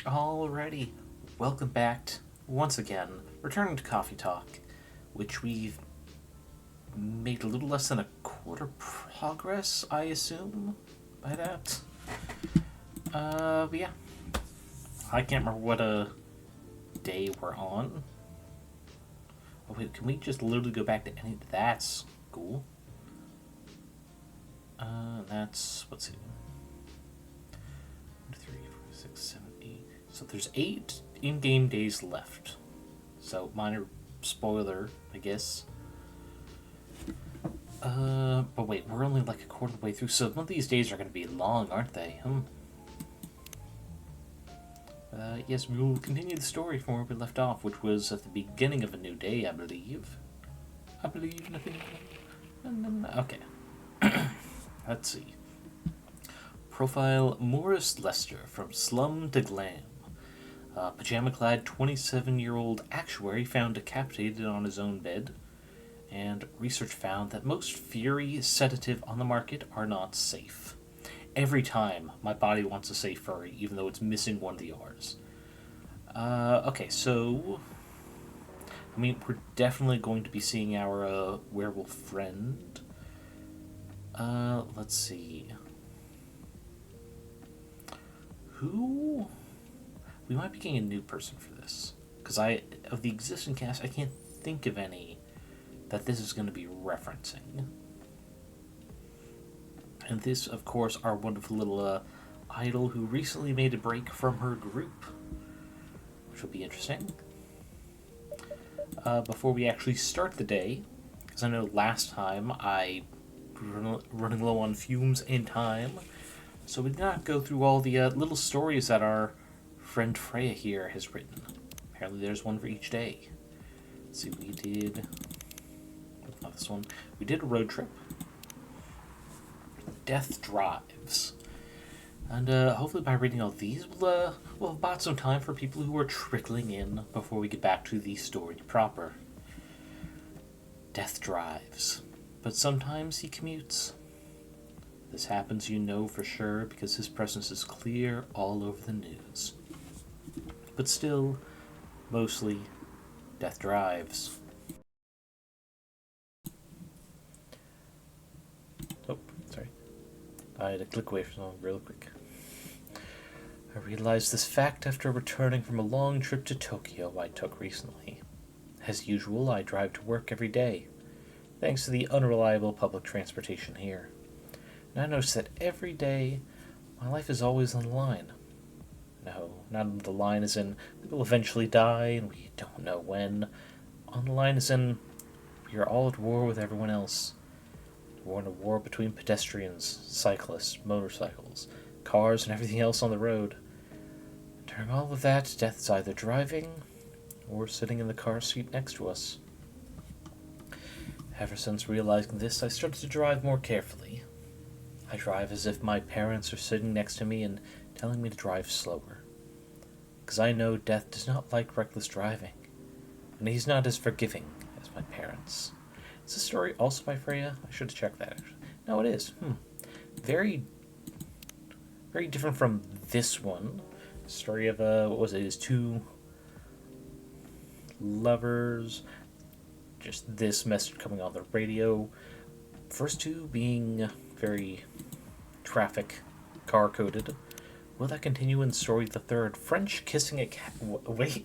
Alrighty, welcome back once again, returning to Coffee Talk, which we've made a little less than a quarter progress, I assume, by that. But yeah, I can't remember what day we're on. Oh wait, can we just literally go back to any? That's cool. Let's see. 1, 2, 3, 4, 6, 7, 8. So there's 8 in-game days left. So minor spoiler, I guess. But wait, we're only like a quarter of the way through, so one of these days are going to be long, aren't they? Yes, we will continue the story from where we left off, which was at the beginning of a new day, I believe. I believe nothing. Okay. Let's see. Profile Morris Lester from Slum to Glam. Pajama-clad 27-year-old actuary found decapitated on his own bed. And research found that most Fury sedative on the market are not safe. Every time my body wants to say furry, even though it's missing one of the R's. Okay, so I mean, we're definitely going to be seeing our werewolf friend. Let's see. Who? We might be getting a new person for this. Because of the existing cast, I can't think of any that this is going to be referencing. And this, of course, our wonderful little idol who recently made a break from her group. Which will be interesting. Before we actually start the day, because I know last time I running low on fumes and time, so we did not go through all the little stories that our friend Freya here has written. Apparently there's one for each day. Let's see, we did... Not this one. We did a road trip. Death Drives. And hopefully by reading all these, we'll have bought some time for people who are trickling in before we get back to the story proper. Death drives, but sometimes he commutes. This happens, you know for sure, because his presence is clear all over the news. But still, mostly, Death drives. Oh, sorry. I had to click away from something real quick. I realized this fact after returning from a long trip to Tokyo I took recently. As usual, I drive to work every day, thanks to the unreliable public transportation here. And I notice that every day, my life is always on the line. No, not on the line as in we will eventually die and we don't know when. On the line as in we are all at war with everyone else. We're in a war between pedestrians, cyclists, motorcycles, cars, and everything else on the road. During all of that, death is either driving or sitting in the car seat next to us. Ever since realizing this, I started to drive more carefully. I drive as if my parents are sitting next to me and telling me to drive slower. Because I know death does not like reckless driving, and he's not as forgiving as my parents. Is this story also by Freya? I should have checked that, actually. No, it is. Very, very different from this one. Story of, what was it, his 2 lovers. Just this message coming on the radio. First 2 being very traffic, car-coded. Will that continue in story the 3rd? French kissing a cat. Wait,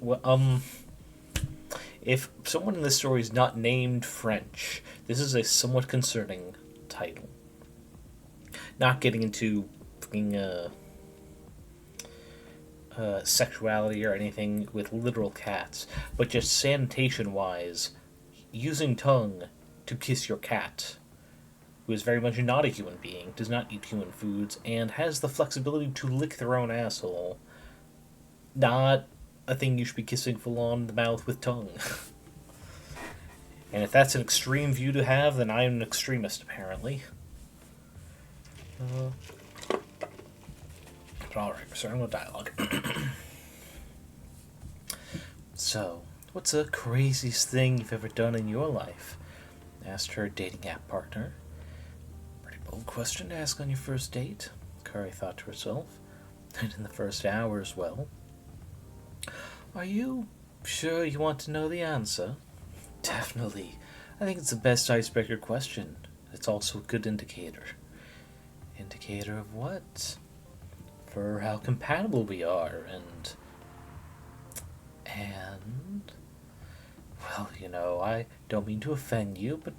if someone in this story is not named French, this is a somewhat concerning title. Not getting into fucking sexuality or anything with literal cats, but just sanitation-wise, using tongue to kiss your cat, who is very much not a human being, does not eat human foods, and has the flexibility to lick their own asshole. Not a thing you should be kissing full on in the mouth with tongue. And if that's an extreme view to have, then I'm an extremist, apparently. But alright, we're starting with dialogue. So, what's the craziest thing you've ever done in your life? Asked her dating app partner. Pretty bold question to ask on your first date, Kari thought to herself. And in the first hour as well. Are you sure you want to know the answer? Definitely. I think it's the best icebreaker question. It's also a good indicator. Indicator of what? For how compatible we are, and well, I don't mean to offend you, but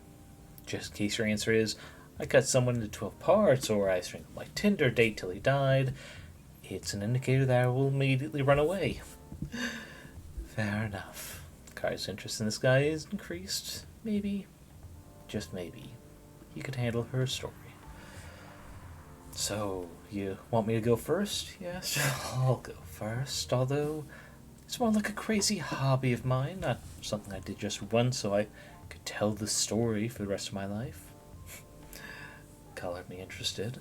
just in case your answer is, I cut someone into 12 parts, or I strangled my Tinder date till he died, it's an indicator that I will immediately run away. Fair enough. Kai's interest in this guy is increased. Maybe, just maybe, he could handle her story. So, you want me to go first? Yes, I'll go first, although it's more like a crazy hobby of mine, not something I did just once so I could tell the story for the rest of my life. Colored me interested.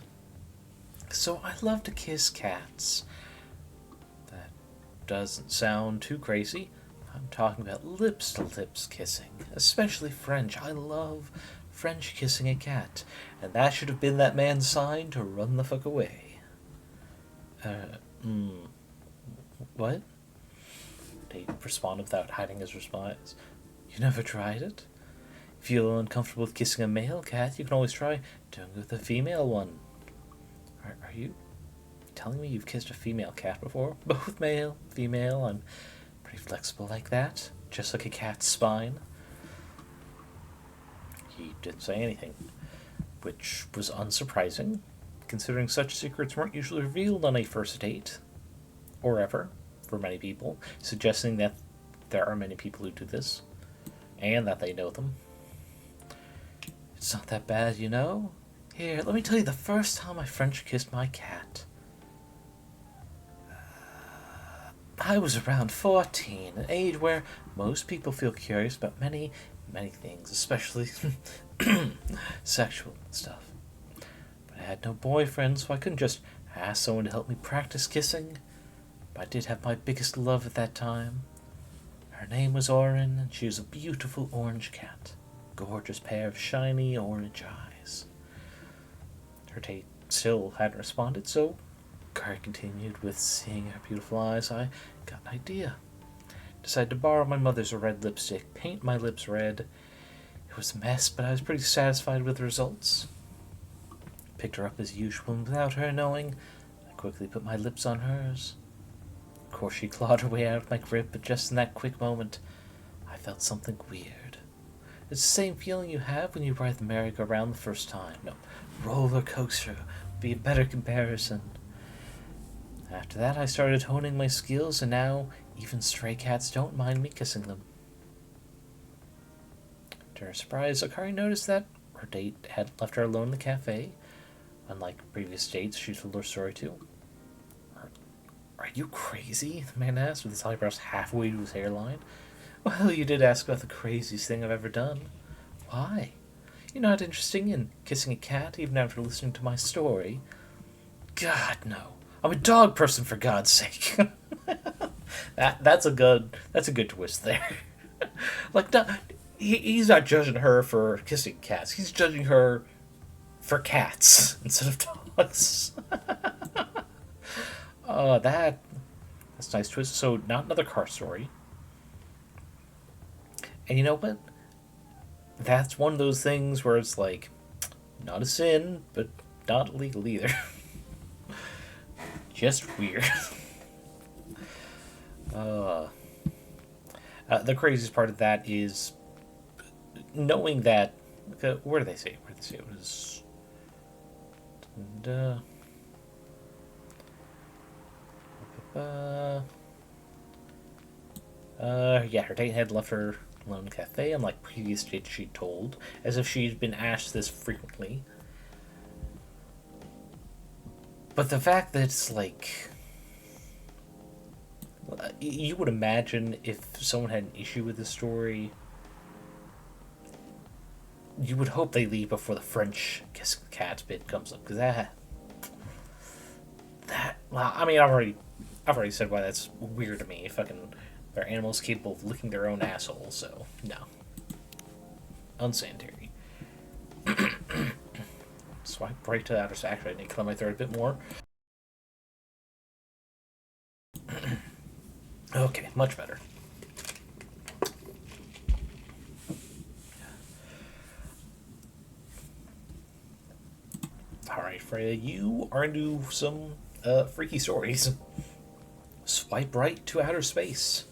So I love to kiss cats. That doesn't sound too crazy. I'm talking about lips-to-lips kissing, especially French. I love French kissing a cat, and that should have been that man's sign to run the fuck away. What? He responded without hiding his response. You never tried it? If you feel uncomfortable with kissing a male cat, you can always try doing it with a female one. Are you telling me you've kissed a female cat before? Both male, female, I'm pretty flexible like that. Just like a cat's spine. He didn't say anything, which was unsurprising, considering such secrets weren't usually revealed on a first date. Or ever, for many people, suggesting that there are many people who do this, and that they know them. It's not that bad, Here, let me tell you the first time I French kissed my cat. I was around 14, an age where most people feel curious about many, many things, especially sexual stuff. But I had no boyfriend, so I couldn't just ask someone to help me practice kissing. But I did have my biggest love at that time. Her name was Orin, and she was a beautiful orange cat. Gorgeous pair of shiny orange eyes. Her date still hadn't responded, so Kari continued with seeing her beautiful eyes. I got an idea. Decided to borrow my mother's red lipstick, paint my lips red. It was a mess, but I was pretty satisfied with the results. Picked her up as usual, and without her knowing, I quickly put my lips on hers. Of course, she clawed her way out of my grip, but just in that quick moment, I felt something weird. It's the same feeling you have when you ride the merry-go-round the first time. No, roller coaster would be a better comparison. After that, I started honing my skills, and now even stray cats don't mind me kissing them. To her surprise, Akari noticed that her date had left her alone in the cafe. Unlike previous dates she told her story to. Are you crazy? The man asked, with his eyebrows halfway to his hairline. Well, you did ask about the craziest thing I've ever done. Why? You're not interested in kissing a cat even after listening to my story? God, no. I'm a dog person, for God's sake. That's a good twist there. Like, he's not judging her for kissing cats. He's judging her for cats instead of dogs. That's a nice twist. So, not another car story. And you know what? That's one of those things where it's like, not a sin, but not illegal either. Just weird. The craziest part of that is knowing that. Where do they say? It was. Yeah, her date had left her alone in a cafe, unlike previous dates she'd told, as if she'd been asked this frequently. But the fact that it's like, you would imagine if someone had an issue with the story, you would hope they leave before the French kissing the cats bit comes up, because well, I mean, I've already said why that's weird to me. Fucking, they're animals capable of licking their own asshole, so no, unsanitary. Swipe right to that, or actually, I need to clear my throat a bit more. Okay, much better. Alright, Freya, you are into some freaky stories. Swipe right to outer space.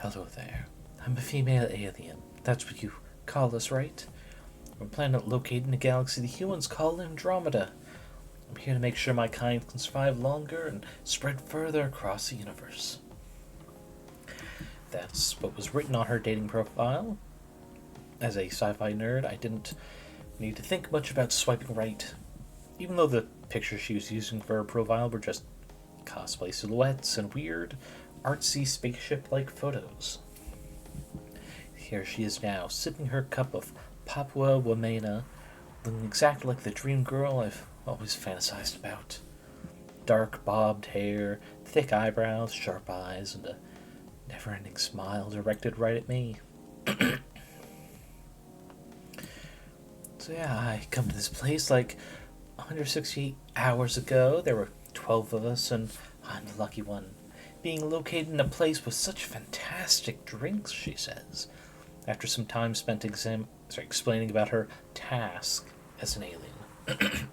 Hello there. I'm a female alien. That's what you call us, right? We're a planet located in a galaxy the humans call Andromeda. I'm here to make sure my kind can survive longer and spread further across the universe. That's what was written on her dating profile. As a sci-fi nerd, I didn't need to think much about swiping right, even though the pictures she was using for her profile were just cosplay silhouettes and weird, artsy spaceship-like photos. Here she is now, sipping her cup of Papua Wamena, looking exactly like the dream girl I've always fantasized about. Dark bobbed hair, thick eyebrows, sharp eyes, and a never-ending smile directed right at me. So yeah, I come to this place like 168 hours ago. There were 12 of us, and I'm the lucky one. Being located in a place with such fantastic drinks, she says, after some time spent explaining about her task as an alien.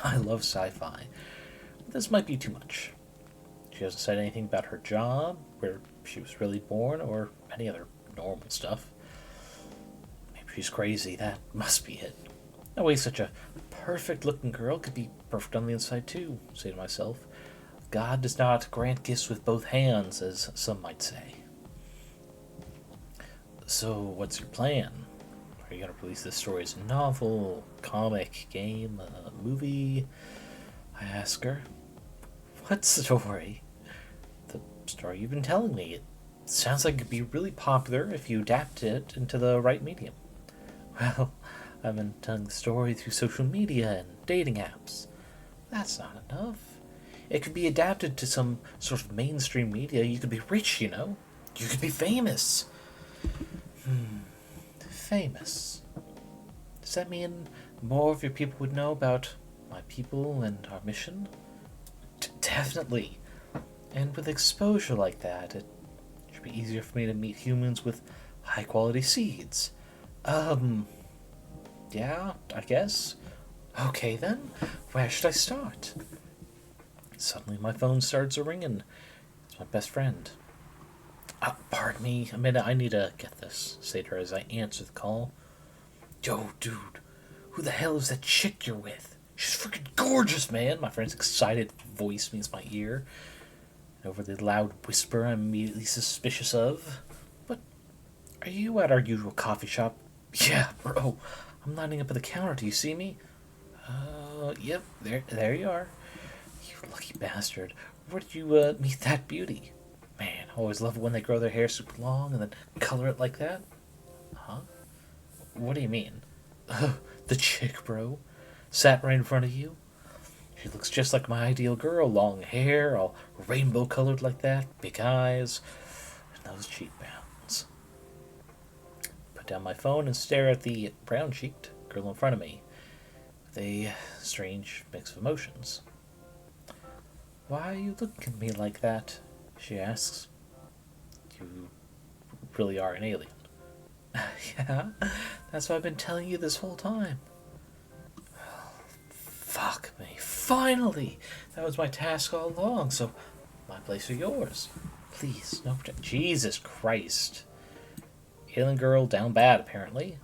I love sci-fi. This might be too much. She hasn't said anything about her job, where she was really born, or any other normal stuff. Maybe she's crazy, that must be it. No way such a perfect-looking girl could be perfect on the inside too, say to myself. God does not grant gifts with both hands, as some might say. So, what's your plan? Are you going to release this story as a novel, comic, game, movie? I ask her. What story? The story you've been telling me. It sounds like it'd be really popular if you adapt it into the right medium. Well, I've been telling the story through social media and dating apps. That's not enough. It could be adapted to some sort of mainstream media. You could be rich, you know? You could be famous. Famous. Does that mean more of your people would know about my people and our mission? Definitely. And with exposure like that, it should be easier for me to meet humans with high-quality seeds. Yeah, I guess. Okay then, where should I start? Suddenly my phone starts ringing. It's my best friend. Pardon me, a minute, I need to get this, say to her as I answer the call. Yo, dude, who the hell is that chick you're with? She's freaking gorgeous, man! My friend's excited voice meets my ear. And over the loud whisper I'm immediately suspicious of. But are you at our usual coffee shop? Yeah, bro. I'm lining up at the counter. Do you see me? Yep, there you are. You lucky bastard. Where did you meet that beauty? Man, I always love it when they grow their hair super long and then color it like that. Huh? What do you mean? The chick, bro. Sat right in front of you. She looks just like my ideal girl. Long hair, all rainbow colored like that. Big eyes. And those cheekbones. Put down my phone and stare at the brown-cheeked girl in front of me. With a strange mix of emotions. Why are you looking at me like that? She asks. You really are an alien. Yeah, that's what I've been telling you this whole time. Fuck me. Finally! That was my task all along, so my place or yours. Please, no. Jesus Christ. Alien girl down bad, apparently.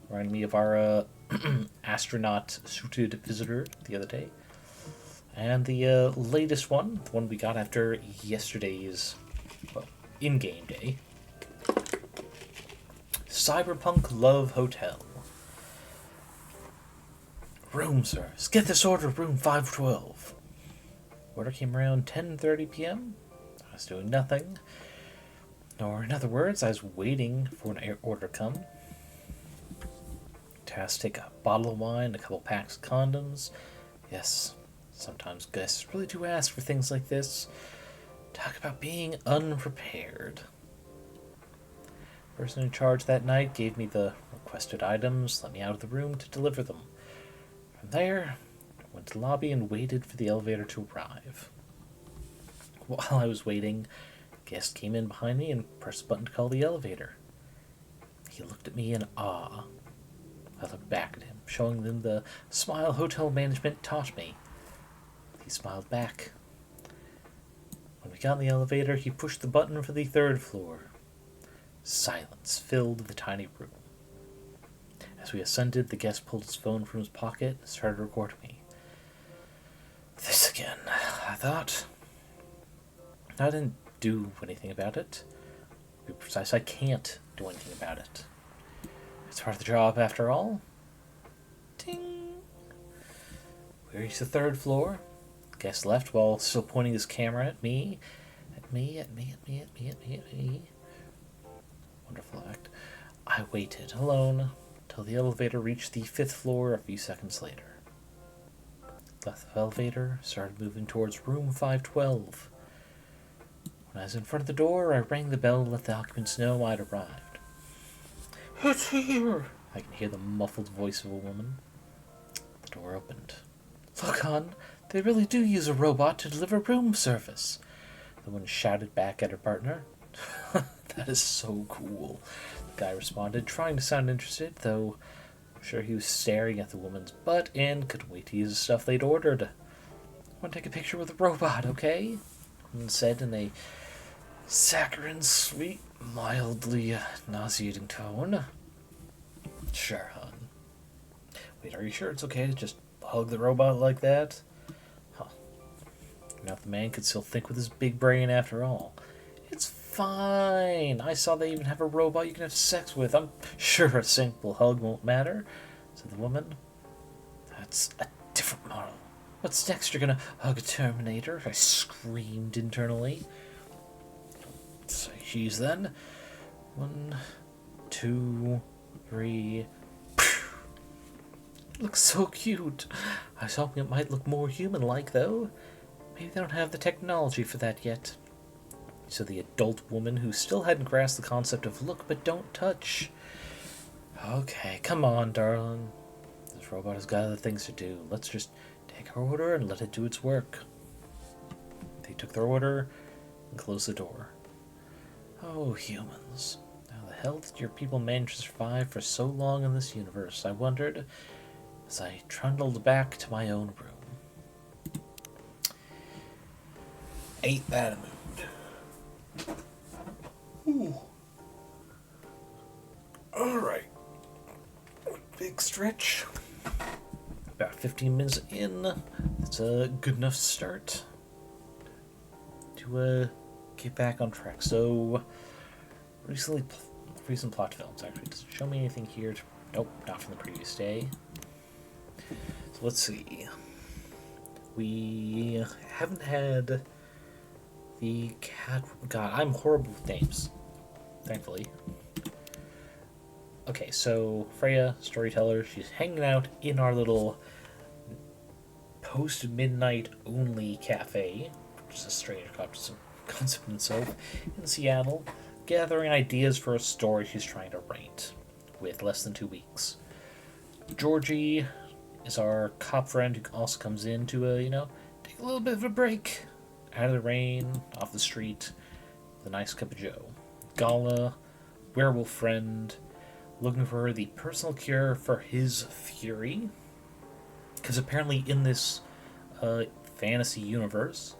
Reminding me of our astronaut-suited visitor the other day. And the latest one, the one we got after yesterday's, well, in-game day. Cyberpunk Love Hotel. Room service. Get this order, room 512. Order came around 10:30 p.m. I was doing nothing. Or, in other words, I was waiting for an order to come. Task: take a bottle of wine, a couple packs of condoms. Yes, sometimes guests really do ask for things like this. Talk about being unprepared. The person in charge that night gave me the requested items, let me out of the room to deliver them. From there, I went to the lobby and waited for the elevator to arrive. While I was waiting, a guest came in behind me and pressed a button to call the elevator. He looked at me in awe. I looked back at him, showing them the smile hotel management taught me. He smiled back. When we got in the elevator, he pushed the button for the 3rd floor. Silence filled the tiny room. As we ascended, the guest pulled his phone from his pocket and started recording me. This again, I thought. I didn't do anything about it. To be precise, I can't do anything about it. It's part of the job, after all. Ding! We reached the 3rd floor. The guest left while still pointing his camera at me. At me. Wonderful act. I waited, alone, till the elevator reached the 5th floor a few seconds later. Left the elevator, started moving towards room 512. When I was in front of the door, I rang the bell to let the occupants know I'd arrived. It's here! I can hear the muffled voice of a woman. The door opened. Look, hon, they really do use a robot to deliver room service. The woman shouted back at her partner. That is so cool. The guy responded, trying to sound interested, though I'm sure he was staring at the woman's butt and couldn't wait to use the stuff they'd ordered. I want to take a picture with a robot, okay? The woman said in a saccharine, sweet, mildly nauseating tone. Sure, hon. Wait, are you sure it's okay to just hug the robot like that? Huh. Now the man could still think with his big brain after all. It's fine. I saw they even have a robot you can have sex with. I'm sure a simple hug won't matter, said the woman. That's a different model. What's next? You're gonna hug a Terminator? I screamed internally. Say cheese then. 1, 2, 3. Looks so cute. I was hoping it might look more human-like, though. Maybe they don't have the technology for that yet. So the adult woman who still hadn't grasped the concept of look but don't touch. Okay, come on, darling. This robot has got other things to do. Let's just take our order and let it do its work. They took their order and closed the door. Oh, humans. How the hell did your people manage to survive for so long in this universe? I wondered as I trundled back to my own room. Ain't that a mood? Ooh. Alright. Big stretch. About 15 minutes in. That's a good enough start to get back on track. So, recent plot films, actually. Does it show me anything here? Nope, not from the previous day. So let's see. We haven't had the cat... God, I'm horrible with names. Thankfully. Okay, so Freya, storyteller, she's hanging out in our little post-midnight only cafe, which is a strange concept in itself, in Seattle, gathering ideas for a story she's trying to write, with less than 2 weeks. Georgie is our cop friend who also comes in to, take a little bit of a break. Out of the rain, off the street, with a nice cup of joe. Gala, werewolf friend, looking for the personal cure for his fury. Because apparently in this fantasy universe,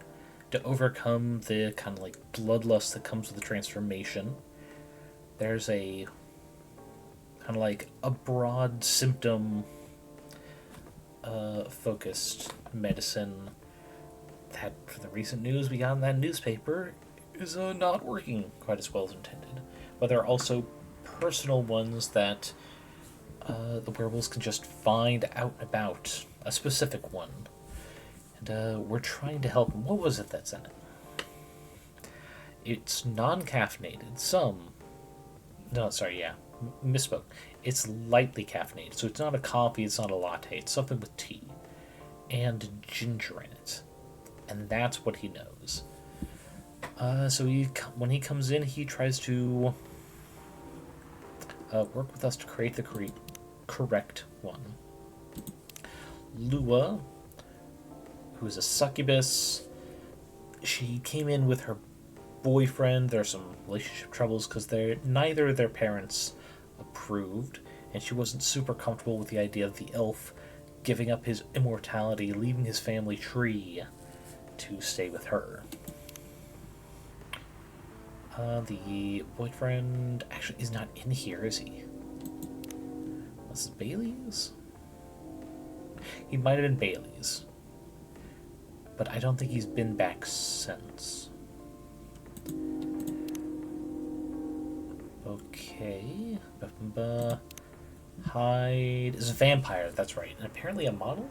to overcome the kind of like bloodlust that comes with the transformation, there's a kind of like a broad symptom focused medicine that, for the recent news we got in that newspaper, is not working quite as well as intended. But there are also personal ones that the werewolves can just find out about, a specific one. And we're trying to help them. What was it that's in it? It's non-caffeinated. Misspoke. It's lightly caffeinated. So it's not a coffee, it's not a latte. It's something with tea and ginger in it. And that's what he knows. So when he comes in, he tries to work with us to create the correct one. Lua, who is a succubus, she came in with her boyfriend. There's some relationship troubles because neither of their parents approved, and she wasn't super comfortable with the idea of the elf giving up his immortality, leaving his family tree to stay with her. The boyfriend actually is not in here, is he? Was it Bailey's? He might have been Bailey's. But I don't think he's been back since. Okay. Hyde is a vampire, that's right. And apparently a model?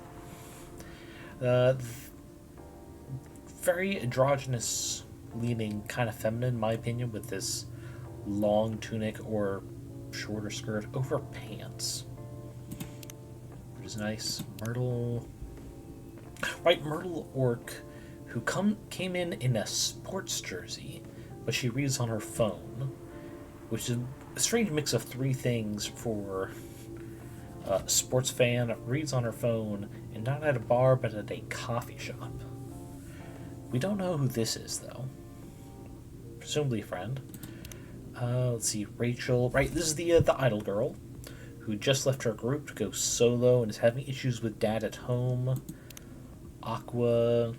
Very androgynous leaning, kind of feminine in my opinion, with this long tunic or shorter skirt over pants. Which is nice. Myrtle. Right, Myrtle Orc, who came in a sports jersey, but she reads on her phone, which is a strange mix of three things for a sports fan. Reads on her phone, and not at a bar, but at a coffee shop. We don't know who this is, though. Presumably a friend. Let's see, Rachel. Right, this is the idol girl, who just left her group to go solo and is having issues with dad at home. Aqua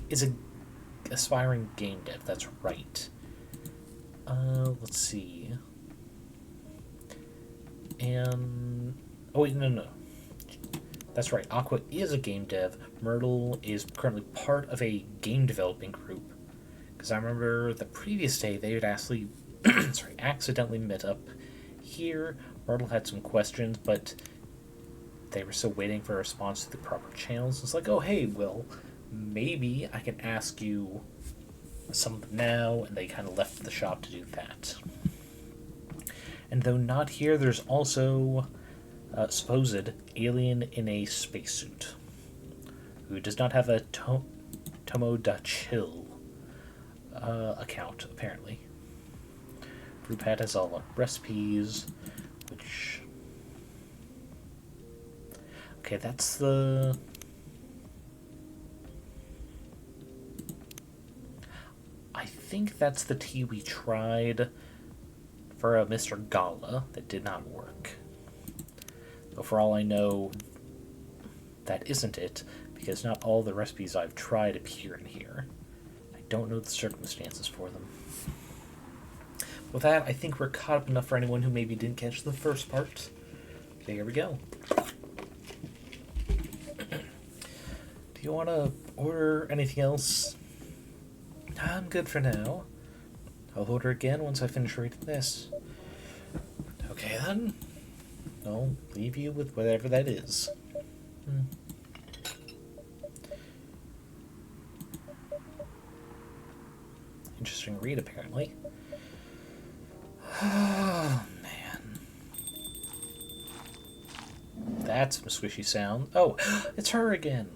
is a aspiring game dev, that's right. Let's see. And oh wait, no. That's right, Aqua is a game dev. Myrtle is currently part of a game developing group. Because I remember the previous day they had actually accidentally met up here. Myrtle had some questions, but they were still waiting for a response to the proper channels. It's like, oh hey, Will, maybe I can ask you some of them now, and they kind of left the shop to do that. And though not here, there's also supposed alien in a spacesuit who does not have a Tomo.chill account, apparently. Brewpad has all recipes, which... Okay, that's the... I think that's the tea we tried for a Mr. Gala that did not work. But for all I know, that isn't it, because not all the recipes I've tried appear in here. I don't know the circumstances for them. With that, I think we're caught up enough for anyone who maybe didn't catch the first part. Okay, here we go. Do you want to order anything else? I'm good for now. I'll order again once I finish reading this. Okay then. I'll leave you with whatever that is. Interesting read, apparently. Oh, man. That's a squishy sound. Oh, it's her again.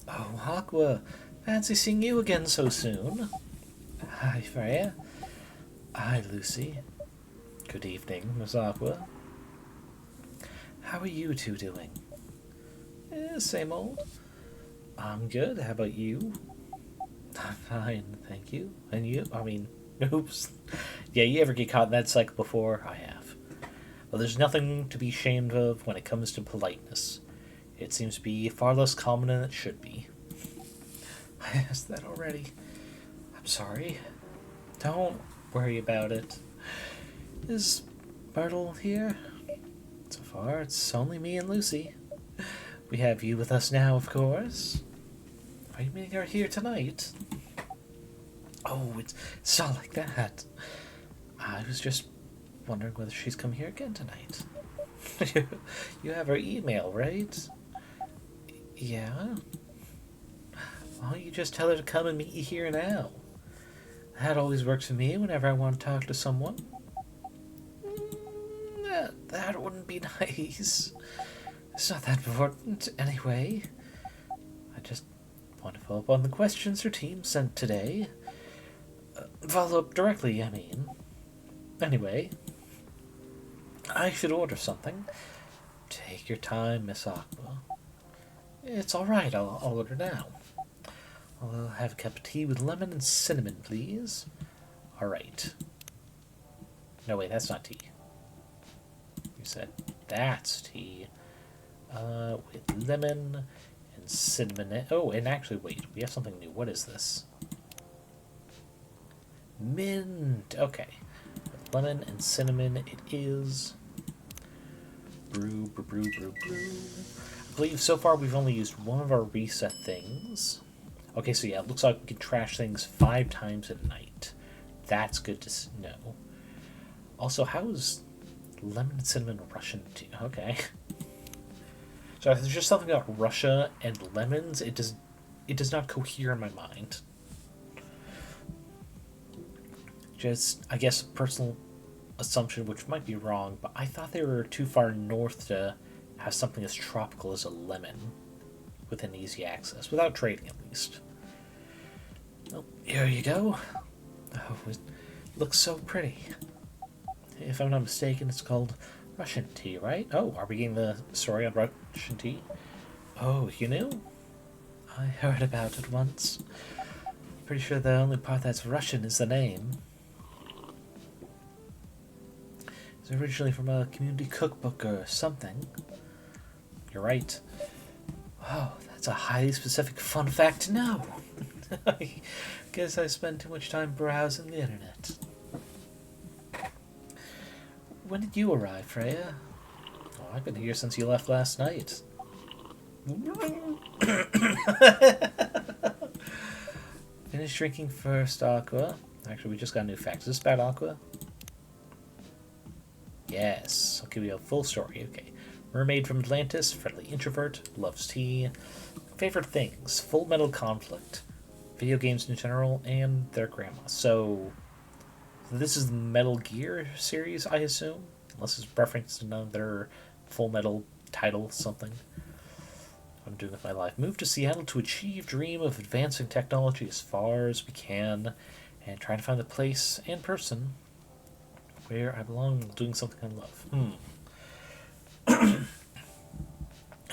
Oh, Aqua. Fancy seeing you again so soon. Hi, Freya. Hi, Lucy. Good evening, Miss Aqua. How are you two doing? Same old. I'm good. How about you? I'm fine, thank you. And you? I mean, oops. Yeah, you ever get caught in that cycle before? I have. Well, there's nothing to be ashamed of when it comes to politeness. It seems to be far less common than it should be. I asked that already. I'm sorry. Don't worry about it. Is Myrtle here? So far, it's only me and Lucy. We have you with us now, of course. Are you meeting her here tonight? Oh, it's not like that. I was just wondering whether she's come here again tonight. You have her email, right? Yeah? Why don't you just tell her to come and meet you here now? That always works for me whenever I want to talk to someone. That wouldn't be nice. It's not that important, anyway. I just want to follow up on the questions her team sent today. Follow up directly, I mean. Anyway, I should order something. Take your time, Miss Aqua. It's alright, I'll order now. I'll have a cup of tea with lemon and cinnamon, please. Alright. No, wait, that's not tea. You said that's tea. With lemon and cinnamon. Oh, and actually, wait, we have something new. What is this? Mint. Okay. With lemon and cinnamon it is. Brew, brew, brew, brew, brew. I believe so far we've only used one of our reset things. Okay, so yeah, it looks like we can trash things 5 times a night. That's good to know. Also, how is lemon and cinnamon Russian tea? Okay. So if there's just something about Russia and lemons, it does not cohere in my mind. Just, I guess, a personal assumption, which might be wrong, but I thought they were too far north to have something as tropical as a lemon within easy access, without trading at least. Well, here you go. Oh, it looks so pretty. If I'm not mistaken, it's called Russian tea, right? Oh, are we getting the story on Russian tea? Oh, you knew? I heard about it once. Pretty sure the only part that's Russian is the name. It's originally from a community cookbook or something. You're right. Oh, that's a highly specific fun fact to know. I guess I spend too much time browsing the internet. When did you arrive, Freya? Oh, I've been here since you left last night. Finish drinking first, Aqua. Actually, we just got a new fact. Is this about Aqua? Yes. I'll give you a full story. Okay. Mermaid from Atlantis, friendly introvert, loves tea. Favorite things, Full Metal Conflict, video games in general, and their grandma. So this is the Metal Gear series, I assume? Unless it's referenced to another Full Metal title, something. I'm doing with my life. Move to Seattle to achieve dream of advancing technology as far as we can, and trying to find the place and person where I belong, doing something I love. I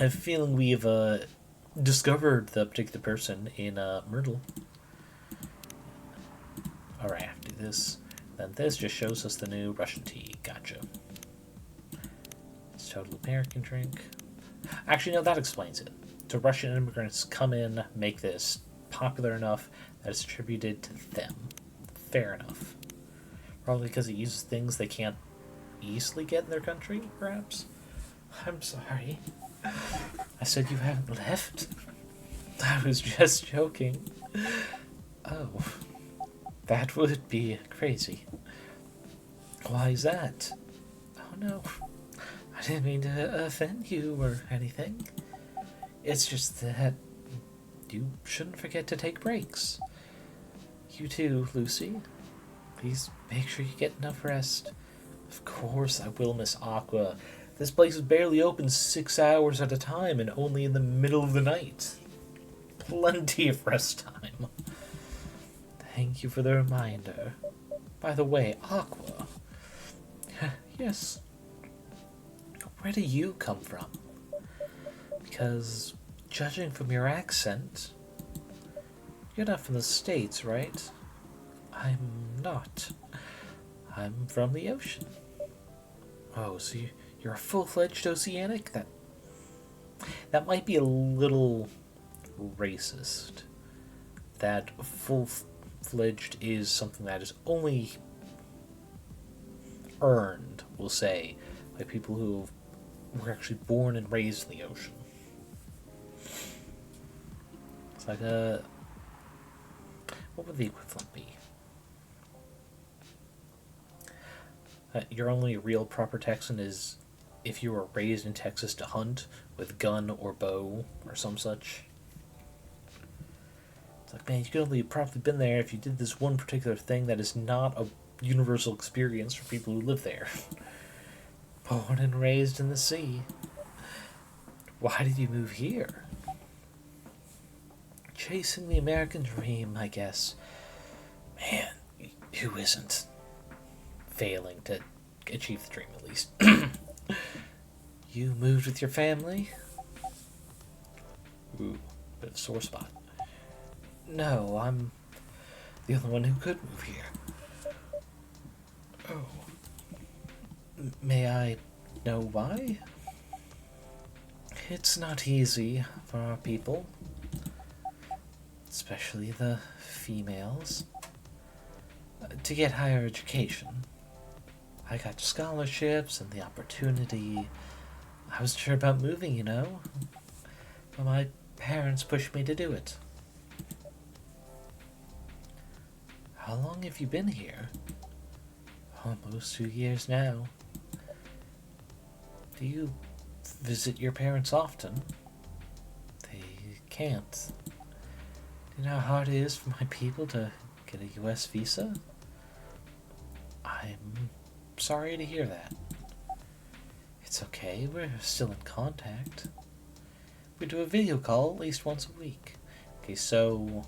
have a feeling we've discovered the particular person in Myrtle. Alright, I have to do this. Then this just shows us the new Russian tea. Gotcha. It's total American drink. Actually, no, that explains it. So Russian immigrants come in, make this popular enough that it's attributed to them. Fair enough. Probably because it uses things they can't easily get in their country, perhaps? I'm sorry. I said you haven't left? I was just joking. Oh. That would be crazy. Why is that? Oh no. I didn't mean to offend you or anything. It's just that you shouldn't forget to take breaks. You too, Lucy. Please make sure you get enough rest. Of course I will, Miss Aqua. This place is barely open 6 hours at a time and only in the middle of the night. Plenty of rest time. Thank you for the reminder. By the way, Aqua. Yes. Where do you come from? Because, judging from your accent, you're not from the States, right? I'm not. I'm from the ocean. Oh, so you're a full-fledged oceanic? That might be a little racist. That full-fledged is something that is only earned, we'll say, by people who were actually born and raised in the ocean. It's like what would the equivalent be? Your only real proper Texan is if you were raised in Texas to hunt with gun or bow or some such. It's like, man, you could only have probably been there if you did this one particular thing that is not a universal experience for people who live there. Born and raised in the sea. Why did you move here? Chasing the American dream, I guess. Man, who isn't? Failing to achieve the dream, at least. You moved with your family? Ooh, bit of a sore spot. No, I'm the only one who could move here. Oh. May I know why? It's not easy for our people, especially the females, to get higher education. I got scholarships and the opportunity. I wasn't sure about moving, you know, but my parents pushed me to do it. How long have you been here? Almost 2 years now. Do you visit your parents often? They can't. Do you know how hard it is for my people to get a US visa? I'm sorry to hear that. It's okay, we're still in contact. We do a video call at least once a week. Okay, so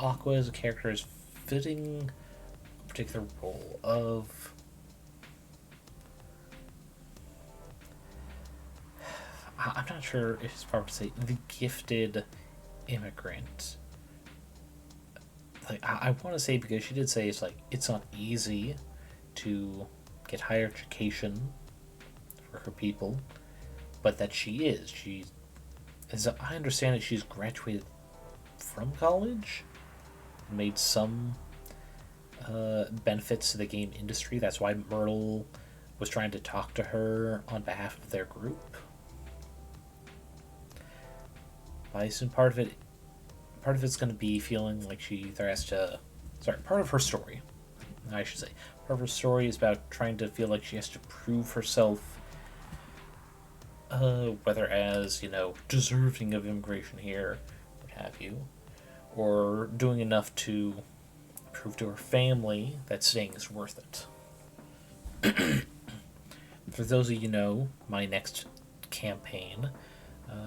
Aqua as a character is fitting a particular role of... I'm not sure if it's proper to say the gifted immigrant. Like, I want to say, because she did say it's not easy to get higher education for her people, but that she is. She, as I understand it, she's graduated from college, made some benefits to the game industry. That's why Myrtle was trying to talk to her on behalf of their group. I assume part of it's going to be feeling like she either has to... Sorry, part of her story, I should say. Part of her story is about trying to feel like she has to prove herself, whether as, deserving of immigration here, what have you, or doing enough to prove to her family that staying is worth it. For those of you who know, my next campaign,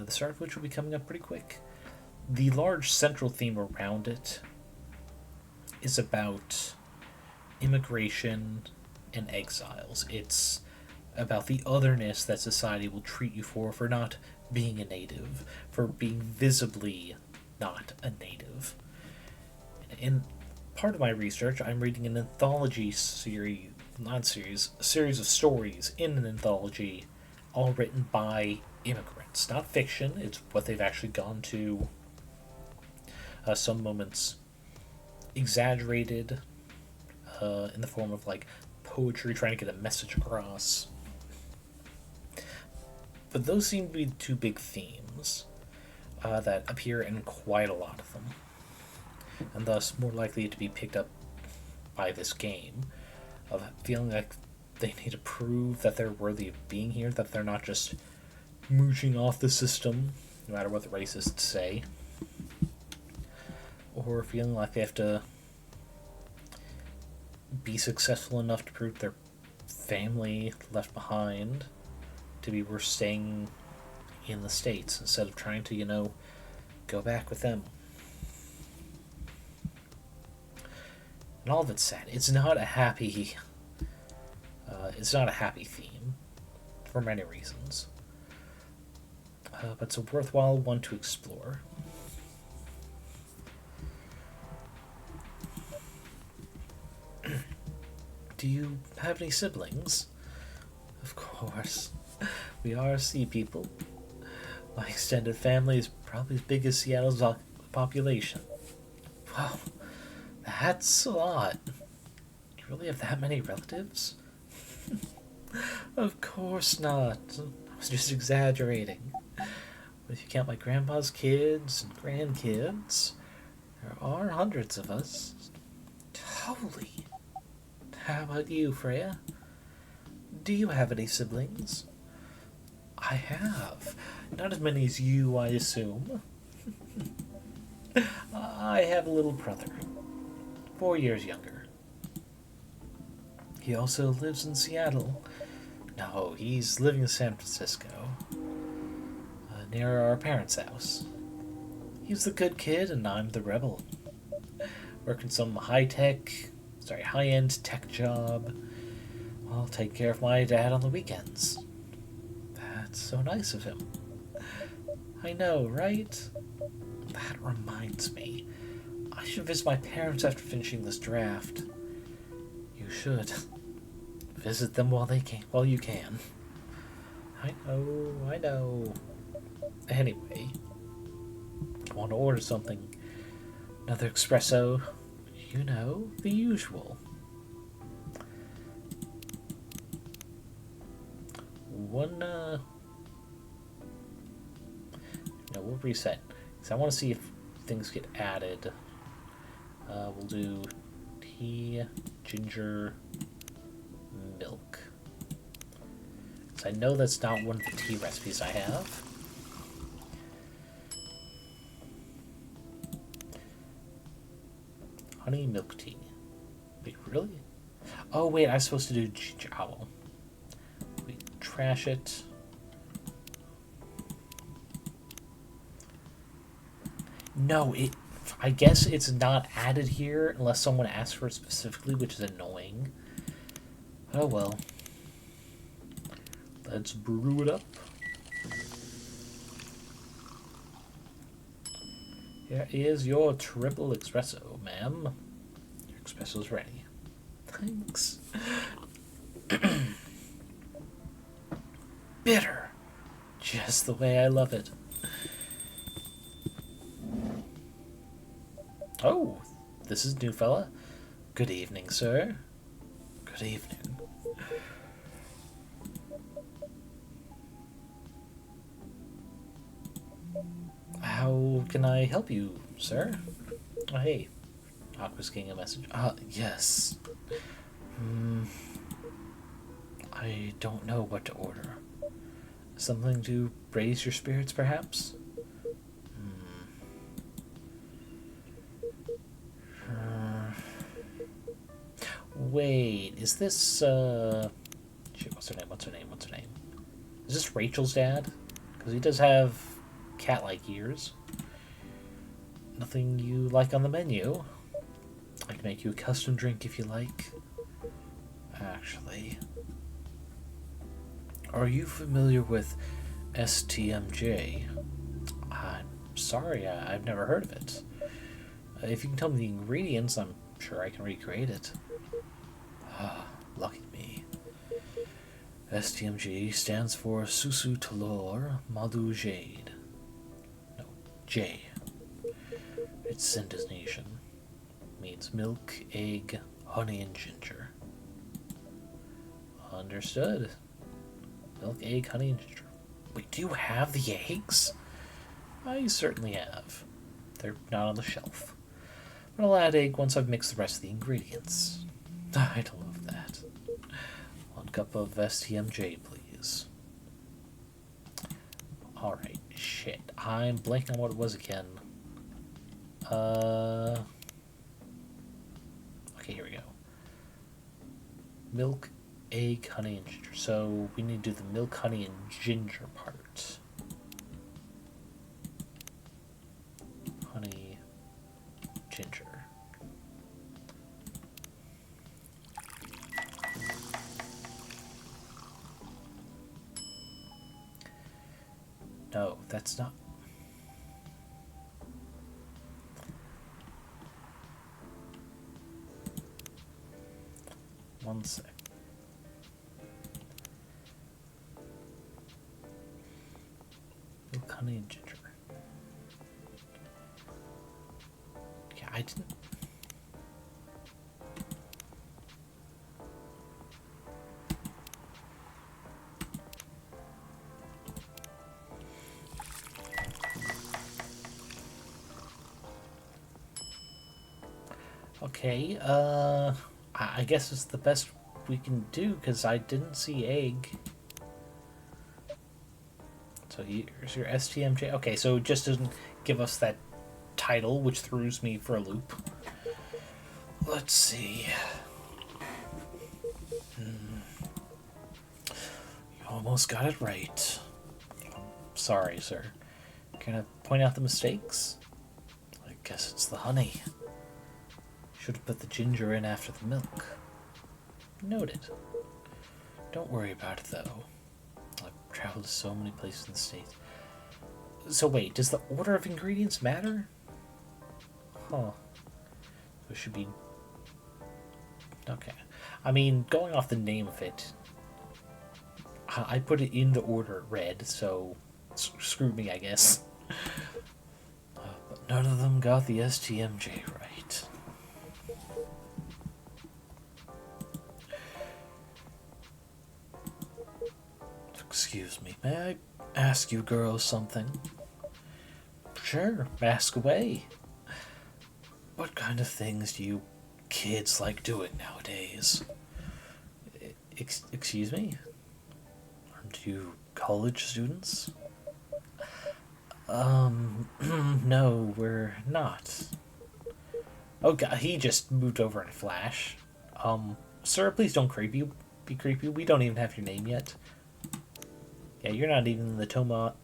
the start of which will be coming up pretty quick, the large central theme around it is about immigration and exiles. It's about the otherness that society will treat you for not being a native, for being visibly not a native. In part of my research, I'm reading an anthology series, a series of stories in an anthology, all written by immigrants. Not fiction, it's what they've actually gone to. Some moments exaggerated in the form of poetry, trying to get a message across. But those seem to be two big themes that appear in quite a lot of them, and thus more likely to be picked up by this game, of feeling like they need to prove that they're worthy of being here, that they're not just mooching off the system, no matter what the racists say, or feeling like they have to be successful enough to prove their family left behind to be worth staying in the States instead of trying to, go back with them. And all of it's sad. It's not a happy theme for many reasons. But it's a worthwhile one to explore. Do you have any siblings? Of course. We are sea people. My extended family is probably as big as Seattle's population. Wow, that's a lot. Do you really have that many relatives? Of course not. I was just exaggerating. But if you count my grandpa's kids and grandkids, there are hundreds of us. Holy. How about you, Freya? Do you have any siblings? I have. Not as many as you, I assume. I have a little brother, 4 years younger. He also lives in Seattle. No, he's living in San Francisco, near our parents' house. He's the good kid and I'm the rebel. Working some high-end tech job. I'll take care of my dad on the weekends. That's so nice of him. I know, right? That reminds me. I should visit my parents after finishing this draft. You should. Visit them while you can. I know. Anyway, I want to order something. Another espresso. You know, the usual. We'll reset. Because I want to see if things get added. We'll do tea, ginger, milk. Because I know that's not one of the tea recipes I have. Honey milk tea. Wait, really? Oh, wait, I'm supposed to do ginger. Oh. We trash it. No, I guess it's not added here unless someone asks for it specifically, which is annoying. Oh well. Let's brew it up. Here is your triple espresso, ma'am. Your espresso's ready. Thanks. Bitter. Just the way I love it. Oh, this is new fella. Good evening, sir. Good evening. How can I help you, sir? Oh, hey. Aqua's getting a message. Yes. I don't know what to order. Something to raise your spirits, perhaps? Wait, is this, shit, what's her name? Is this Rachel's dad? Because he does have cat-like ears. Nothing you like on the menu? I can make you a custom drink if you like. Actually. Are you familiar with STMJ? I'm sorry, I've never heard of it. If you can tell me the ingredients, I'm sure I can recreate it. Lucky me. STMG stands for Susu Talor Madhu Jade. No, J. Its designation means milk, egg, honey, and ginger. Understood. Milk, egg, honey, and ginger. Wait, do you have the eggs? I certainly have. They're not on the shelf. But I'll add egg once I've mixed the rest of the ingredients. I'd love that. 1 cup of STMJ, please. Alright, shit. I'm blanking on what it was again. Okay, here we go. Milk, egg, honey, and ginger. So we need to do the milk, honey, and ginger part. Honey, ginger. No, that's not. One sec. Milk, honey, and ginger. Yeah, I didn't. Okay, I guess it's the best we can do, because I didn't see egg. So here's your STMJ. Okay, so it just doesn't give us that title, which throws me for a loop. Let's see. You almost got it right. Sorry, sir. Can I point out the mistakes? I guess it's the honey. Should have put the ginger in after the milk. Noted. Don't worry about it, though. I've traveled to so many places in the States. So wait, does the order of ingredients matter? Huh. It should be... Okay. I mean, going off the name of it, I put it in the order it read, so screw me, I guess. But none of them got the STMJ right. Excuse me, may I ask you girls something? Sure, ask away. What kind of things do you kids like doing nowadays? Excuse me? Aren't you college students? No, we're not. Oh god, he just moved over in a flash. Sir, please don't be creepy. We don't even have your name yet. Yeah, you're not even in the Toma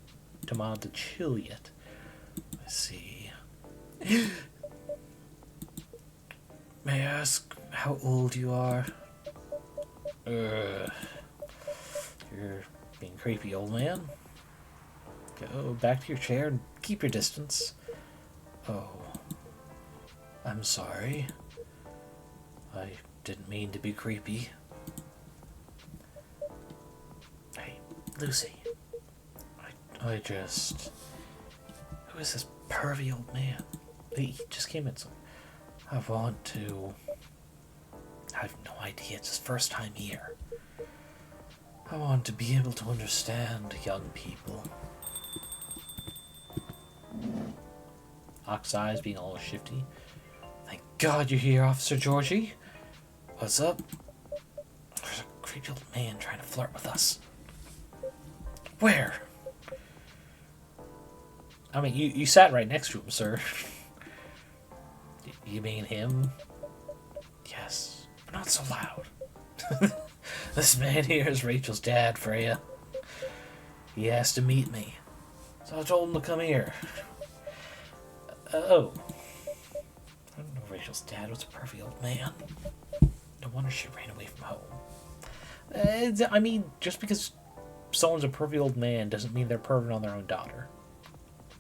to chill yet. Let's see. May I ask how old you are? You're being creepy, old man. Go back to your chair and keep your distance. Oh, I'm sorry. I didn't mean to be creepy. Hey, Lucy. I just... Who is this pervy old man? He just came in. So I want to... I have no idea. It's his first time here. I want to be able to understand young people. Ox eyes being all shifty. Thank God you're here, Officer Georgie. What's up? There's a creepy old man trying to flirt with us. Where? I mean, you sat right next to him, sir. You mean him? Yes, but not so loud. This man here is Rachel's dad, Freya. He asked to meet me, so I told him to come here. Oh. I don't know Rachel's dad was a pervy old man. No wonder she ran away from home. I mean, just because someone's a pervy old man doesn't mean they're perving on their own daughter.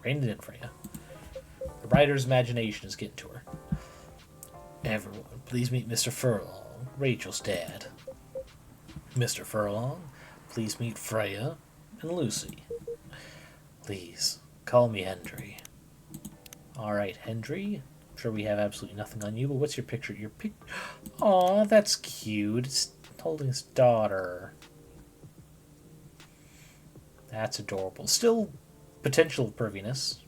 Rein it in, Freya. The writer's imagination is getting to her. Everyone, please meet Mr. Furlong, Rachel's dad. Mr. Furlong, please meet Freya and Lucy. Please, call me Hendry. Alright, Hendry. I'm sure we have absolutely nothing on you, but what's your picture? Aw, that's cute. It's holding his daughter. That's adorable. Still potential perviness,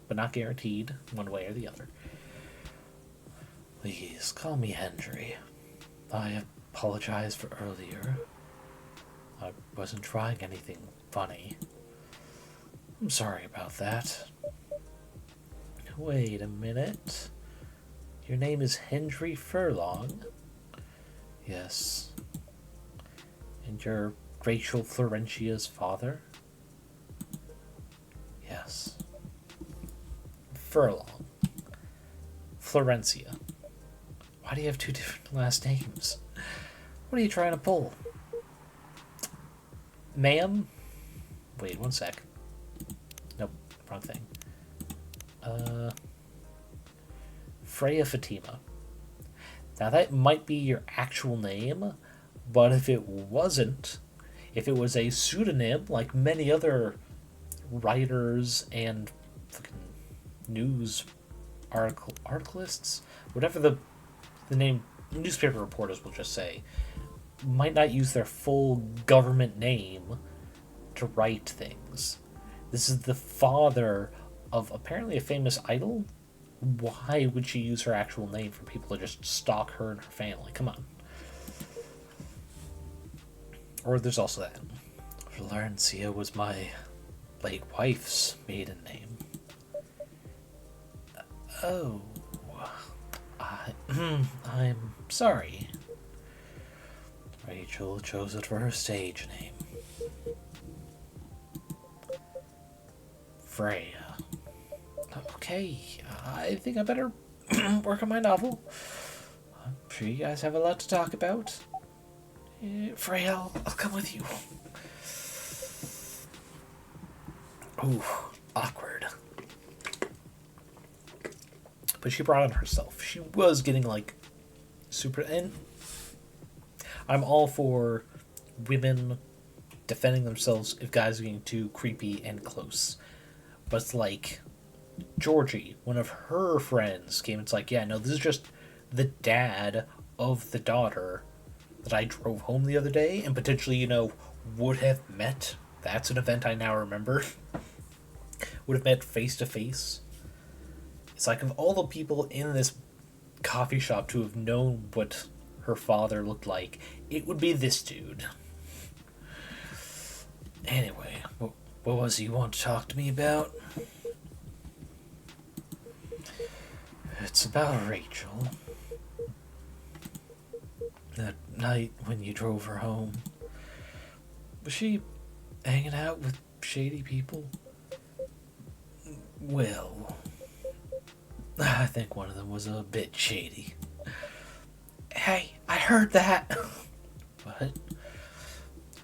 but not guaranteed one way or the other. Please, call me Hendry. I apologize for earlier. I wasn't trying anything funny. I'm sorry about that. Wait a minute. Your name is Hendry Furlong? Yes. And you're Rachel Florentia's father? Yes. Furlong. Florencia. Why do you have two different last names? What are you trying to pull? Ma'am? Wait, one sec. Nope, wrong thing. Freya Fatima. Now that might be your actual name, but if it wasn't, if it was a pseudonym like many other writers and fucking news articlists, whatever the name, newspaper reporters will just say, might not use their full government name to write things. This is the father of apparently a famous idol. Why would she use her actual name for people to just stalk her and her family? Come on. Or there's also that. Florencia was my late wife's maiden name. Oh. I'm sorry. Rachel chose it for her stage name. Freya. Okay, I think I better work on my novel. I'm sure you guys have a lot to talk about. Freya, I'll come with you. Ooh, awkward. But she brought it herself. She was getting, like, super... And I'm all for women defending themselves if guys are getting too creepy and close. But it's like... Georgie, one of her friends, came and it's like, yeah, no, this is just the dad of the daughter that I drove home the other day and potentially, you know, would have met. That's an event I now remember. Would have met face to face. It's like, of all the people in this coffee shop to have known what her father looked like, it would be this dude. Anyway, what was it you want to talk to me about? It's about Rachel. That night when you drove her home. Was she hanging out with shady people? Well, I think one of them was a bit shady. Hey, I heard that. What?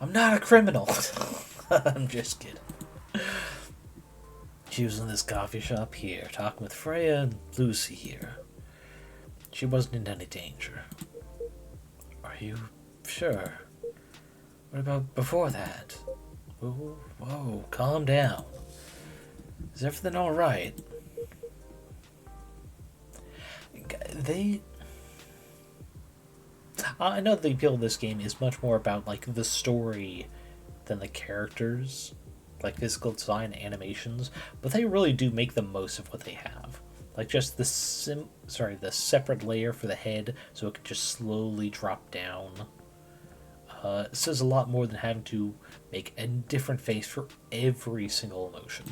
I'm not a criminal. I'm just kidding. She was in this coffee shop here, talking with Freya and Lucy here. She wasn't in any danger. Are you sure? What about before that? Whoa, calm down. Is everything alright? I know the appeal of this game is much more about, like, the story than the characters. Like, physical design and animations. But they really do make the most of what they have. Like, just the separate layer for the head, so it can just slowly drop down. It says a lot more than having to make a different face for every single emotion.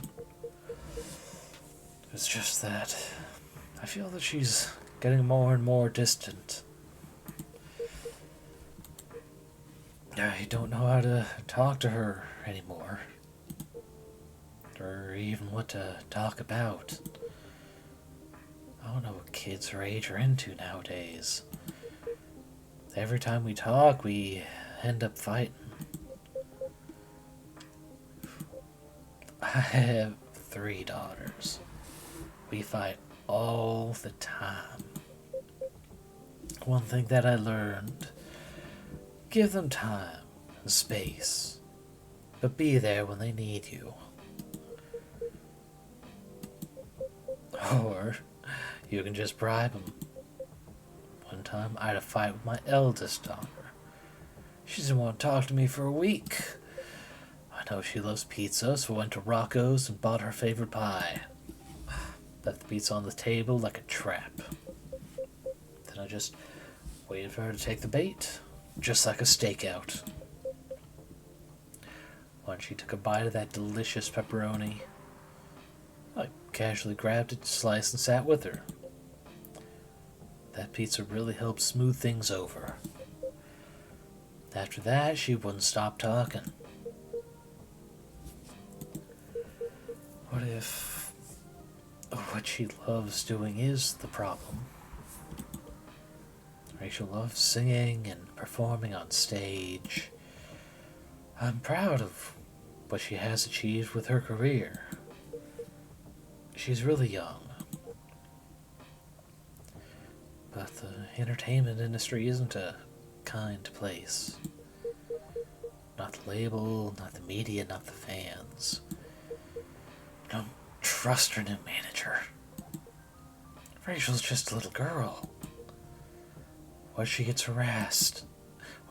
It's just that I feel that she's getting more and more distant. I don't know how to talk to her anymore. Or even what to talk about. I don't know what kids her age are into nowadays. Every time we talk, we end up fighting. I have 3 daughters. We fight all the time. One thing that I learned, give them time and space, but be there when they need you. Or you can just bribe them. One time I had a fight with my eldest daughter. She didn't want to talk to me for a week. I know she loves pizza, so I went to Rocco's and bought her favorite pie. Left the pizza on the table like a trap. Then I just waited for her to take the bait, just like a stakeout. Once she took a bite of that delicious pepperoni, I casually grabbed it, sliced, and sat with her. That pizza really helped smooth things over. After that, she wouldn't stop talking. What if what she loves doing is the problem? Rachel loves singing and performing on stage. I'm proud of what she has achieved with her career. She's really young. But the entertainment industry isn't a kind place. Not the label, not the media, not the fans. Don't trust her new manager. Rachel's just a little girl. What if she gets harassed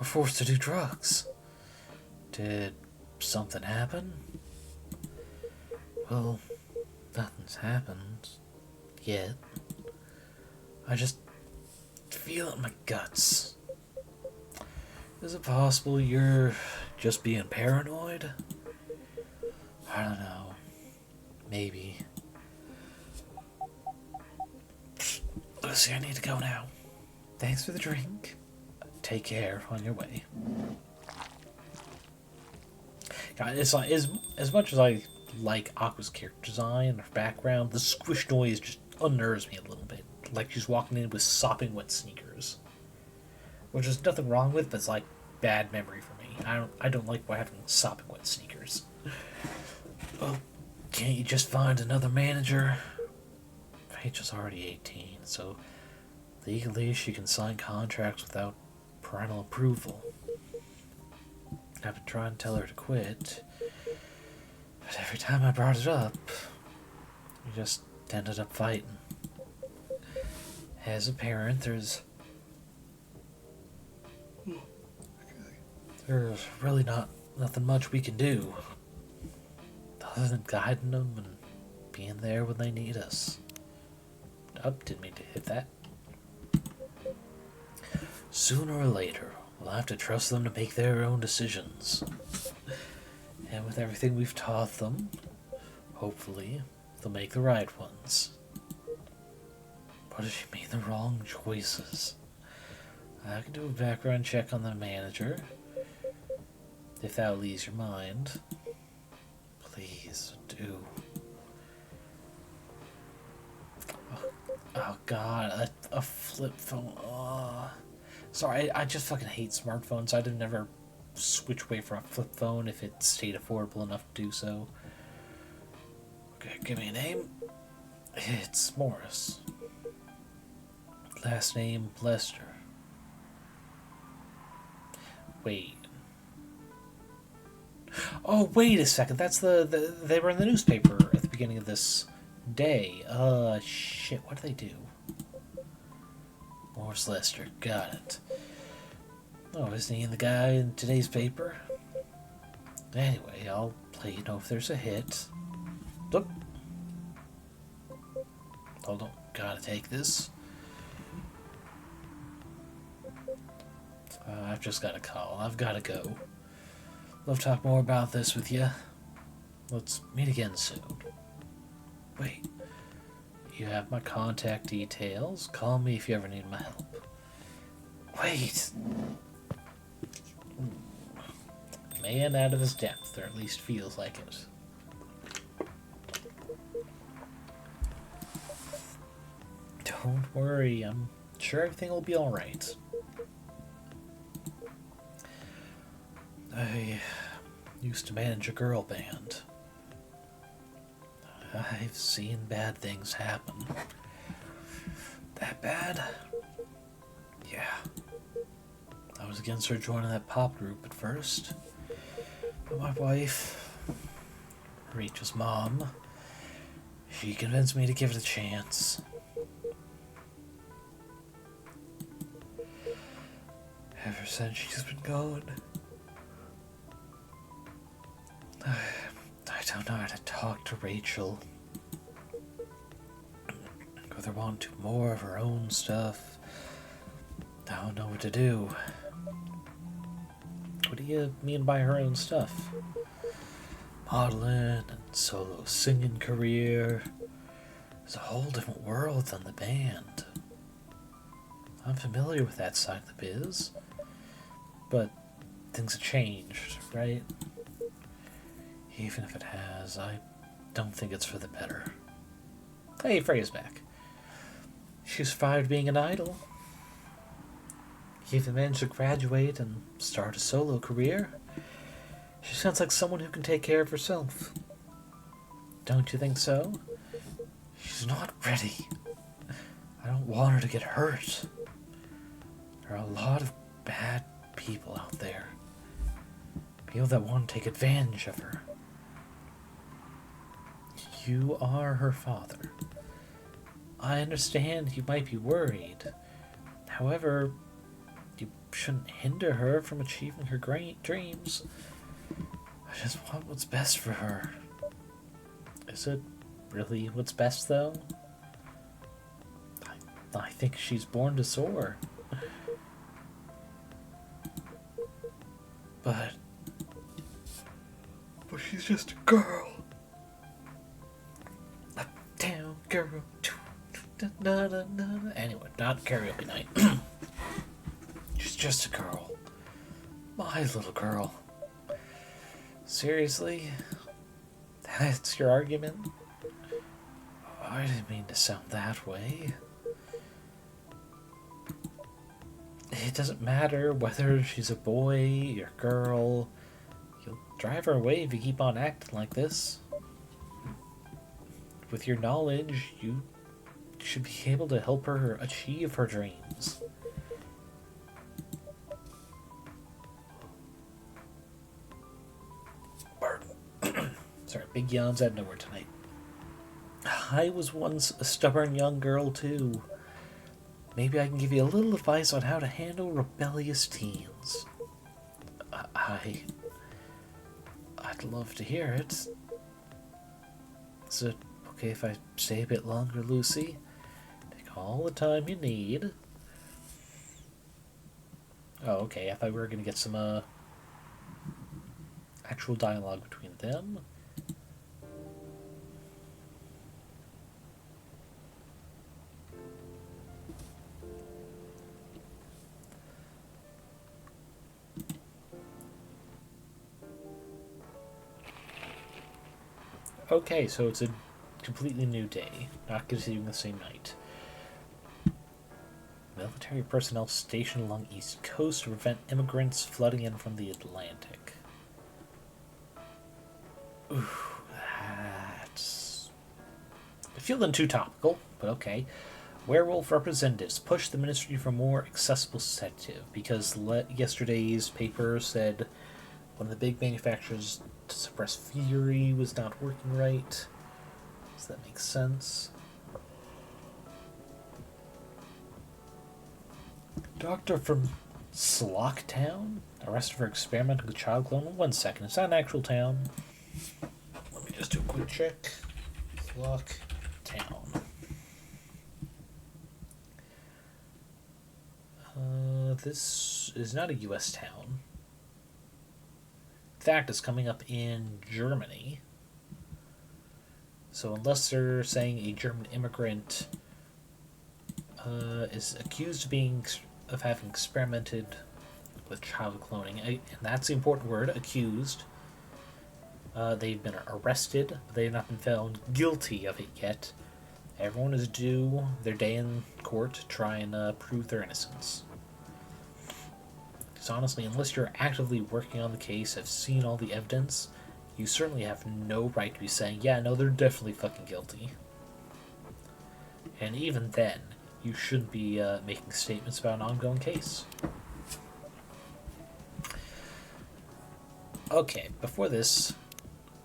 or forced to do drugs? Did something happen? Well, nothing's happened yet. I just feel it in my guts. Is it possible you're just being paranoid? I don't know. Maybe. Lucy, I need to go now. Thanks for the drink. Take care on your way. It's like, as much as I like Aqua's character design and her background, the squish noise just unnerves me a little bit. Like she's walking in with sopping wet sneakers. Which is nothing wrong with, but it's like bad memory for me. I don't like having sopping wet sneakers. can't you just find another manager? Rachel's already 18, so legally she can sign contracts without parental approval. I've been trying to tell her to quit, but every time I brought it up, we just ended up fighting. As a parent, there's really nothing much we can do other than guiding them and being there when they need us. Didn't mean to hit that. Sooner or later, we'll have to trust them to make their own decisions. And with everything we've taught them, hopefully, they'll make the right ones. What if she made the wrong choices? I can do a background check on the manager, if that will ease your mind. Please do. Oh god, a flip phone. Oh. Sorry, I just fucking hate smartphones. I'd never switch away from a flip phone if it stayed affordable enough to do so. Okay, give me a name. It's Morris. Last name, Lester. Wait. Oh, wait a second. That's they were in the newspaper at the beginning of this day. Shit. What do they do? Morris Lester. Got it. Oh, isn't he the guy in today's paper? Anyway, I'll let you know if there's a hit. Look. Hold on. Gotta take this. I've just got a call. I've got to go. Love to talk more about this with you. Let's meet again soon. Wait. You have my contact details. Call me if you ever need my help. Wait. Man out of his depth, or at least feels like it. Don't worry. I'm sure everything will be alright. I used to manage a girl band. I've seen bad things happen. That bad? Yeah. I was against her joining that pop group at first. But my wife, Rachel's mom, she convinced me to give it a chance. Ever since she's been gone, I don't know how to talk to Rachel. Whether want to do more of her own stuff. I don't know what to do. What do you mean by her own stuff? Modeling and solo singing career. It's a whole different world than the band. I'm familiar with that side of the biz. But things have changed, right? Even if it has, I don't think it's for the better. Hey, Freya's back. She survived being an idol. Even managed to graduate and start a solo career. She sounds like someone who can take care of herself. Don't you think so? She's not ready. I don't want her to get hurt. There are a lot of bad people out there. People that want to take advantage of her. You are her father. I understand you might be worried. However, you shouldn't hinder her from achieving her great dreams. I just want what's best for her. Is it really what's best, though? I think she's born to soar. But she's just a girl. Uptown girl. Anyway, not karaoke night. She's just a girl. My little girl. Seriously? That's your argument? I didn't mean to sound that way. It doesn't matter whether she's a boy or girl. You'll drive her away if you keep on acting like this. with your knowledge, you should be able to help her achieve her dreams. Pardon. Sorry, big yawns out of nowhere tonight. I was once a stubborn young girl, too. Maybe I can give you a little advice on how to handle rebellious teens. I'd love to hear it. Is it okay if I stay a bit longer, Lucy? Take all the time you need. Oh, okay. I thought we were going to get some actual dialogue between them. Okay, so it's a completely new day, not continuing the same night. Military personnel stationed along East Coast to prevent immigrants flooding in from the Atlantic. Ooh, that's feeling too topical, but okay. Werewolf representatives push the ministry for more accessible sedative because yesterday's paper said one of the big manufacturers to suppress fury was not working right. Does that make sense? Doctor from Slocktown arrested for experimenting with child clone. 1 second, is that an actual town? Let me just do a quick check. Slocktown. This is not a U.S. town. In fact, it's coming up in Germany. So unless they're saying a German immigrant is accused of having experimented with child cloning, and that's the important word, accused. They've been arrested, but they have not been found guilty of it yet. Everyone is due their day in court to try and prove their innocence. Because honestly, unless you're actively working on the case, have seen all the evidence, you certainly have no right to be saying, yeah, no, they're definitely fucking guilty. And even then, you shouldn't be making statements about an ongoing case. Okay, before this,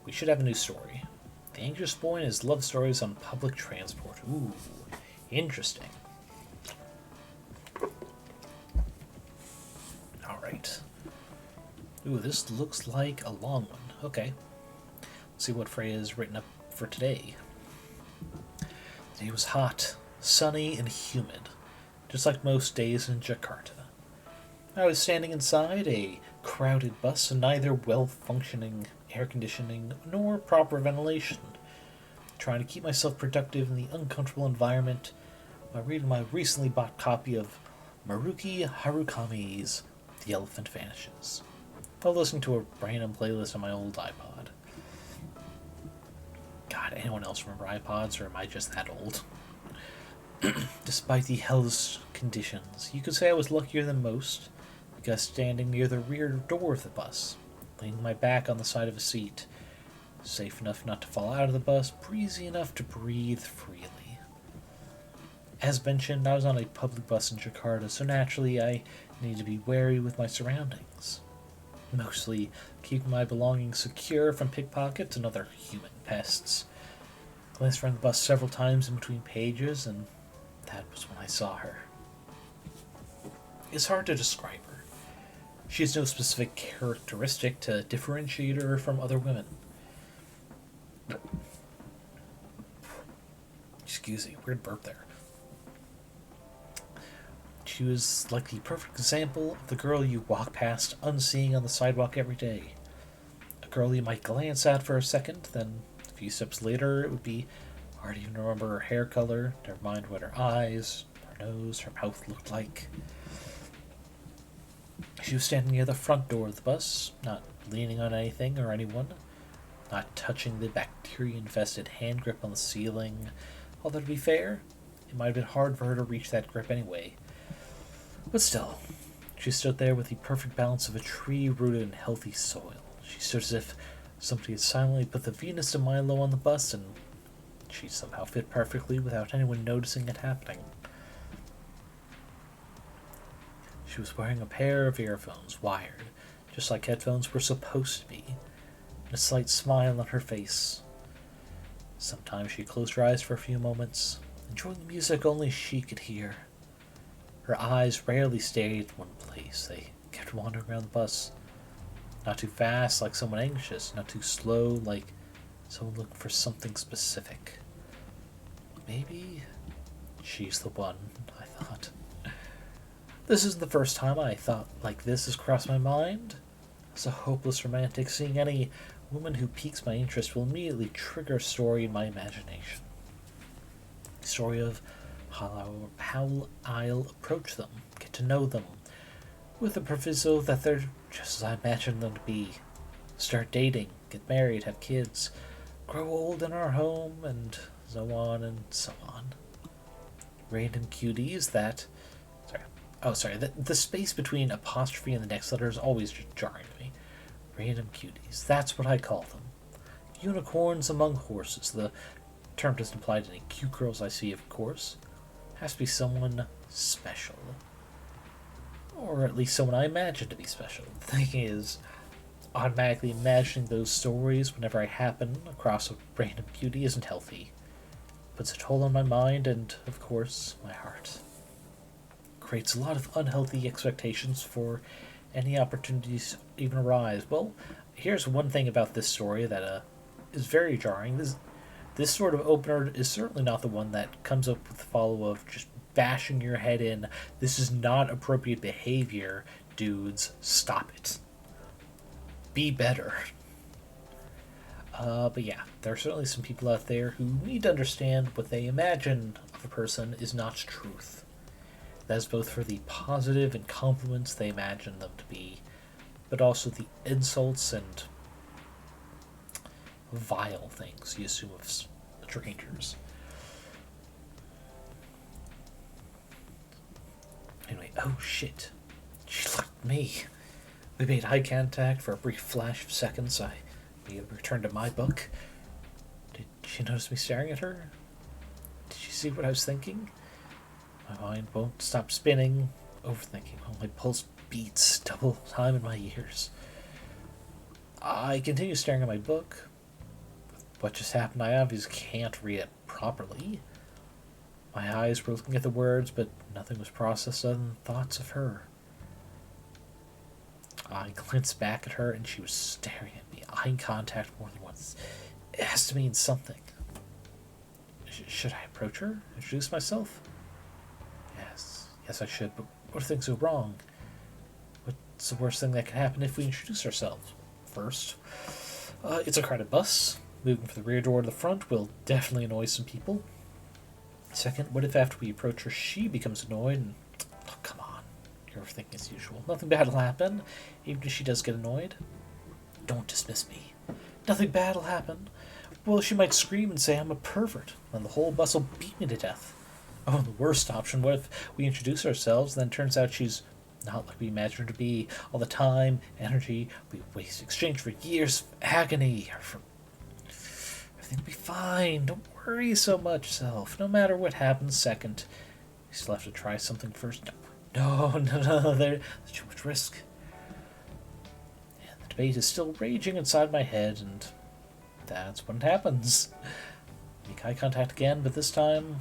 we should have a new story. The Anxious Boy and his love stories on public transport. Ooh, interesting. Alright. Ooh, this looks like a long one. Okay. Let's see what Freya has written up for today. The day was hot, sunny, and humid, just like most days in Jakarta. I was standing inside a crowded bus and neither well-functioning air conditioning nor proper ventilation, trying to keep myself productive in the uncomfortable environment by reading my recently bought copy of Maruki Harukami's The Elephant Vanishes, while listening to a random playlist on my old iPod. God, anyone else remember iPods, or am I just that old? Despite the hellish conditions, you could say I was luckier than most, because standing near the rear door of the bus, leaning my back on the side of a seat, safe enough not to fall out of the bus, breezy enough to breathe freely. As mentioned, I was on a public bus in Jakarta, so naturally I needed to be wary with my surroundings. Mostly keeping my belongings secure from pickpockets and other human pests. Glanced around the bus several times in between pages, and that was when I saw her. It's hard to describe her. She has no specific characteristic to differentiate her from other women. Excuse me, weird burp there. She was like the perfect example of the girl you walk past unseeing on the sidewalk every day. A girl you might glance at for a second, then a few steps later it would be hard to even remember her hair color, never mind what her eyes, her nose, her mouth looked like. She was standing near the front door of the bus, not leaning on anything or anyone, not touching the bacteria-infested hand grip on the ceiling. Although to be fair, it might have been hard for her to reach that grip anyway. But still, she stood there with the perfect balance of a tree rooted in healthy soil. She stood as if somebody had silently put the Venus de Milo on the bus and She somehow fit perfectly without anyone noticing it happening. She was wearing a pair of earphones, wired, just like headphones were supposed to be, and a slight smile on her face. Sometimes she closed her eyes for a few moments, enjoying the music only she could hear. Her eyes rarely stayed in one place. They kept wandering around the bus. Not too fast like someone anxious, not too slow like someone looking for something specific. Maybe she's the one, I thought. This isn't the first time I thought like this has crossed my mind. As a hopeless romantic, seeing any woman who piques my interest will immediately trigger a story in my imagination. A story of how I'll approach them, get to know them, with the proviso that they're just as I imagine them to be. Start dating, get married, have kids, grow old in our home, and so on and so on. Random cuties that... The space between apostrophe and the next letter is always just jarring to me. Random cuties, that's what I call them. Unicorns among horses. The term doesn't apply to any cute girls I see, of course. Has to be someone special. Or at least someone I imagine to be special. The thing is, automatically imagining those stories whenever I happen across a random cutie isn't healthy. Puts a toll on my mind and, of course, my heart. Creates a lot of unhealthy expectations for any opportunities even arise. Well, here's one thing about this story that is very jarring. This sort of opener is certainly not the one that comes up with the follow of just bashing your head in. This is not appropriate behavior, dudes. Stop it. Be better. But yeah, there are certainly some people out there who need to understand what they imagine of a person is not truth. That is both for the positive and compliments they imagine them to be, but also the insults and vile things you assume of strangers. Anyway, oh shit. She looked at me. We made eye contact for a brief flash of seconds. I returned to my book. Did she notice me staring at her? Did she see what I was thinking? My mind won't stop spinning, overthinking while my pulse beats double time in my ears. I continue staring at my book. With what just happened, I obviously can't read it properly. My eyes were looking at the words, but nothing was processed other than thoughts of her. I glanced back at her, and she was staring at me, eye contact more than once. It has to mean something. Should I approach her? Introduce myself? Yes, I should, but what if things go wrong? What's the worst thing that can happen if we introduce ourselves? First, it's a crowded bus. Moving from the rear door to the front will definitely annoy some people. Second, what if after we approach her, she becomes annoyed and... Oh, come on. You're overthinking as usual. Nothing bad will happen, even if she does get annoyed. Don't dismiss me. Nothing bad will happen. Well, she might scream and say I'm a pervert, and the whole bus will beat me to death. Oh, the worst option, what if we introduce ourselves, and then it turns out she's not like we imagined her to be. All the time, energy, we waste exchange for years of agony. Everything will be fine. Don't worry so much, self. No matter what happens second, we still have to try something first. No, there's too much risk. And the debate is still raging inside my head, and that's when it happens. Make eye contact again, but this time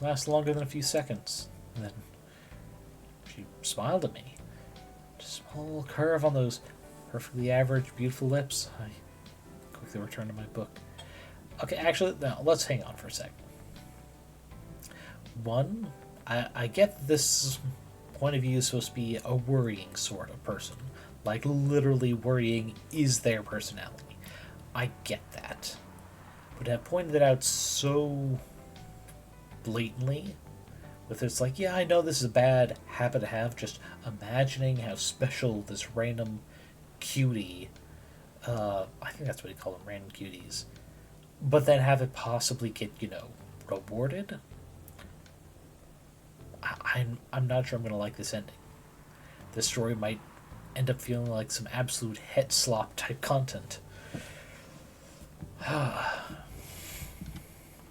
lasts longer than a few seconds. And then she smiled at me. Just a small curve on those perfectly average, beautiful lips. I quickly returned to my book. Okay, actually, now let's hang on for a second. One, I get that this point of view is supposed to be a worrying sort of person. Like, literally worrying is their personality. I get that. But to have pointed it out so blatantly, with it's like, yeah, I know this is a bad habit to have, just imagining how special this random cutie, I think that's what you call them, random cuties, but then have it possibly get, rewarded. I'm not sure I'm going to like this ending. This story might end up feeling like some absolute het slop type content.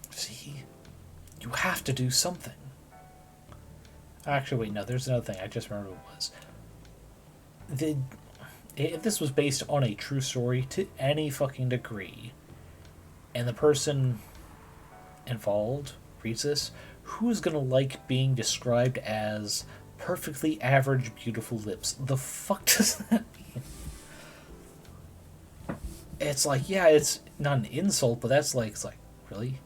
See? You have to do something. Actually, wait, no, there's another thing. I just remember what it was. If this was based on a true story to any fucking degree, and the person involved reads this, who's gonna like being described as perfectly average, beautiful lips? The fuck does that mean? It's like, yeah, it's not an insult, but that's like, it's like, really?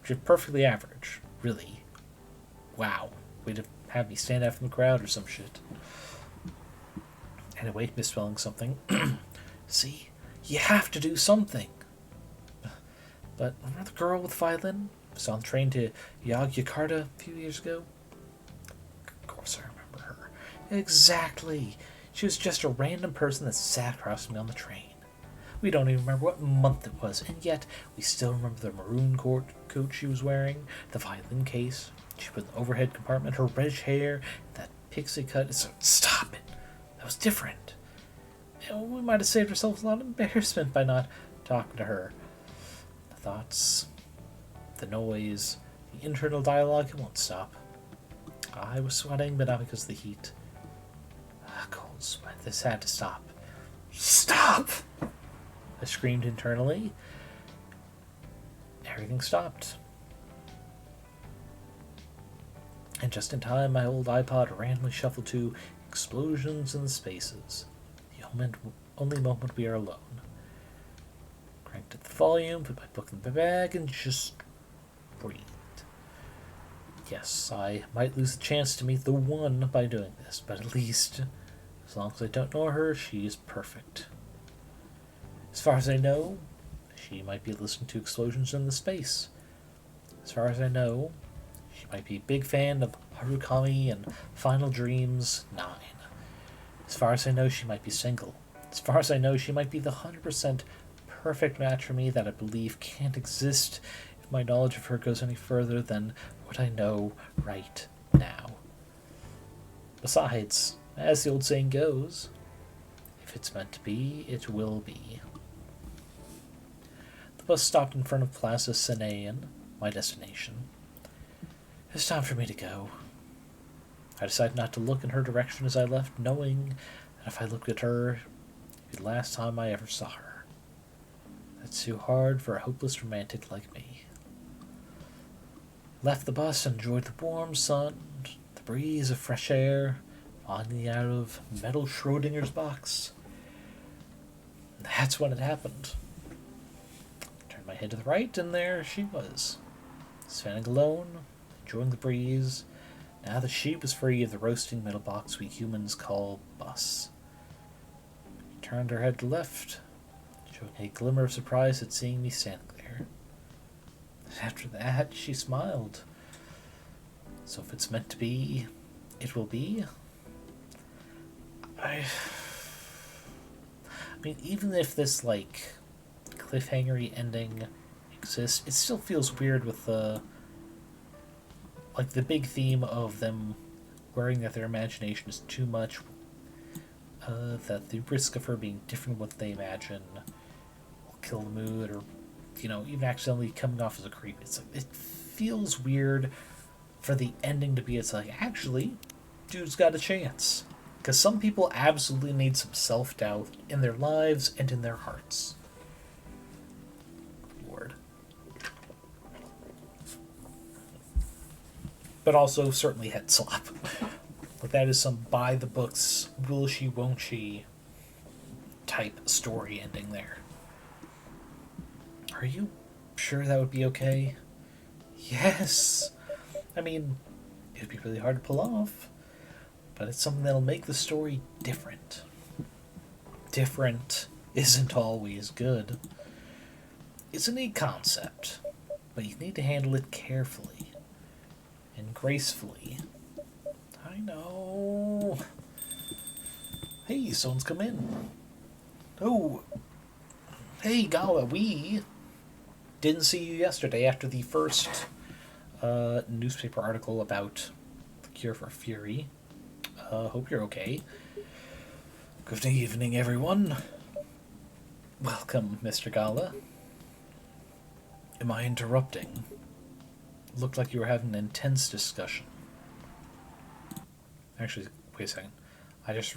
You're perfectly average. Really? Wow. Way to have me stand out from the crowd or some shit. Anyway, misspelling something. See? You have to do something. But remember the girl with the violin? Was on the train to Yogyakarta a few years ago? Of course I remember her. Exactly. She was just a random person that sat across from me on the train. We don't even remember what month it was, and yet we still remember the maroon coat she was wearing, the violin case she put in the overhead compartment, her reddish hair, that pixie cut. So, stop it. That was different. We might have saved ourselves a lot of embarrassment by not talking to her. The thoughts, the noise, the internal dialogue, it won't stop. I was sweating, but not because of the heat. Cold sweat. This had to stop. Stop! I screamed internally. Everything stopped. And just in time, my old iPod randomly shuffled to Explosions in the Spaces. The only moment we are alone. Cranked up the volume, put my book in the bag, and just breathed. Yes, I might lose the chance to meet the one by doing this, but at least, as long as I don't know her, she is perfect. As far as I know, she might be listening to Explosions in the Space. As far as I know, she might be a big fan of Harukami and Final Dreams 9. As far as I know, she might be single. As far as I know, she might be the 100% perfect match for me that I believe can't exist if my knowledge of her goes any further than what I know right now. Besides, as the old saying goes, if it's meant to be, it will be. The bus stopped in front of Plaza Senayan, my destination. It's time for me to go. I decided not to look in her direction as I left, knowing that if I looked at her, it would be the last time I ever saw her. That's too hard for a hopeless romantic like me. Left the bus and enjoyed the warm sun, the breeze of fresh air, finally out of metal Schrodinger's box. And that's when it happened. Turned my head to the right, and there she was, standing alone, enjoying the breeze, now that she was free of the roasting metal box we humans call bus. She turned her head to the left, showing a glimmer of surprise at seeing me standing there. And after that, she smiled. So if it's meant to be, it will be. I mean, even if this, like, cliffhangery ending exists, it still feels weird with the big theme of them worrying that their imagination is too much, that the risk of her being different from what they imagine will kill the mood, or, even accidentally coming off as a creep. It's like, it feels weird for the ending to be, it's like, actually, dude's got a chance. Because some people absolutely need some self-doubt in their lives and in their hearts. Lord. But also certainly head slap. Like, that is some by-the-books, will she, won't she type story ending there. Are you sure that would be okay? Yes! I mean, it would be really hard to pull off, but it's something that'll make the story different. Different isn't always good. It's a neat concept, but you need to handle it carefully and gracefully. I know. Hey, someone's come in. Oh. Hey, Gala, we didn't see you yesterday after the first newspaper article about the cure for fury. Hope you're okay. Good evening, everyone. Welcome, Mr. Gala. Am I interrupting? Looked like you were having an intense discussion. Actually, wait a second. I just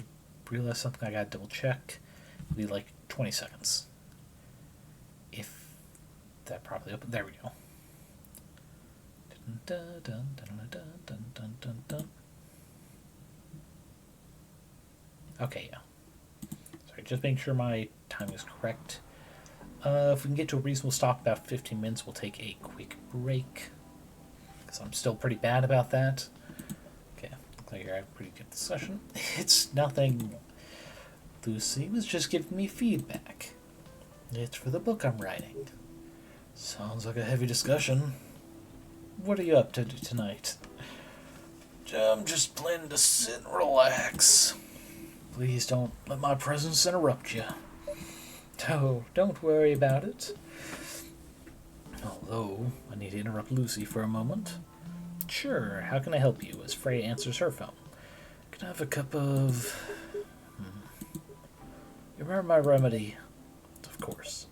realized something I gotta double check. It'll be like 20 seconds. If that properly opened. There we go. Dun, dun, dun, dun, dun, dun, dun, dun. Okay, yeah. Sorry, just making sure my timing is correct. If we can get to a reasonable stop, about 15 minutes, we'll take a quick break. Because I'm still pretty bad about that. Okay, looks like you're having a pretty good discussion. It's nothing. Lucy was just giving me feedback. It's for the book I'm writing. Sounds like a heavy discussion. What are you up to tonight? I'm just planning to sit and relax. Please don't let my presence interrupt you. Oh, don't worry about it. Although, I need to interrupt Lucy for a moment. Sure, how can I help you? As Freya answers her phone. Can I have a cup of... You remember my remedy? Of course.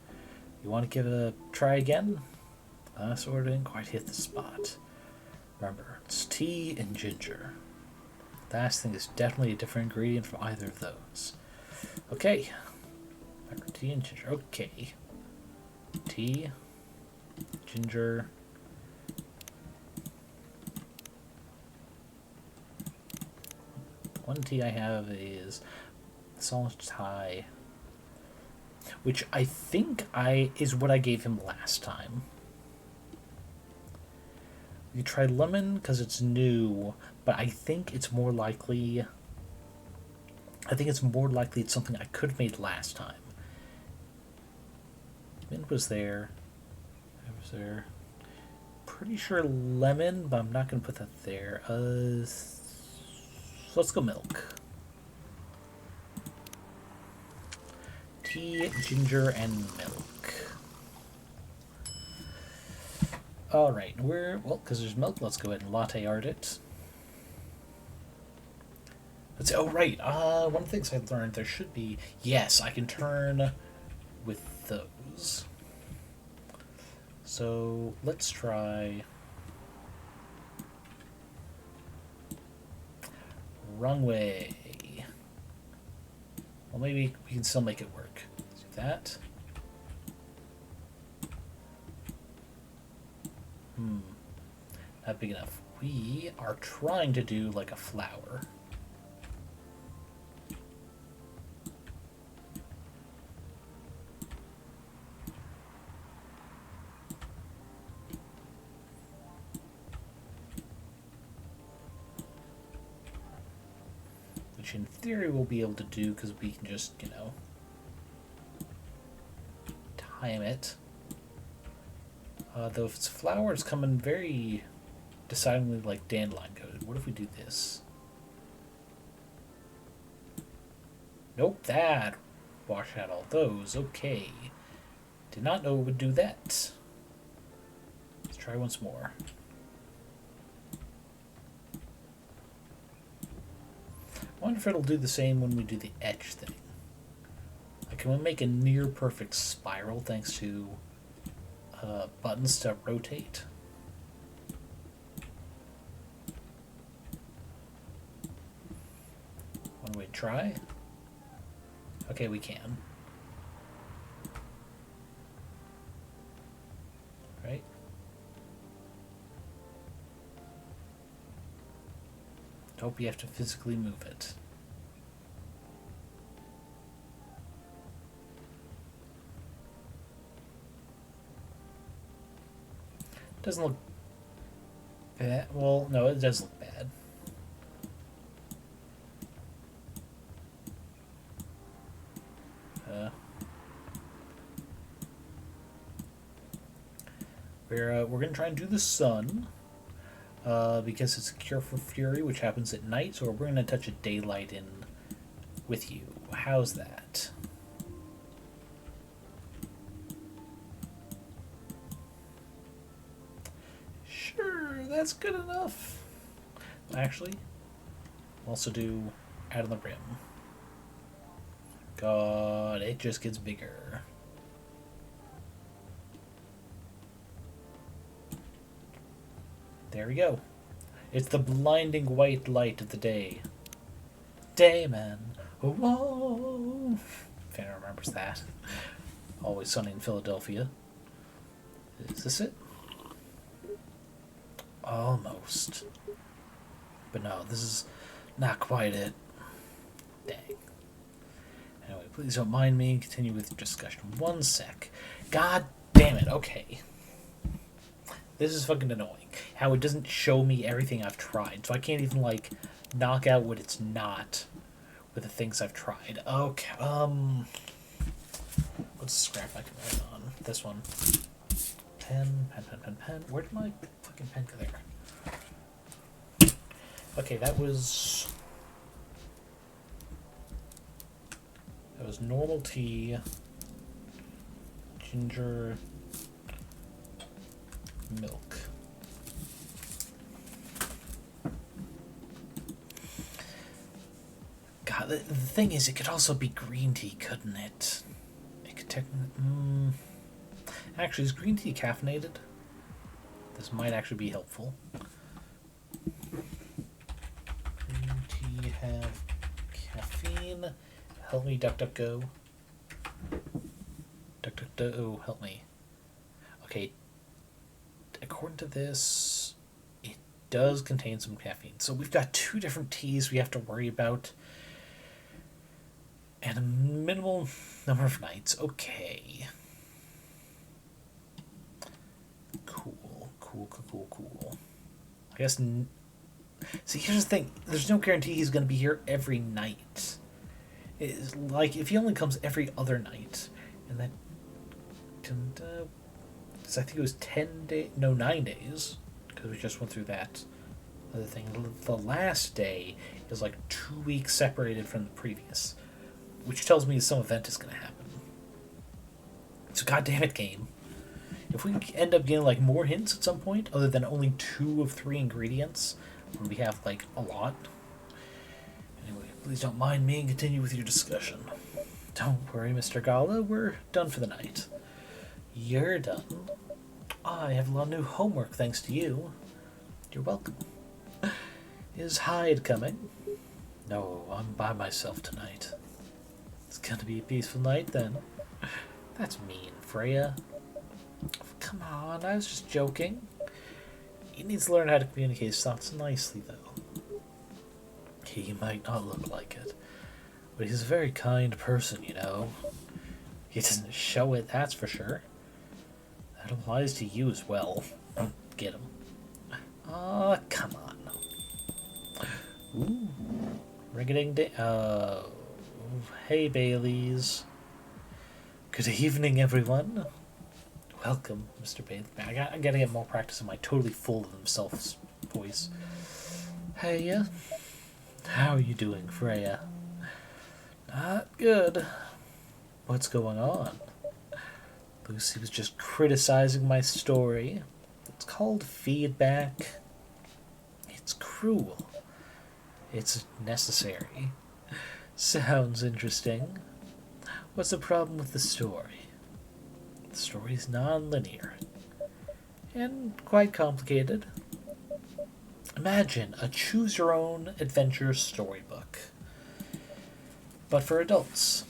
You want to give it a try again? Last order didn't quite hit the spot. Remember, it's tea and ginger. Last thing is definitely a different ingredient from either of those. Okay. Remember, tea and ginger. Okay. Tea, ginger. One tea I have is salt Thai, which I think is what I gave him last time. You try lemon because it's new, but I think it's more likely. It's something I could have made last time. Mint was there. I was there. Pretty sure lemon, but I'm not gonna put that there. So let's go milk. Tea, ginger, and milk. Alright, because there's milk, let's go ahead and latte art it. Oh, right, one of the things I learned, there should be, yes, I can turn with those. So, let's try runway. Well, maybe we can still make it work. Let's do that. Not big enough. We are trying to do like a flower. Which in theory we'll be able to do because we can just, time it. Though if it's flower, it's coming very decidedly like dandelion coated. What if we do this? Nope, that wash out all those. Okay. Did not know it would do that. Let's try once more. I wonder if it'll do the same when we do the etch thing. Like, can we make a near perfect spiral thanks to buttons to rotate? Want we try? Okay, we can. Right? Hope you have to physically move it. Doesn't look bad. Well, no, it does look bad. We're gonna try and do the sun, because it's a cure for fury, which happens at night. So we're gonna touch a daylight in with you. How's that? Sure, that's good enough. Actually, we'll also do out on the rim. God, it just gets bigger. There we go. It's the blinding white light of the day. Dayman. Whoa. If anyone remembers that. Always Sunny in Philadelphia. Is this it? Almost. But no, this is not quite it. Dang. Anyway, please don't mind me and continue with your discussion. 1 sec. God damn it, okay. This is fucking annoying. How it doesn't show me everything I've tried. So I can't even, like, knock out what it's not with the things I've tried. Okay, what's the scrap I can write on? This one. Pen. Where did my fucking pen go there? Okay, that was normal tea, ginger, milk. God, the thing is, it could also be green tea, couldn't it? It could technically... Actually, is green tea caffeinated? This might actually be helpful. Green tea have caffeine. Help me, DuckDuckGo. DuckDuckGo, help me. Okay. According to this, it does contain some caffeine. So we've got 2 different teas we have to worry about. And a minimal number of nights. Okay. Cool. I guess... See, here's the thing. There's no guarantee he's going to be here every night. It's like, if he only comes every other night, and that... I think it was 10 days... No, 9 days. Because we just went through that other thing. The last day is like 2 weeks separated from the previous. Which tells me some event is going to happen. So goddammit, game. If we end up getting like more hints at some point, other than only 2 of 3 ingredients, when we have like a lot. Anyway, please don't mind me and continue with your discussion. Don't worry, Mr. Gala, we're done for the night. You're done. I have a lot of new homework thanks to you. You're welcome. Is Hyde coming? No, I'm by myself tonight. It's gonna be a peaceful night then. That's mean, Freya. Come on, I was just joking. He needs to learn how to communicate his thoughts nicely, though. He might not look like it, but he's a very kind person, you know. He doesn't show it, that's for sure. That applies to you as well. Get him. Ah, come on. Ooh. Ring-a-ding-ding. Hey, Baileys. Good evening, everyone. Welcome, Mr. Bailey. I gotta get more practice in my totally full of themselves voice. Hey, how are you doing, Freya? Not good. What's going on? Lucy was just criticizing my story. It's called feedback. It's cruel. It's necessary. Sounds interesting. What's the problem with the story? The story is non-linear and quite complicated. Imagine a choose-your-own-adventure storybook, but for adults.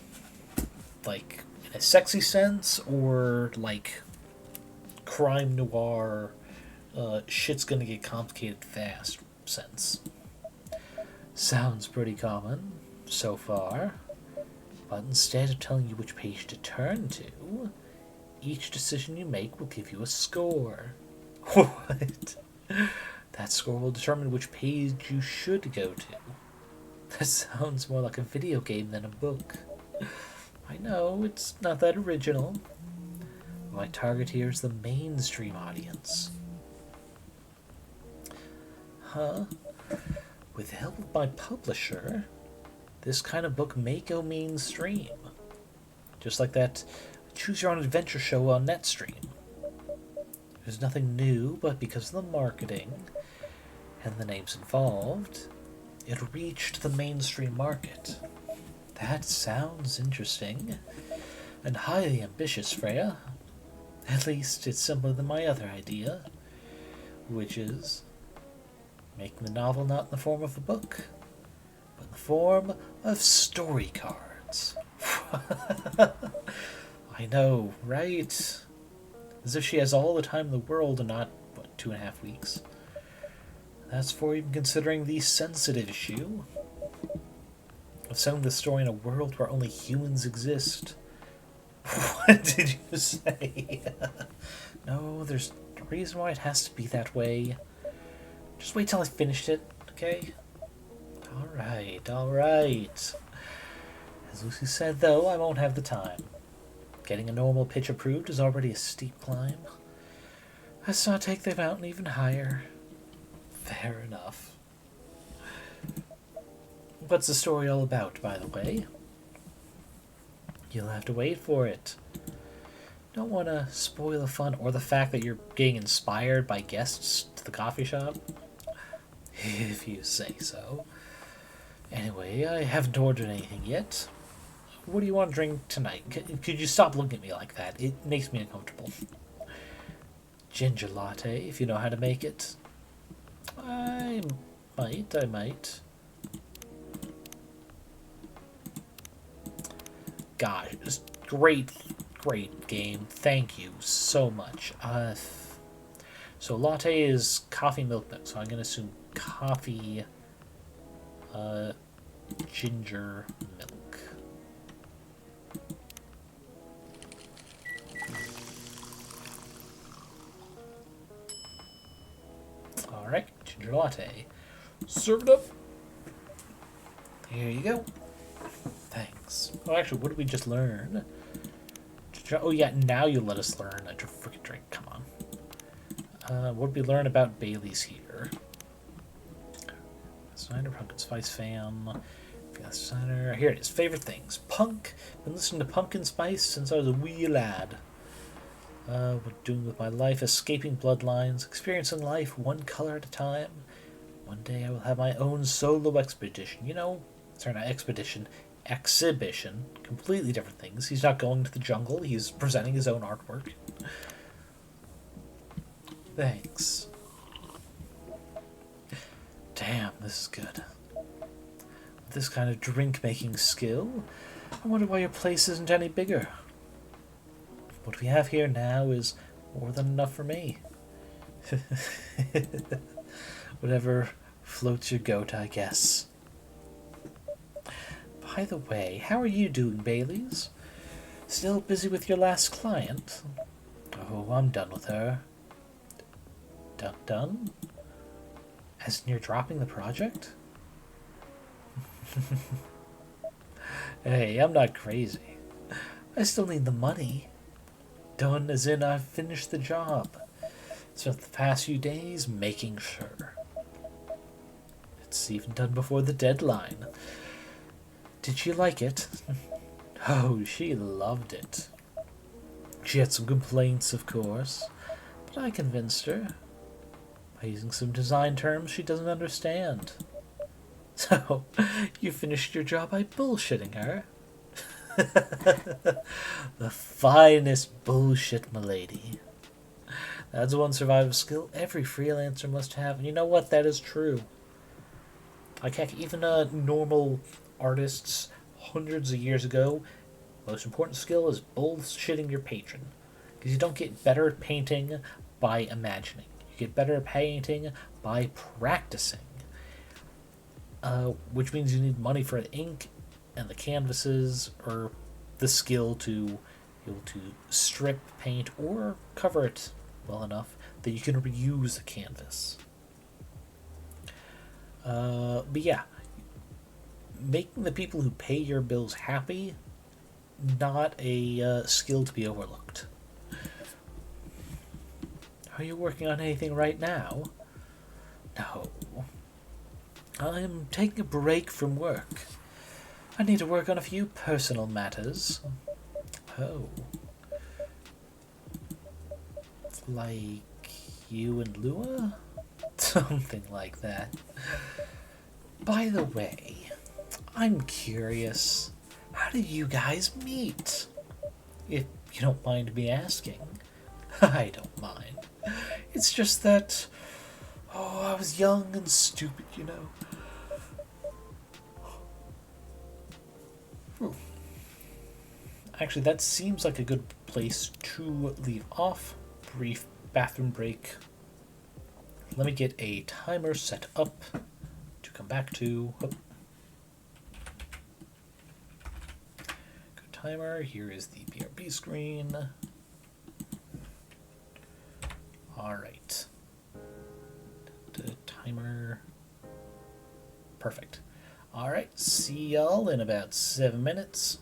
Like, in a sexy sense, or like crime noir, shit's gonna get complicated fast sense. Sounds pretty common so far, but instead of telling you which page to turn to, each decision you make will give you a score. What? That score will determine which page you should go to. That sounds more like a video game than a book. I know, it's not that original. My target here is the mainstream audience. Huh? With the help of my publisher, this kind of book may go mainstream. Just like that choose-your-own-adventure show on NetStream. There's nothing new, but because of the marketing and the names involved, it reached the mainstream market. That sounds interesting and highly ambitious, Freya. At least it's simpler than my other idea, which is Making the novel not in the form of a book, but in the form of story cards. I know, right? As if she has all the time in the world and not, what, 2.5 weeks? That's for even considering the sensitive issue of selling the story in a world where only humans exist. What did you say? No, there's a reason why it has to be that way. Just wait till I finished it, okay? Alright, alright. As Lucy said, though, I won't have the time. Getting a normal pitch approved is already a steep climb. Let's not take the mountain even higher. Fair enough. What's the story all about, by the way? You'll have to wait for it. Don't want to spoil the fun or the fact that you're getting inspired by guests to the coffee shop. If you say so. Anyway, I haven't ordered anything yet. What do you want to drink tonight? Could you stop looking at me like that? It makes me uncomfortable. Ginger latte, if you know how to make it. I might. Gosh, it's great game. Thank you so much. So latte is coffee milk, so I'm going to assume coffee, ginger milk. Alright, ginger latte. Serve it up. Here you go. Thanks. Oh, actually, what did we just learn? Oh, yeah, now you let us learn a freaking drink. Come on. What did we learn about Bailey's here? Designer, pumpkin spice fan. Designer. Here it is. Favorite things. Punk. Been listening to pumpkin spice since I was a wee lad. What doing with my life? Escaping bloodlines. Experiencing life one color at a time. One day I will have my own solo expedition. You know, sorry, not expedition. Exhibition. Completely different things. He's not going to the jungle. He's presenting his own artwork. Thanks. Damn, this is good. With this kind of drink-making skill, I wonder why your place isn't any bigger. What we have here now is more than enough for me. Whatever floats your goat, I guess. By the way, how are you doing, Baileys? Still busy with your last client? Oh, I'm done with her. Done? As in you're dropping the project? Hey, I'm not crazy. I still need the money. Done as in I've finished the job. Spent the past few days making sure. It's even done before the deadline. Did she like it? Oh, she loved it. She had some complaints, of course, but I convinced her by using some design terms she doesn't understand. So, you finished your job by bullshitting her? The finest bullshit, milady. That's one survival skill every freelancer must have, and you know what? That is true. Like, heck, even normal artists hundreds of years ago, most important skill is bullshitting your patron. Because you don't get better at painting by imagining. You get better at painting by practicing. Which means you need money for the ink and the canvases, or the skill to be able to strip paint or cover it well enough that you can reuse the canvas. But yeah, making the people who pay your bills happy, not a skill to be overlooked. Are you working on anything right now? No. I'm taking a break from work. I need to work on a few personal matters. Oh. Like you and Lua? Something like that. By the way, I'm curious. How did you guys meet? If you don't mind me asking. I don't mind. It's just that... Oh, I was young and stupid, you know. Ooh. Actually, that seems like a good place to leave off. Brief bathroom break. Let me get a timer set up to come back to. Oh. Good timer. Here is the BRB screen. All right. The timer. Perfect. All right. See y'all in about 7 minutes.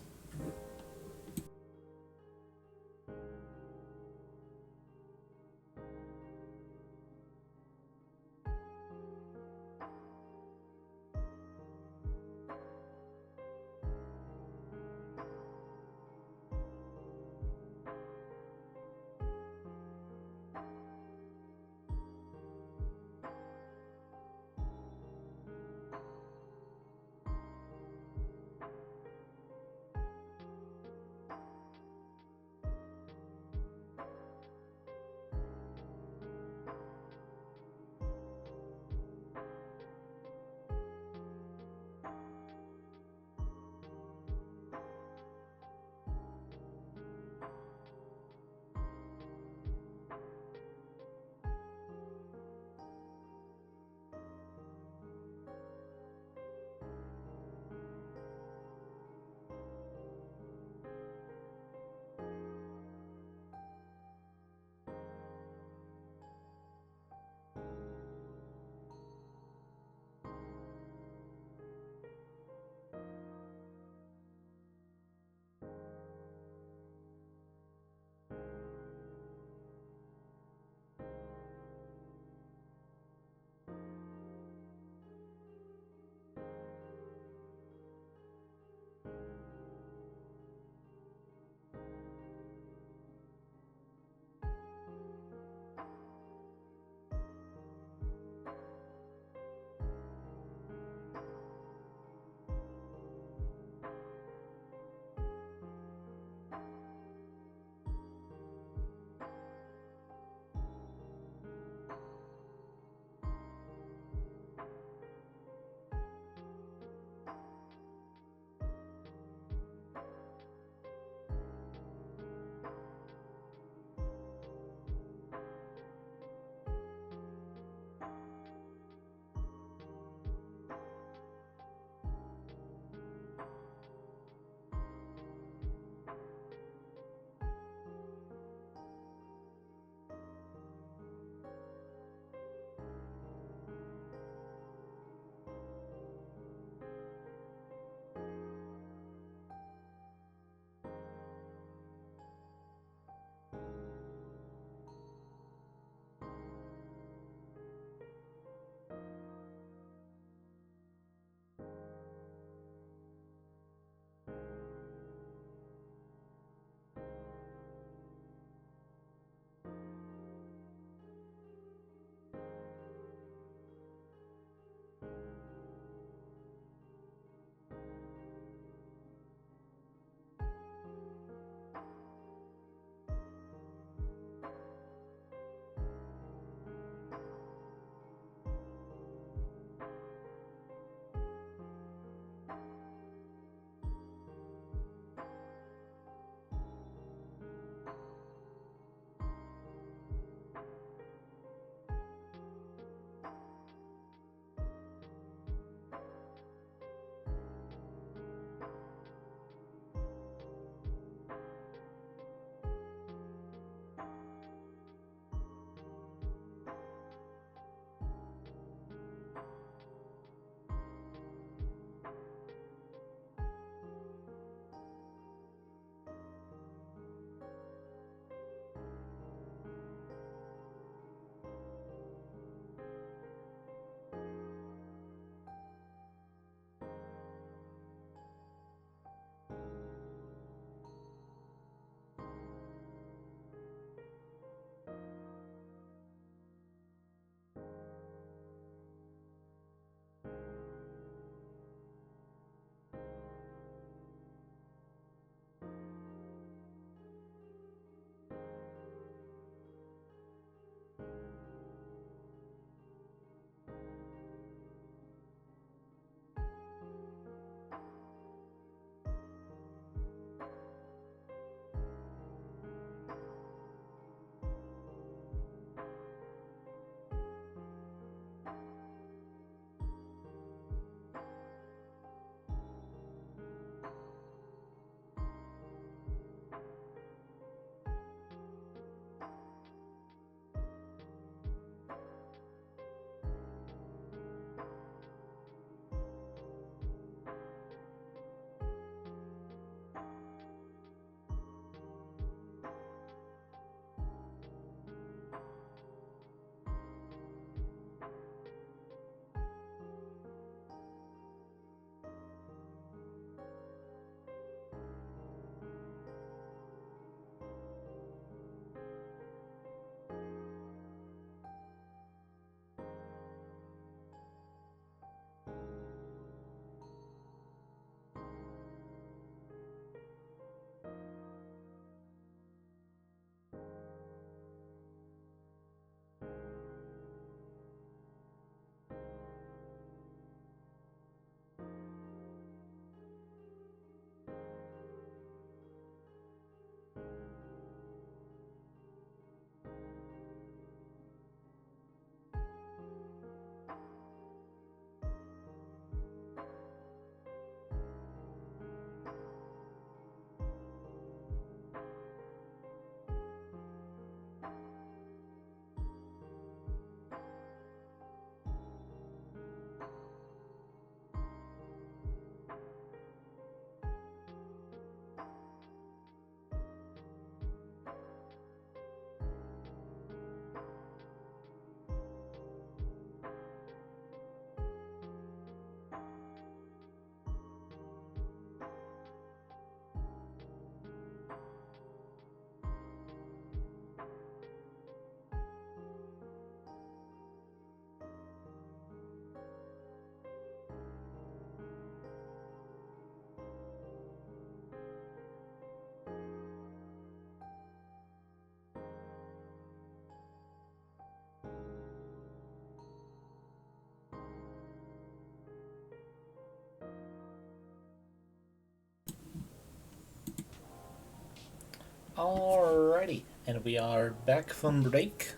Alrighty, and we are back from break.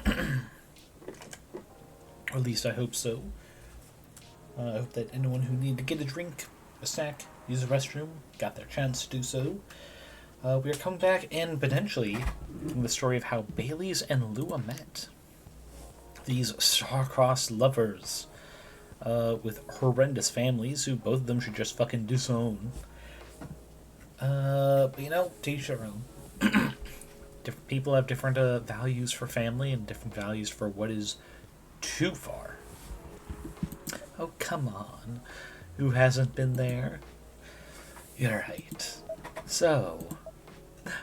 Or at least I hope so. I hope that anyone who needed to get a drink, a snack, use the restroom, got their chance to do so. We are coming back and potentially the story of how Bailey's and Lua met. These star-crossed lovers with horrendous families who both of them should just fucking disown. But to each their own. Different people have different values for family and different values for what is too far. Oh, come on. Who hasn't been there? You're right. So,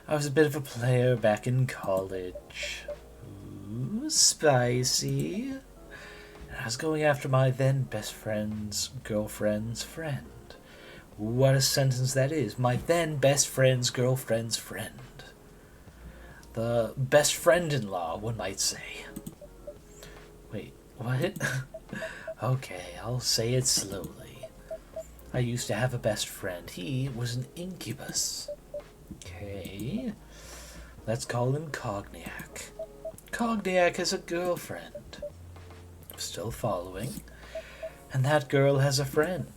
I was a bit of a player back in college. Ooh, spicy. And I was going after my then best friend's girlfriend's friend. What a sentence that is. My then best friend's girlfriend's friend. The best friend-in-law, one might say. Wait, what? Okay, I'll say it slowly. I used to have a best friend. He was an incubus. Okay. Let's call him Cognac. Cognac has a girlfriend. Still following. And that girl has a friend.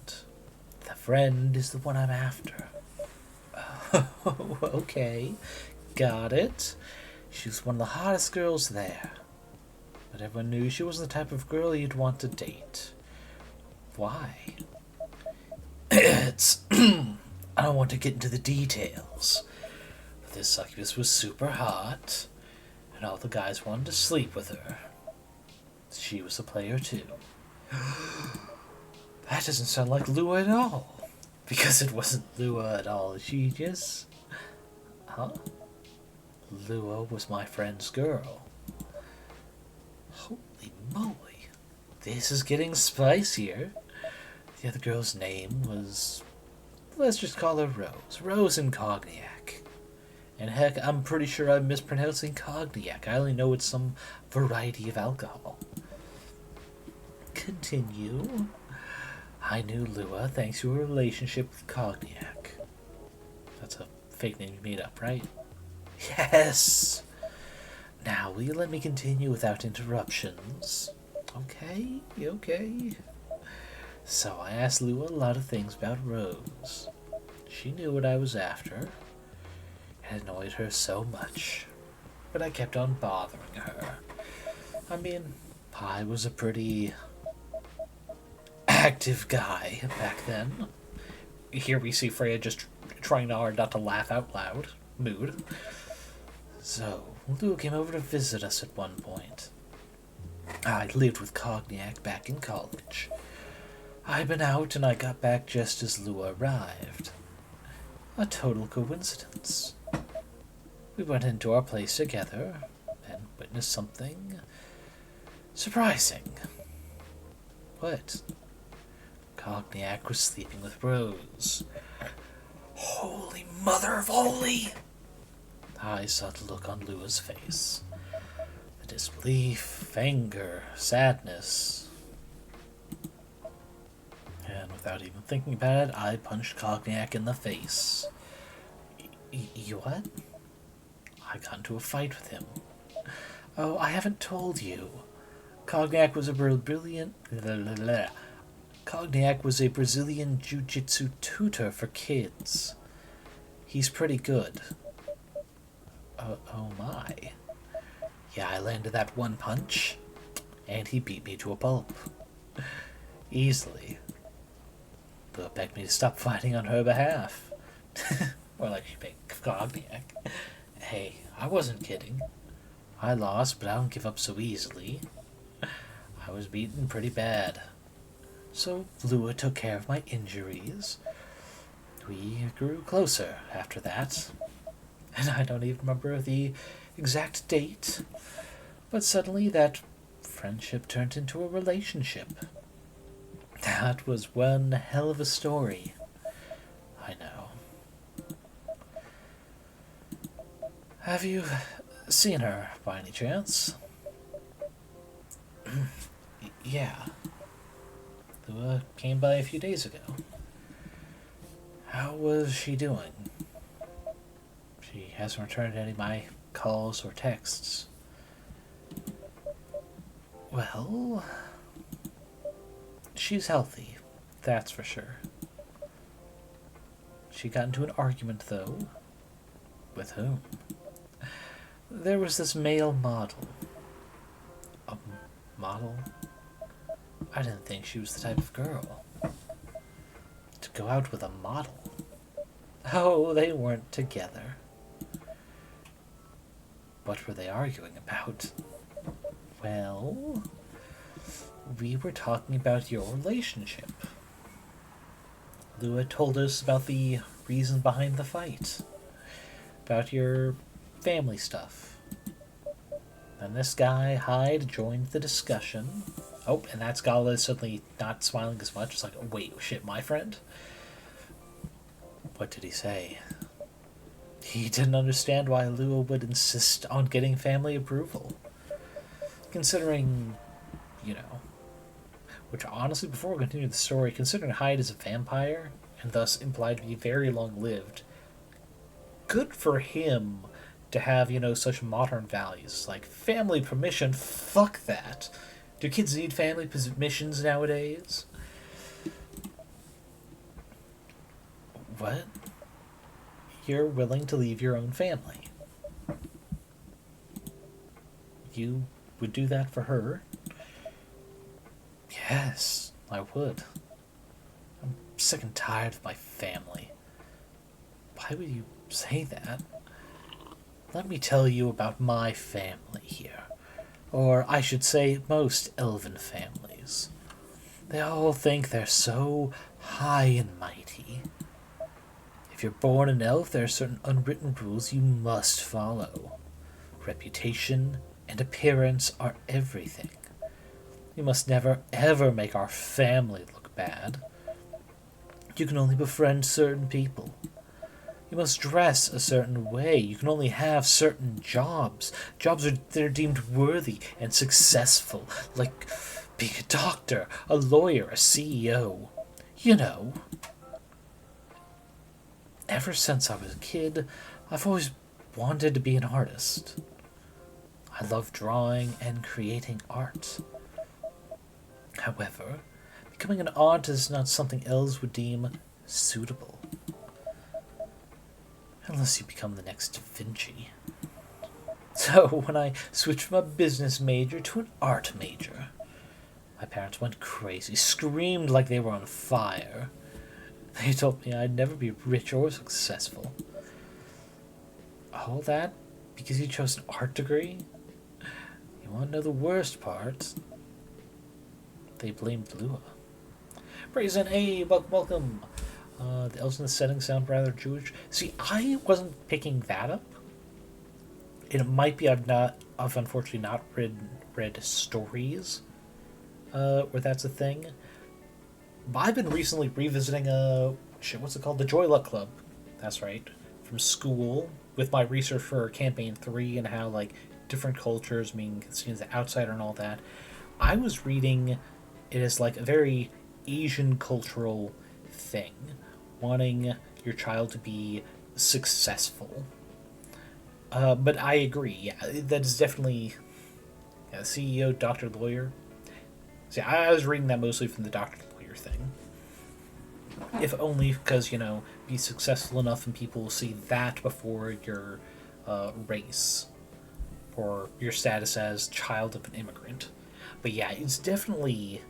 The friend is the one I'm after. Oh, okay. Got it. She was one of the hottest girls there. But everyone knew she wasn't the type of girl you'd want to date. Why? It's... I don't want to get into the details. But this succubus was super hot, and all the guys wanted to sleep with her. She was a player too. That doesn't sound like Lua at all. Because it wasn't Lua at all. She just... Huh? Lua was my friend's girl. Holy moly. This is getting spicier. The other girl's name was... Let's just call her Rose. Rose and Cognac. And heck, I'm pretty sure I'm mispronouncing Cognac. I only know it's some variety of alcohol. Continue. I knew Lua thanks to a relationship with Cognac. That's a fake name you made up, right? Yes! Now, will you let me continue without interruptions? Okay, okay. So I asked Lua a lot of things about Rose. She knew what I was after. It annoyed her so much. But I kept on bothering her. I mean, I was a pretty active guy back then. Here we see Freya just trying hard not to laugh out loud. Mood. So, Lua came over to visit us at one point. I lived with Cognac back in college. I'd been out and I got back just as Lua arrived. A total coincidence. We went into our place together and witnessed something surprising. What? Cognac was sleeping with Rose. Holy mother of holy! I saw the look on Lua's face. The disbelief, anger, sadness. And without even thinking about it, I punched Cognac in the face. You what? I got into a fight with him. Oh, I haven't told you. Cognac was a brilliant... Cognac was a Brazilian jiu-jitsu tutor for kids. He's pretty good. Oh my. Yeah, I landed that one punch, and he beat me to a pulp. Easily. Lua begged me to stop fighting on her behalf. Or like she begged Cognac. Hey, I wasn't kidding. I lost, but I don't give up so easily. I was beaten pretty bad. So Lua took care of my injuries. We grew closer after that. And I don't even remember the exact date. But suddenly that friendship turned into a relationship. That was one hell of a story. I know. Have you seen her by any chance? Yeah. Lua came by a few days ago. How was she doing? She hasn't returned any of my calls or texts. Well, she's healthy, that's for sure. She got into an argument, though. With whom? There was this male model. A model? I didn't think she was the type of girl to go out with a model. Oh, they weren't together. What were they arguing about? Well, we were talking about your relationship. Lua told us about the reason behind the fight. About your family stuff. And this guy, Hyde, joined the discussion. Oh, and that Scala is suddenly not smiling as much. It's like, oh, wait, shit, my friend? What did he say? He didn't understand why Lua would insist on getting family approval. Considering, which honestly, before we continue the story, considering Hyde is a vampire, and thus implied to be very long-lived, good for him to have, such modern values. Like, family permission, fuck that. Do kids need family permissions nowadays? What? You're willing to leave your own family? You would do that for her? Yes, I would. I'm sick and tired of my family. Why would you say that? Let me tell you about my family here. Or I should say most elven families. They all think they're so high and mighty. If you're born an elf, there are certain unwritten rules you must follow. Reputation and appearance are everything. You must never ever make our family look bad. You can only befriend certain people. You must dress a certain way. You can only have certain jobs. Jobs that are deemed worthy and successful, like being a doctor, a lawyer, a CEO. Ever since I was a kid, I've always wanted to be an artist. I love drawing and creating art. However, becoming an artist is not something elves would deem suitable. Unless you become the next Da Vinci. So, when I switched from a business major to an art major, my parents went crazy, screamed like they were on fire. They told me I'd never be rich or successful. All that because you chose an art degree? You want to know the worst part? They blamed Lua. Brazen, hey, welcome. The elves in the setting sound rather Jewish. See, I wasn't picking that up. It might be I've unfortunately not read stories where that's a thing. But I've been recently revisiting what's it called? The Joy Luck Club. That's right. From school, with my research for Campaign 3 and how, like, different cultures being seen as the outsider and all that. I was reading it as, like, a very Asian cultural thing. Wanting your child to be successful. But I agree, yeah, that is definitely CEO, doctor, lawyer. See, I was reading that mostly from the doctor, lawyer thing. If only because, be successful enough and people will see that before your race or your status as child of an immigrant. But yeah, it's definitely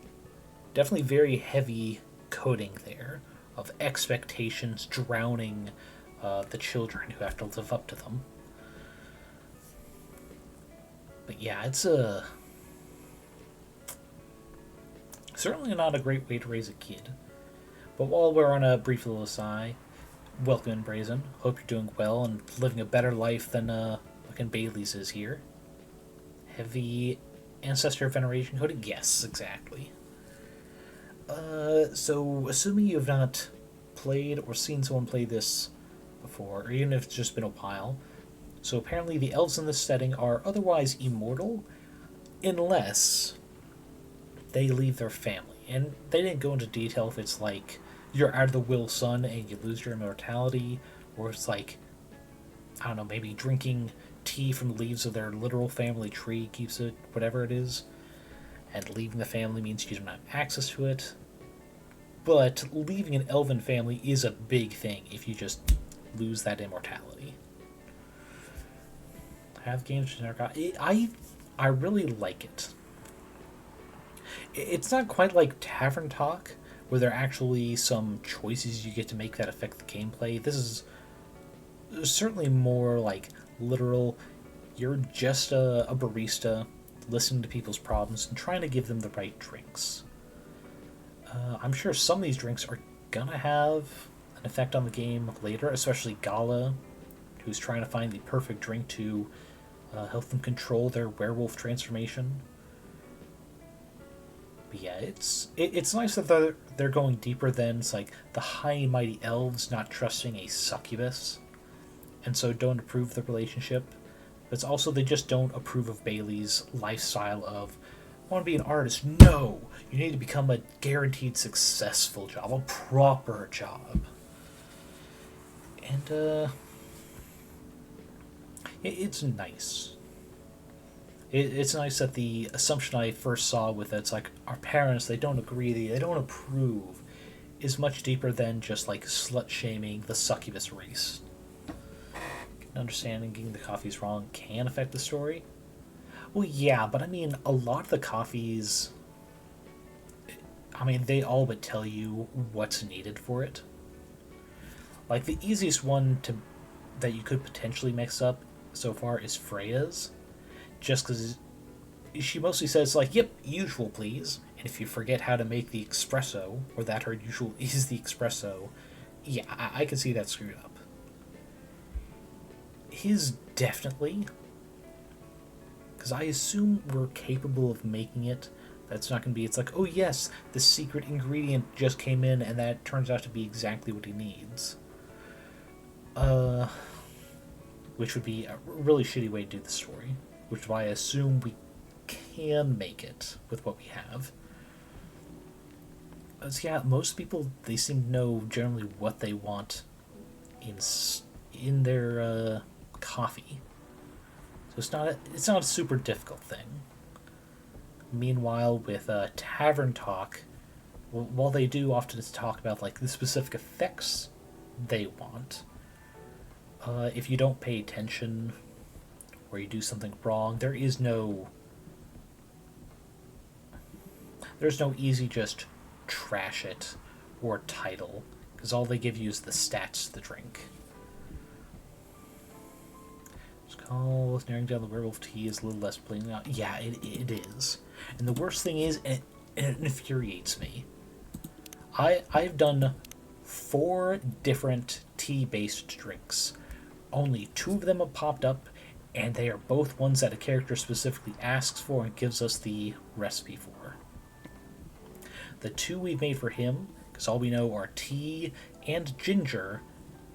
very heavy coding there of expectations drowning the children who have to live up to them. But yeah, it's certainly not a great way to raise a kid. But while we're on a brief little aside, welcome in, Brazen. Hope you're doing well and living a better life than fucking Bailey's is here. Heavy ancestor veneration coding? Yes, exactly. So, assuming you have not played or seen someone play this before, or even if it's just been a while, so apparently the elves in this setting are otherwise immortal, unless they leave their family. And they didn't go into detail if it's like, you're out of the will son and you lose your immortality, or it's like, I don't know, maybe drinking tea from the leaves of their literal family tree keeps it, whatever it is, and leaving the family means you don't have access to it. But leaving an elven family is a big thing if you just lose that immortality. Have games I really like it. It's not quite like Tavern Talk, where there are actually some choices you get to make that affect the gameplay. This is certainly more like literal. You're just a barista listening to people's problems and trying to give them the right drinks. I'm sure some of these drinks are gonna have an effect on the game later, especially Gala, who's trying to find the perfect drink to help them control their werewolf transformation. But yeah, it's nice that they're going deeper than it's like the high and mighty elves not trusting a succubus, and so don't approve the relationship. But it's also they just don't approve of Bailey's lifestyle of I want to be an artist. No, you need to become a guaranteed successful job, a proper job. And it's nice. It's nice that the assumption I first saw with it's like our parents, they don't agree, they don't approve, is much deeper than just like slut shaming the succubus race. Understanding getting the coffees wrong can affect the story. Well, yeah, but I mean, a lot of the coffees, I mean, they all but tell you what's needed for it. Like, the easiest one that you could potentially mix up so far is Freya's. Just because she mostly says, like, yep, usual, please. And if you forget how to make the espresso, or that her usual is the espresso, yeah, I can see that screwed up. His definitely, because I assume we're capable of making it. That's not going to be, it's like, oh yes, the secret ingredient just came in and that turns out to be exactly what he needs. Which would be a really shitty way to do the story. Which is why I assume we can make it with what we have. So yeah, most people, they seem to know generally what they want in their coffee. So it's not a super difficult thing. Meanwhile, with Tavern Talk, while they do often talk about like the specific effects they want, if you don't pay attention or you do something wrong, there's no easy just trash it or title, because all they give you is the stats to the drink. Narrowing down the werewolf tea is a little less plain out. Yeah, it is. And the worst thing is, it infuriates me. I've done 4 different tea-based drinks. Only 2 of them have popped up, and they are both ones that a character specifically asks for and gives us the recipe for. The 2 we've made for him, because all we know are tea and ginger,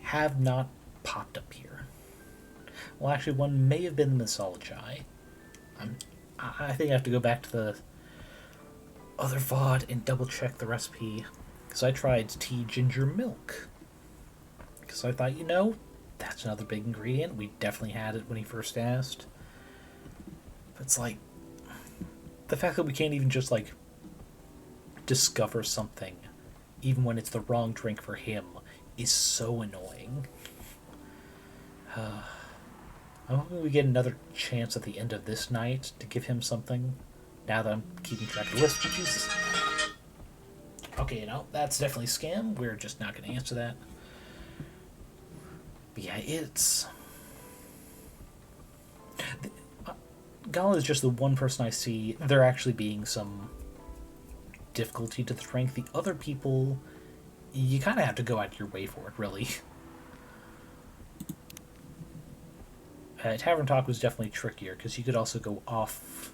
have not popped up here. Well, actually, one may have been Mythology. I think I have to go back to the other VOD and double-check the recipe, because I tried tea ginger milk. Because I thought, that's another big ingredient. We definitely had it when he first asked. But it's like, the fact that we can't even just, like, discover something, even when it's the wrong drink for him, is so annoying. I'm hoping we get another chance at the end of this night to give him something, now that I'm keeping track of the list. Jesus. Okay, that's definitely scam. We're just not going to answer that. But yeah, it's... Gala is just the one person I see there actually being some difficulty to the drink. The other people, you kind of have to go out your way for it, really. Tavern Talk was definitely trickier, because you could also go off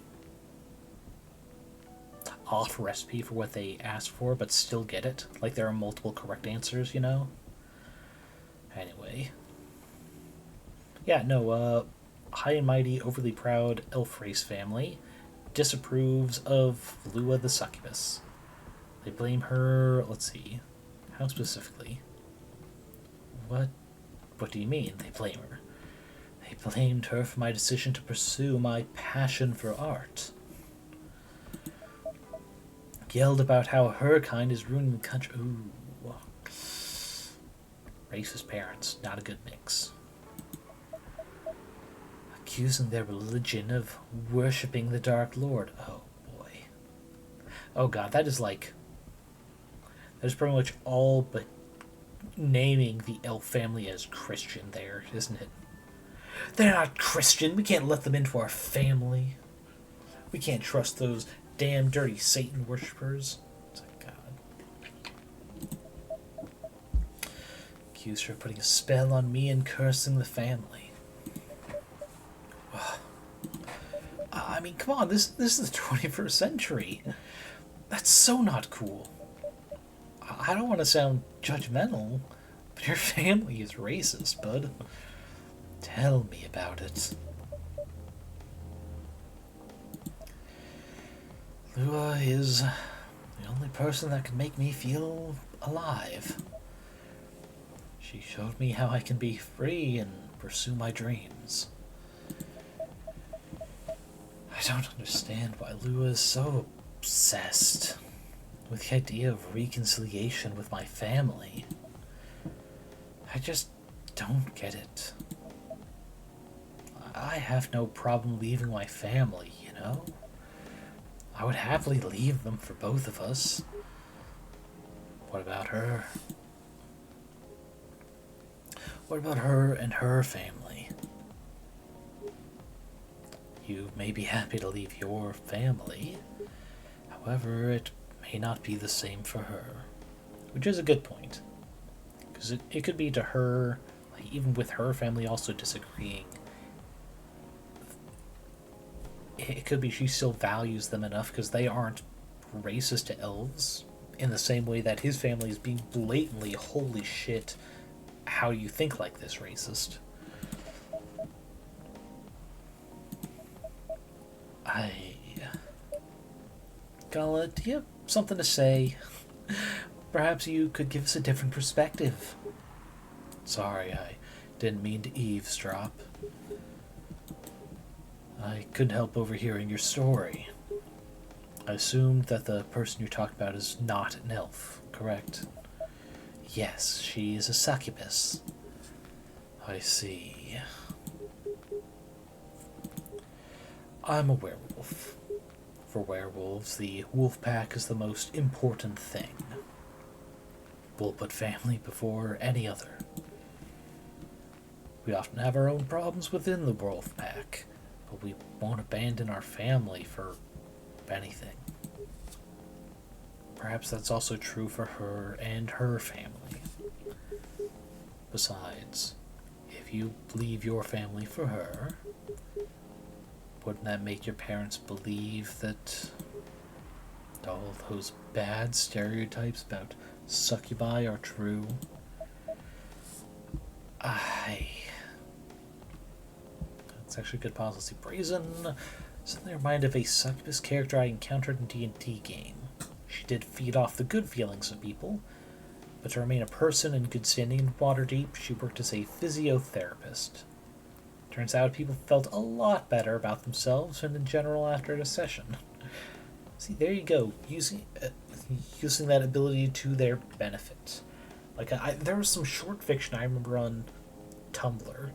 recipe for what they asked for, but still get it. Like, there are multiple correct answers, Anyway. Yeah, no, high and mighty, overly proud elf race family disapproves of Lua the succubus. They blame her, let's see, how specifically? What do you mean they blame her? They blamed her for my decision to pursue my passion for art. Yelled about how her kind is ruining the country. Ooh. Racist parents, not a good mix. Accusing their religion of worshipping the Dark Lord. Oh boy. Oh god, that is pretty much all but naming the elf family as Christian there, isn't it? They're not Christian. We can't let them into our family. We can't trust those damn dirty Satan worshippers. It's like, God. Accused her of putting a spell on me and cursing the family. I mean, come on, this is the 21st century. That's so not cool. I don't want to sound judgmental, but your family is racist, bud. Tell me about it. Lua is the only person that can make me feel alive. She showed me how I can be free and pursue my dreams. I don't understand why Lua is so obsessed with the idea of reconciliation with my family. I just don't get it. I have no problem leaving my family, you know? I would happily leave them for both of us. What about her? What about her and her family? You may be happy to leave your family. However, it may not be the same for her. Which is a good point. Because it could be to her, like, even with her family also disagreeing, it could be she still values them enough because they aren't racist to elves in the same way that his family is being blatantly, holy shit, how you think like this racist. Gala, do you have something to say? Perhaps you could give us a different perspective. Sorry, I didn't mean to eavesdrop. I couldn't help overhearing your story. I assumed that the person you talked about is not an elf, correct? Yes, she is a succubus. I see. I'm a werewolf. For werewolves, the wolf pack is the most important thing. We'll put family before any other. We often have our own problems within the wolf pack, but we won't abandon our family for anything. Perhaps that's also true for her and her family. Besides, if you leave your family for her, wouldn't that make your parents believe that all those bad stereotypes about succubi are true? That's actually a good policy. Brazen. Suddenly reminded of a succubus character I encountered in D&D game. She did feed off the good feelings of people, but to remain a person in good standing in Waterdeep, she worked as a physiotherapist. Turns out people felt a lot better about themselves and in general after the session. See, there you go, using that ability to their benefit. Like, there was some short fiction I remember on Tumblr.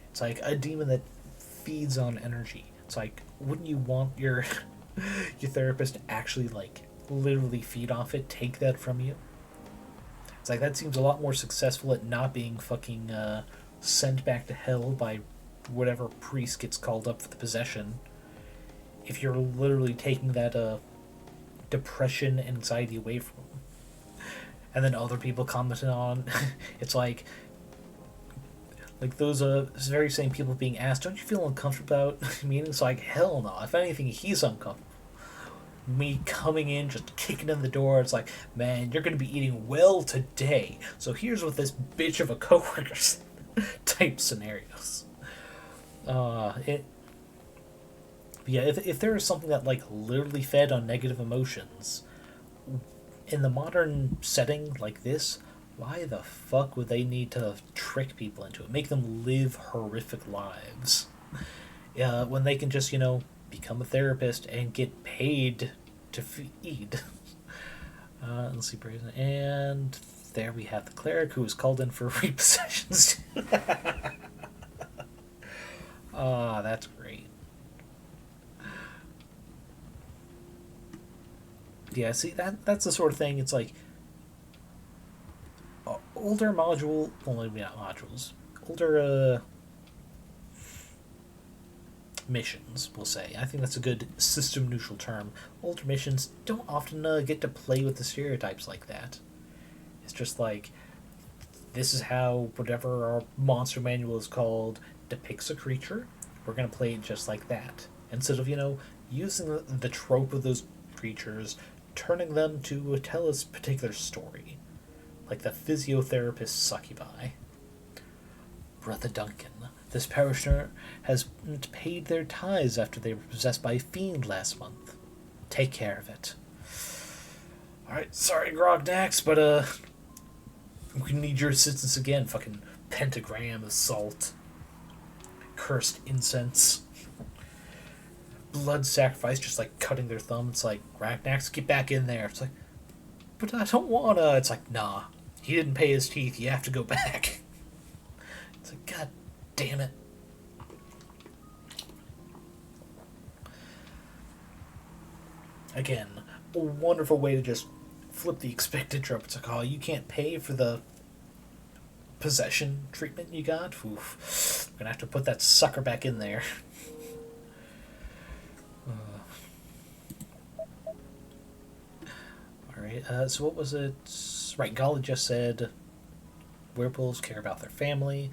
It's like a demon that feeds on energy. It's like, wouldn't you want your therapist to actually, like, literally feed off it, take that from you? It's like, that seems a lot more successful at not being fucking sent back to hell by whatever priest gets called up for the possession. If you're literally taking that depression and anxiety away from them. And then other people commenting on, it's like those very same people being asked, don't you feel uncomfortable about meetings? Like, hell no. If anything, he's uncomfortable. Me coming in, just kicking in the door, it's like, man, you're going to be eating well today. So here's what this bitch of a coworker said. Type scenarios. If there is something that, like, literally fed on negative emotions, in the modern setting like this, Why the fuck would they need to trick people into it? Make them live horrific lives. When they can just, become a therapist and get paid to feed. Let's see, Brazen. And there we have the cleric who was called in for repossessions. That's great. Yeah, see, that's the sort of thing, it's like, older module, well, maybe not modules, older, missions, we'll say. I think that's a good system-neutral term. Older missions don't often get to play with the stereotypes like that. It's just like, this is how whatever our monster manual is called depicts a creature. We're going to play it just like that. Instead of, using the trope of those creatures, turning them to tell us a particular story. Like the physiotherapist succubi. Brother Duncan. This parishioner has paid their tithes after they were possessed by a fiend last month. Take care of it. Alright, sorry Grognax, but we need your assistance again. Fucking pentagram of salt. Cursed incense. Blood sacrifice, just like cutting their thumb. It's like, Grognax, get back in there. It's like, but I don't wanna. It's like, nah. He didn't pay his teeth, you have to go back. It's like, god damn it. Again, a wonderful way to just flip the expected trope. It's like, oh, you can't pay for the possession treatment you got? Oof. I'm gonna have to put that sucker back in there. Alright, so what was it? Right, Golly just said werewolves care about their family.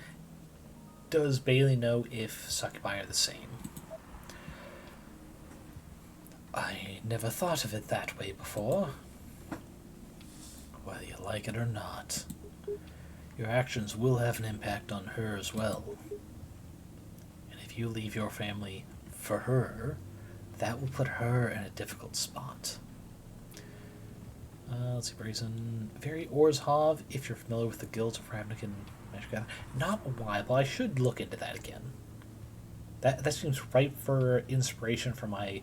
Does Bailey know if succubi are the same? I never thought of it that way before. Whether you like it or not, your actions will have an impact on her as well. And if you leave your family for her, that will put her in a difficult spot. Let's see, Brazen. Very Orzhov, if you're familiar with the guilds of Ravnica and Magic. Not a while, but I should look into that again. That seems ripe for inspiration for my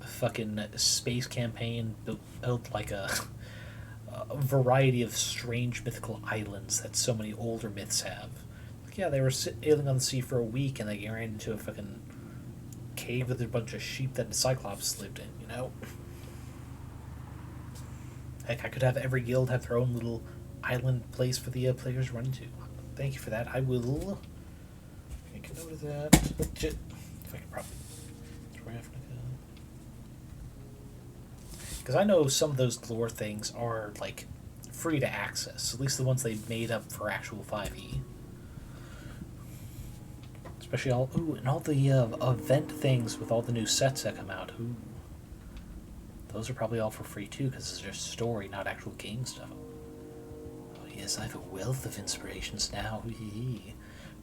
fucking space campaign built like a variety of strange mythical islands that so many older myths have. Like, yeah, they were sailing on the sea for a week and they ran into a fucking cave with a bunch of sheep that the Cyclops lived in, Heck, I could have every guild have their own little island place for the players to run into. Thank you for that. I will make a note of that. If I could probably because I know some of those lore things are like free to access. At least the ones they made up for actual 5e. Especially all the event things with all the new sets that come out. Ooh. Those are probably all for free too, because it's just story, not actual game stuff. Oh yes, I have a wealth of inspirations now.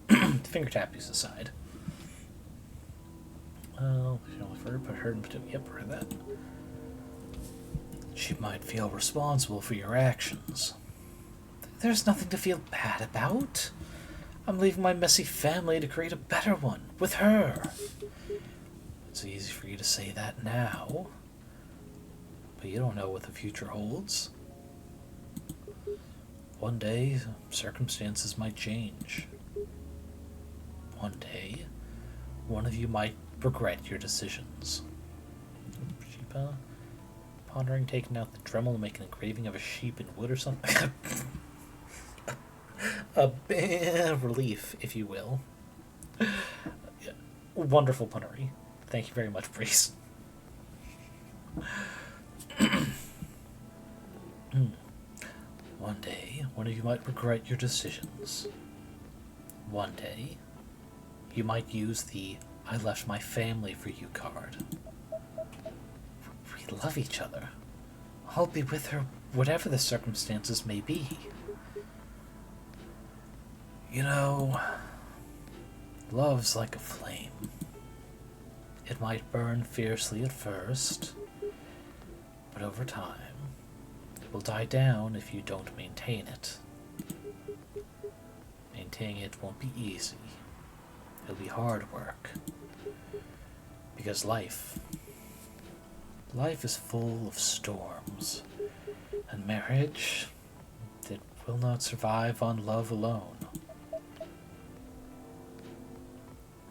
Finger tappies aside. Oh, put her in between. Yep, heard that. She might feel responsible for your actions. There's nothing to feel bad about. I'm leaving my messy family to create a better one with her. It's easy for you to say that now. But you don't know what the future holds. One day, circumstances might change. One day, one of you might regret your decisions. Sheepa? Pondering taking out the Dremel and making an engraving of a sheep in wood or something? A bit of relief, if you will. Yeah. Wonderful punnery. Thank you very much, Breeze. One day, one of you might regret your decisions. One day, you might use the I left my family for you card. We love each other. I'll be with her whatever the circumstances may be. Love's like a flame. It might burn fiercely at first, but over time, It will die down if you don't maintain it. Maintaining it won't be easy. It'll be hard work. Because life is full of storms. And marriage, it will not survive on love alone.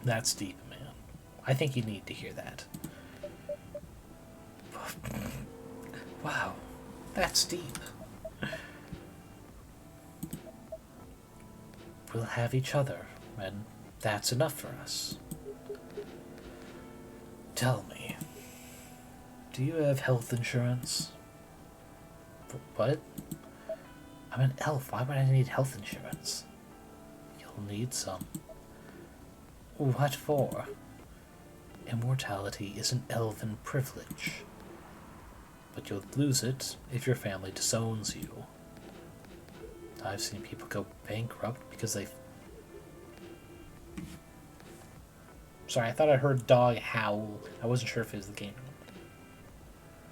That's deep, man. I think you need to hear that. Wow, that's deep. We'll have each other, and that's enough for us. Tell me, do you have health insurance? What? I'm an elf. Why would I need health insurance? You'll need some. What for? Immortality is an elven privilege. But you'll lose it if your family disowns you. I've seen people go bankrupt because they... Sorry, I thought I heard a dog howl. I wasn't sure if it was the game.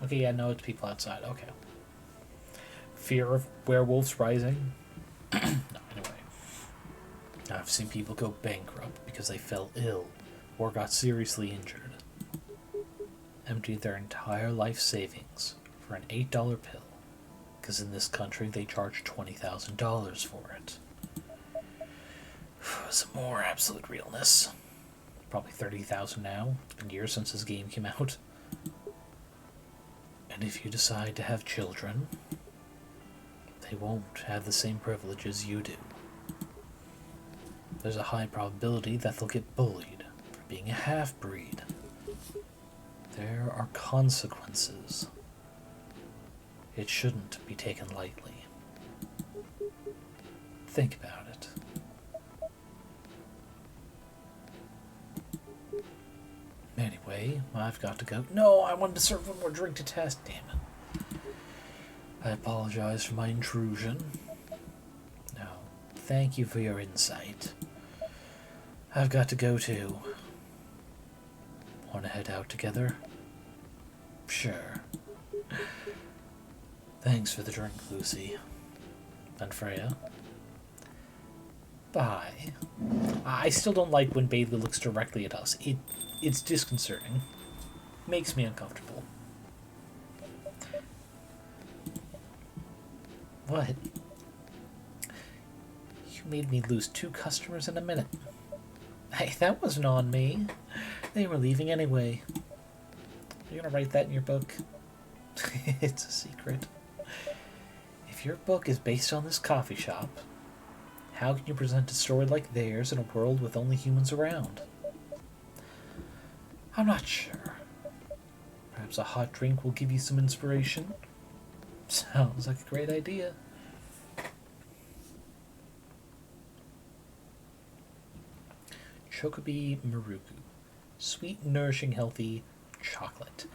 Okay, yeah, no, it's people outside. Okay. Fear of werewolves rising? No, anyway. I've seen people go bankrupt because they fell ill or got seriously injured. Emptied their entire life savings for an $8 pill, because in this country they charge $20,000 for it. Some more absolute realness. Probably $30,000 now. It's been years since this game came out. And if you decide to have children, they won't have the same privileges you do. There's a high probability that they'll get bullied for being a half-breed. There are consequences. It shouldn't be taken lightly. Think about it. Anyway, I've got to go. No, I wanted to serve one more drink to test. Damn it. I apologize for my intrusion. No, thank you for your insight. I've got to go too. Want to head out together? Sure. Thanks for the drink, Lucy. And Freya. Bye. I still don't like when Bailey looks directly at us. It's disconcerting. Makes me uncomfortable. What? You made me lose 2 customers in a minute. Hey, that wasn't on me. They were leaving anyway. You're gonna write that in your book? It's a secret. If your book is based on this coffee shop, how can you present a story like theirs in a world with only humans around? I'm not sure. Perhaps a hot drink will give you some inspiration? Sounds like a great idea. Chocobi Maruku. Sweet, nourishing, healthy chocolate.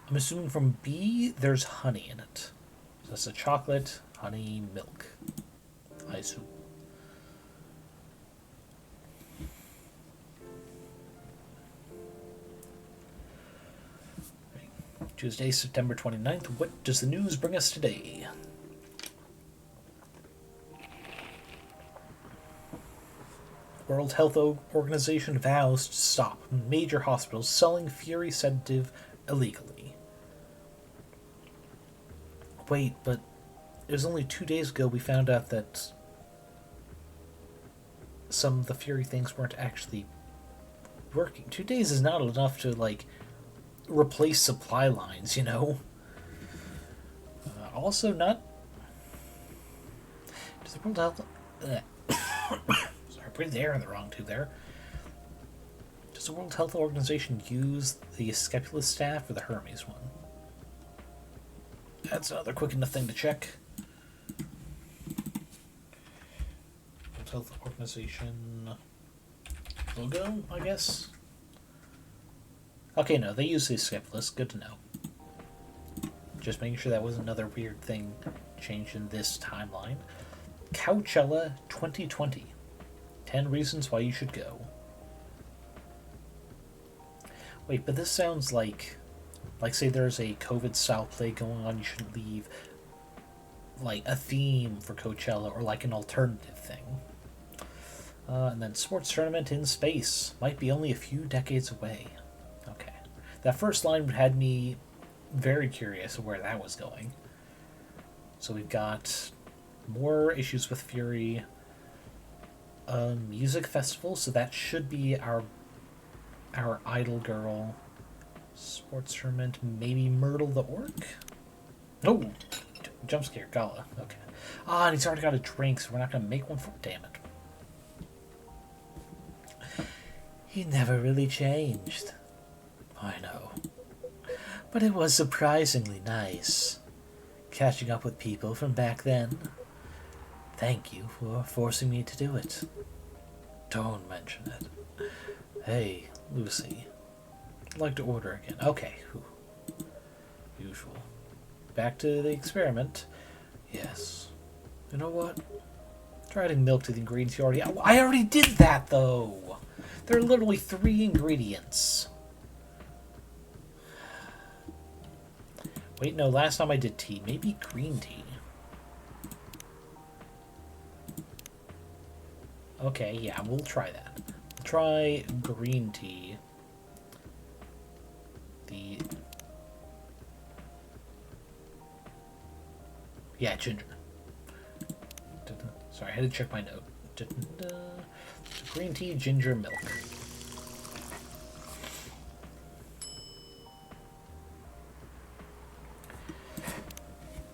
I'm assuming from B, there's honey in it. So it's a chocolate, honey, milk. I assume. Tuesday, September 29th. What does the news bring us today? World Health Organization vows to stop major hospitals selling Fury sedative illegally. Wait, but it was only 2 days ago we found out that some of the Fury things weren't actually working. 2 days is not enough to, like, replace supply lines, you know? Also, not... Does the World Health... Sorry, I breathed air in the wrong tube there. Does the World Health Organization use the Scapula staff or the Hermes one? That's another quick enough thing to check. World Health Organization logo, I guess? Okay, no, they use the Scapulus. Good to know. Just making sure that wasn't another weird thing changed in this timeline. Coachella 2020. 10 reasons why you should go. Wait, but this sounds like Like, say there's a COVID-style play going on, you shouldn't leave, like, a theme for Coachella or, like, an alternative thing. And then sports tournament in space. Might be only a few decades away. Okay. That first line had me very curious of where that was going. So we've got more issues with Fury. Music festival, so that should be our idol girl. Sports tournament, maybe Myrtle the Orc? Oh! Jump scare, Gala. Okay. Ah, and he's already got a drink, so we're not going to make one for... Damn it. He never really changed. I know. But it was surprisingly nice. Catching up with people from back then. Thank you for forcing me to do it. Don't mention it. Hey, Lucy. I'd like to order again. Okay. Usual. Back to the experiment. Yes. You know what? Try adding milk to the ingredients you already... I already did that, though! There are literally 3 ingredients. Wait, no, last time I did tea. Maybe green tea. Okay, yeah, we'll try that. We'll try green tea. Yeah, ginger. Sorry, I had to check my note. Green tea, ginger, milk.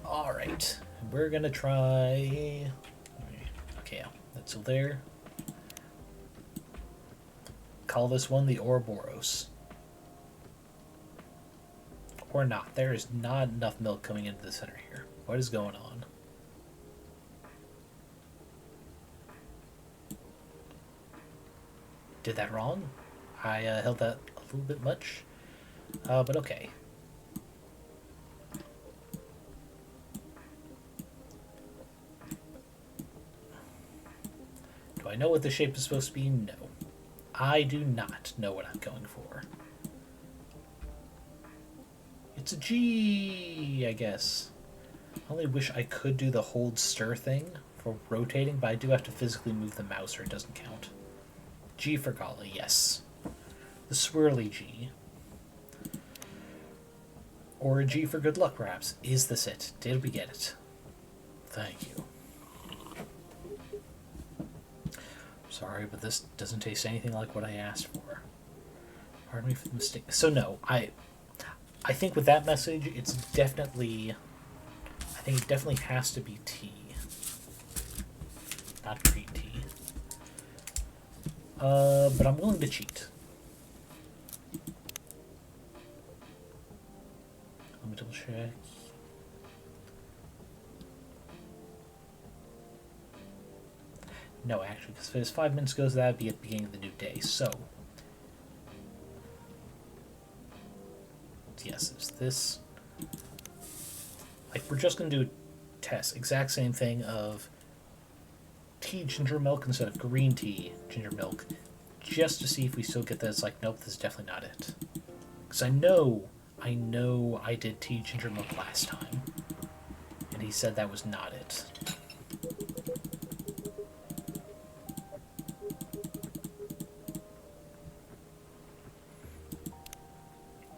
Alright, we're gonna try... Okay, that's still there. Call this one the Ouroboros. Or not. There is not enough milk coming into the center here. What is going on? Did that wrong? I held that a little bit much. But okay. Do I know what the shape is supposed to be? No. I do not know what I'm going for. It's a G, I guess. I only wish I could do the hold stir thing for rotating, but I do have to physically move the mouse or it doesn't count. G for Gala, yes. The swirly G. Or a G for good luck, perhaps. Is this it? Did we get it? Thank you. Sorry, but this doesn't taste anything like what I asked for. Pardon me for the mistake. So no, I think with that message, it's definitely... I think it definitely has to be tea. Not green tea. But I'm willing to cheat. Let me double check. No, actually, because if it's 5 minutes ago, that would be at the beginning of the new day. So, yes, it's this. Like, we're just going to do a test. Exact same thing of tea, ginger milk instead of green tea, ginger milk. Just to see if we still get this. Like, nope, this is definitely not it. Because I know I did tea, ginger milk last time. And he said that was not it.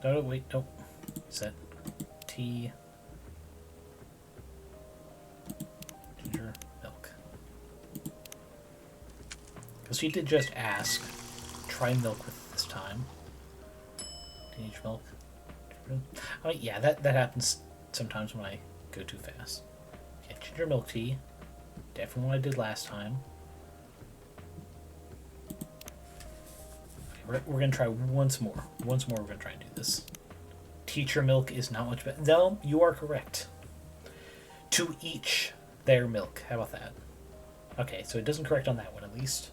No, wait, nope. Is that tea, ginger, milk? Because he did just ask, try milk with it this time. Teenage milk. I mean, yeah, that happens sometimes when I go too fast. Yeah, ginger milk tea. Definitely what I did last time. We're going to try once more. Once more, we're going to try and do this. Teacher milk is not much better. No, you are correct. To each their milk. How about that? Okay, so it doesn't correct on that one, at least.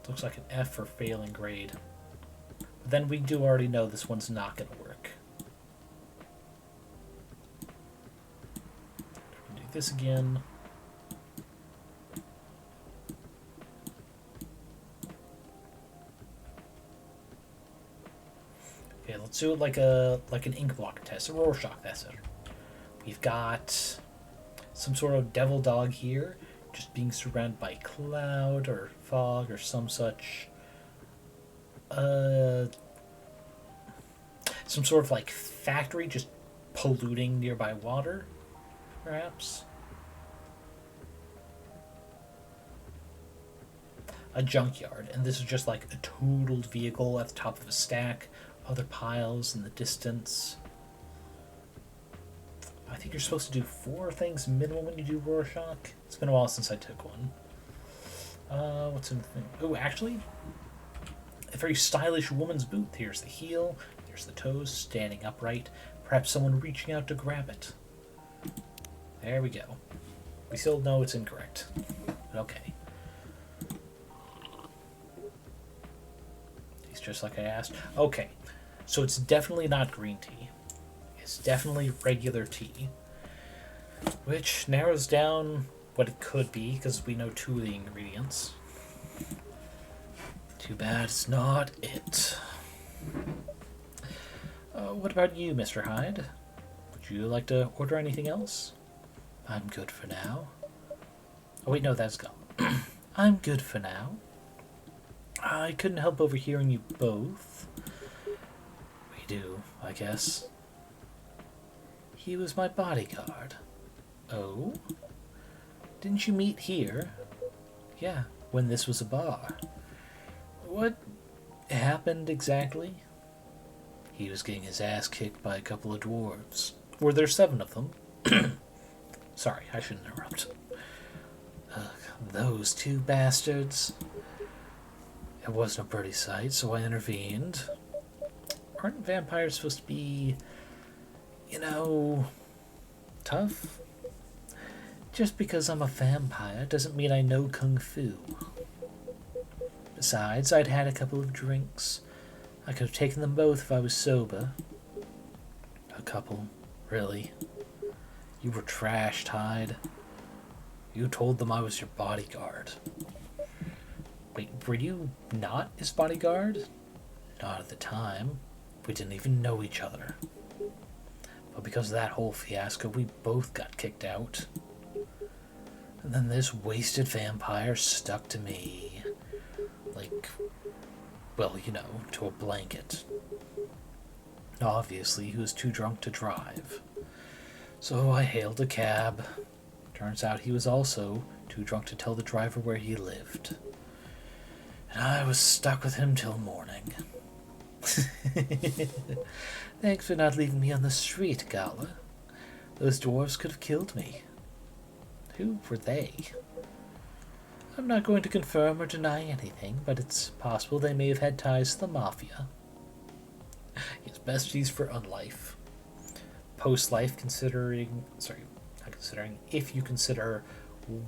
Looks like an F for failing grade. Then we do already know this one's not going to work. this again. Okay, let's do it like an ink block test, a Rorschach test. We've got some sort of devil dog here, just being surrounded by cloud or fog or some such. Some sort of like factory just polluting nearby water, perhaps. A junkyard, and this is just like a totaled vehicle at the top of a stack, other piles in the distance. I think you're supposed to do 4 things minimum when you do Rorschach. It's been a while since I took one. What's in the thing? Oh, actually, a very stylish woman's boot. Here's the heel, there's the toes, standing upright. Perhaps someone reaching out to grab it. There we go. We still know it's incorrect. But okay. It's just like I asked. Okay, so it's definitely not green tea. It's definitely regular tea. Which narrows down what it could be, because we know 2 of the ingredients. Too bad it's not it. What about you, Mr. Hyde? Would you like to order anything else? I'm good for now. Oh wait, no, that's gone. I'm good for now. I couldn't help overhearing you both. We do, I guess. He was my bodyguard. Oh? Didn't you meet here? Yeah, when this was a bar. What happened exactly? He was getting his ass kicked by a couple of dwarves. Were there 7 of them? Sorry, I shouldn't interrupt. Those 2 bastards. It wasn't a pretty sight, so I intervened. Aren't vampires supposed to be, you know, tough? Just because I'm a vampire doesn't mean I know kung fu. Besides, I'd had a couple of drinks. I could have taken them both if I was sober. A couple, really. You were trashed, Hyde. You told them I was your bodyguard. Wait, were you not his bodyguard? Not at the time. We didn't even know each other. But because of that whole fiasco, we both got kicked out. And then this wasted vampire stuck to me. Like, well, you know, to a blanket. Obviously, he was too drunk to drive. So I hailed a cab. Turns out he was also too drunk to tell the driver where he lived. And I was stuck with him till morning. Thanks for not leaving me on the street, Gala. Those dwarves could have killed me. Who were they? I'm not going to confirm or deny anything, but it's possible they may have had ties to the Mafia. Yes, besties for unlife. Post-life, if you consider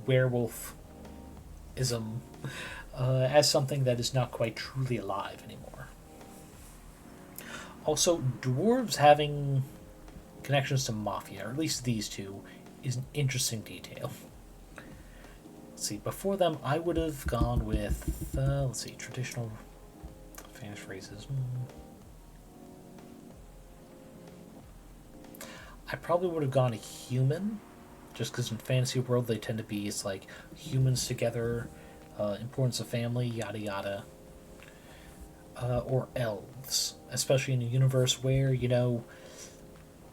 werewolfism as something that is not quite truly alive anymore. Also, dwarves having connections to Mafia, or at least these 2, is an interesting detail. Let's see, before them, I would have gone with, traditional famous phrases. I probably would have gone a human, just because in fantasy world they tend to be, it's like humans together, importance of family, yada yada. Or elves, especially in a universe where, you know,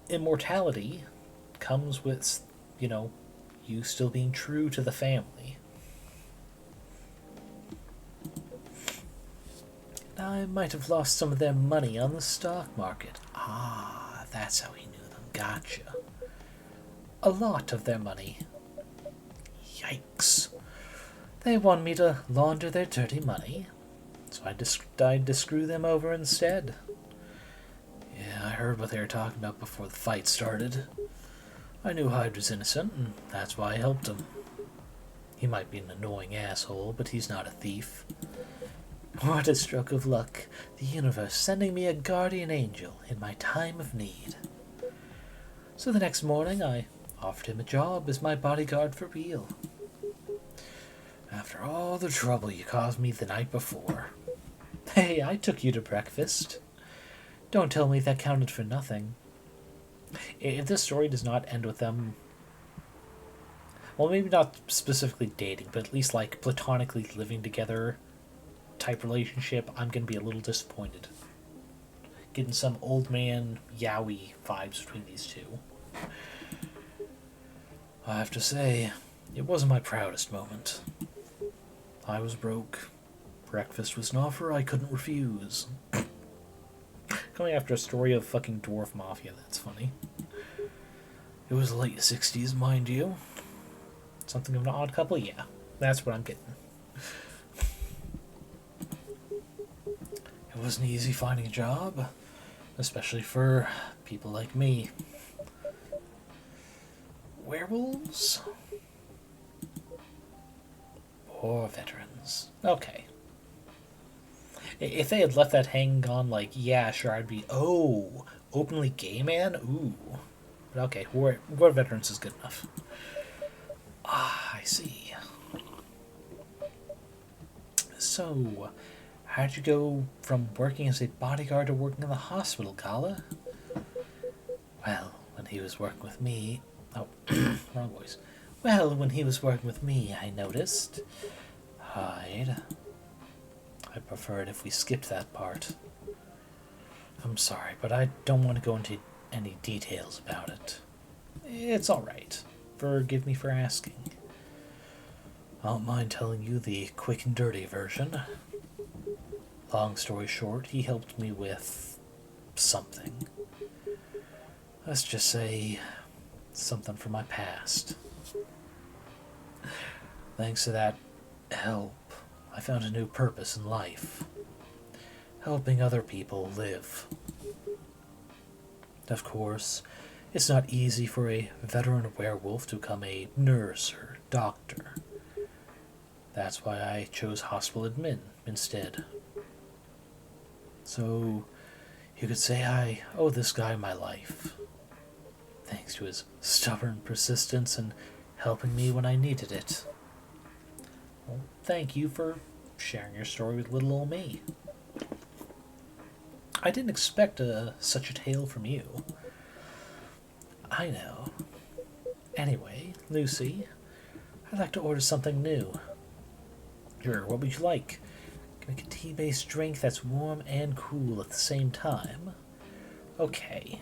immortality comes with, you know, you still being true to the family. I might have lost some of their money on the stock market. Ah, that's how he knew them. Gotcha. A lot of their money. Yikes. They want me to launder their dirty money, so I decided to screw them over instead. Yeah, I heard what they were talking about before the fight started. I knew Hyde was innocent, and that's why I helped him. He might be an annoying asshole, but he's not a thief. What a stroke of luck. The universe sending me a guardian angel in my time of need. So the next morning, I Offered him a job as my bodyguard for real. After all the trouble you caused me the night before. Hey, I took you to breakfast. Don't tell me that counted for nothing. If this story does not end with them... Well, maybe not specifically dating, but at least, like, platonically living together type relationship, I'm going to be a little disappointed. Getting some old man yaoi vibes between these two. I have to say, it wasn't my proudest moment. I was broke. Breakfast was an offer I couldn't refuse. Going after a story of fucking dwarf mafia, that's funny. It was late 60s, mind you. Something of an odd couple? Yeah, that's what I'm getting. It wasn't easy finding a job, especially for people like me. Werewolves? Or veterans. Okay. If they had left that hanging on, like, yeah, sure, I'd be, oh, openly gay man? Ooh. But okay, war veterans is good enough. Ah, I see. So, how'd you go from working as a bodyguard to working in the hospital, Gala? Well, when he was working with me... Oh, wrong voice. Well, when he was working with me, I noticed... Hide. I prefer it if we skipped that part. I'm sorry, but I don't want to go into any details about it. It's alright. Forgive me for asking. I don't mind telling you the quick and dirty version. Long story short, he helped me with... something. Let's just say... something from my past. Thanks to that help, I found a new purpose in life. Helping other people live. Of course, it's not easy for a veteran werewolf to become a nurse or doctor. That's why I chose hospital admin instead. So, you could say I owe this guy my life. Thanks to his stubborn persistence and helping me when I needed it. Well, thank you for sharing your story with little old me. I didn't expect such a tale from you. I know. Anyway, Lucy, I'd like to order something new. Sure, what would you like? Make a tea-based drink that's warm and cool at the same time. Okay.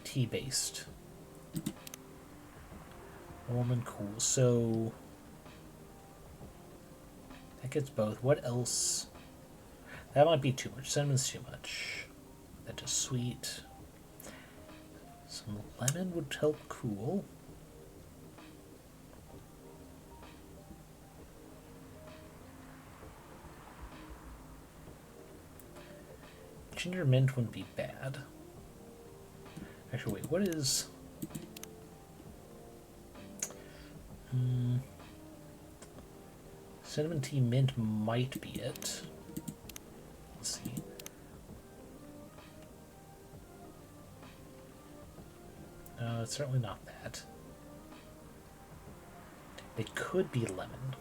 Tea-based. Warm and cool. So... that gets both. What else? That might be too much. Cinnamon's too much. That just sweet. Some lemon would help cool. Ginger mint wouldn't be bad. Actually, wait, what is... cinnamon tea mint might be it. Let's see. No, it's certainly not that. It could be lemon.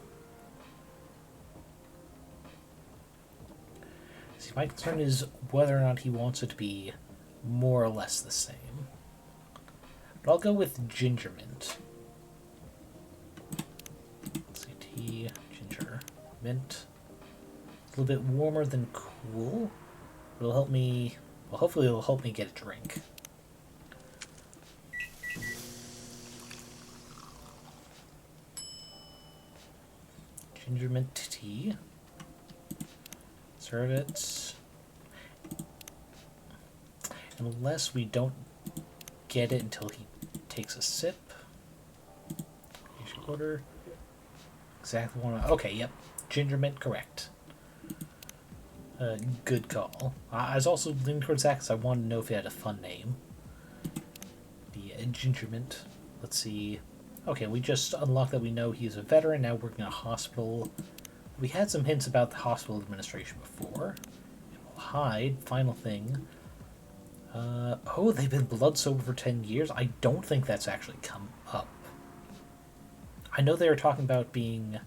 See, my concern is whether or not he wants it to be more or less the same. But I'll go with ginger mint. Let's see, tea, ginger, mint. A little bit warmer than cool. It'll help me, well, hopefully it'll help me get a drink. Ginger mint tea. Serve it. Unless we don't get it until he takes a sip. Each quarter. Exactly one. Okay, yep. Ginger mint, correct. Good call. I was also leaning towards that because I wanted to know if it had a fun name. The ginger mint. Let's see. Okay, we just unlocked that we know he's a veteran, now working in a hospital. We had some hints about the hospital administration before. And we'll hide. Final thing. Oh, they've been blood sober for 10 years? I don't think that's actually come up. I know they were talking about being...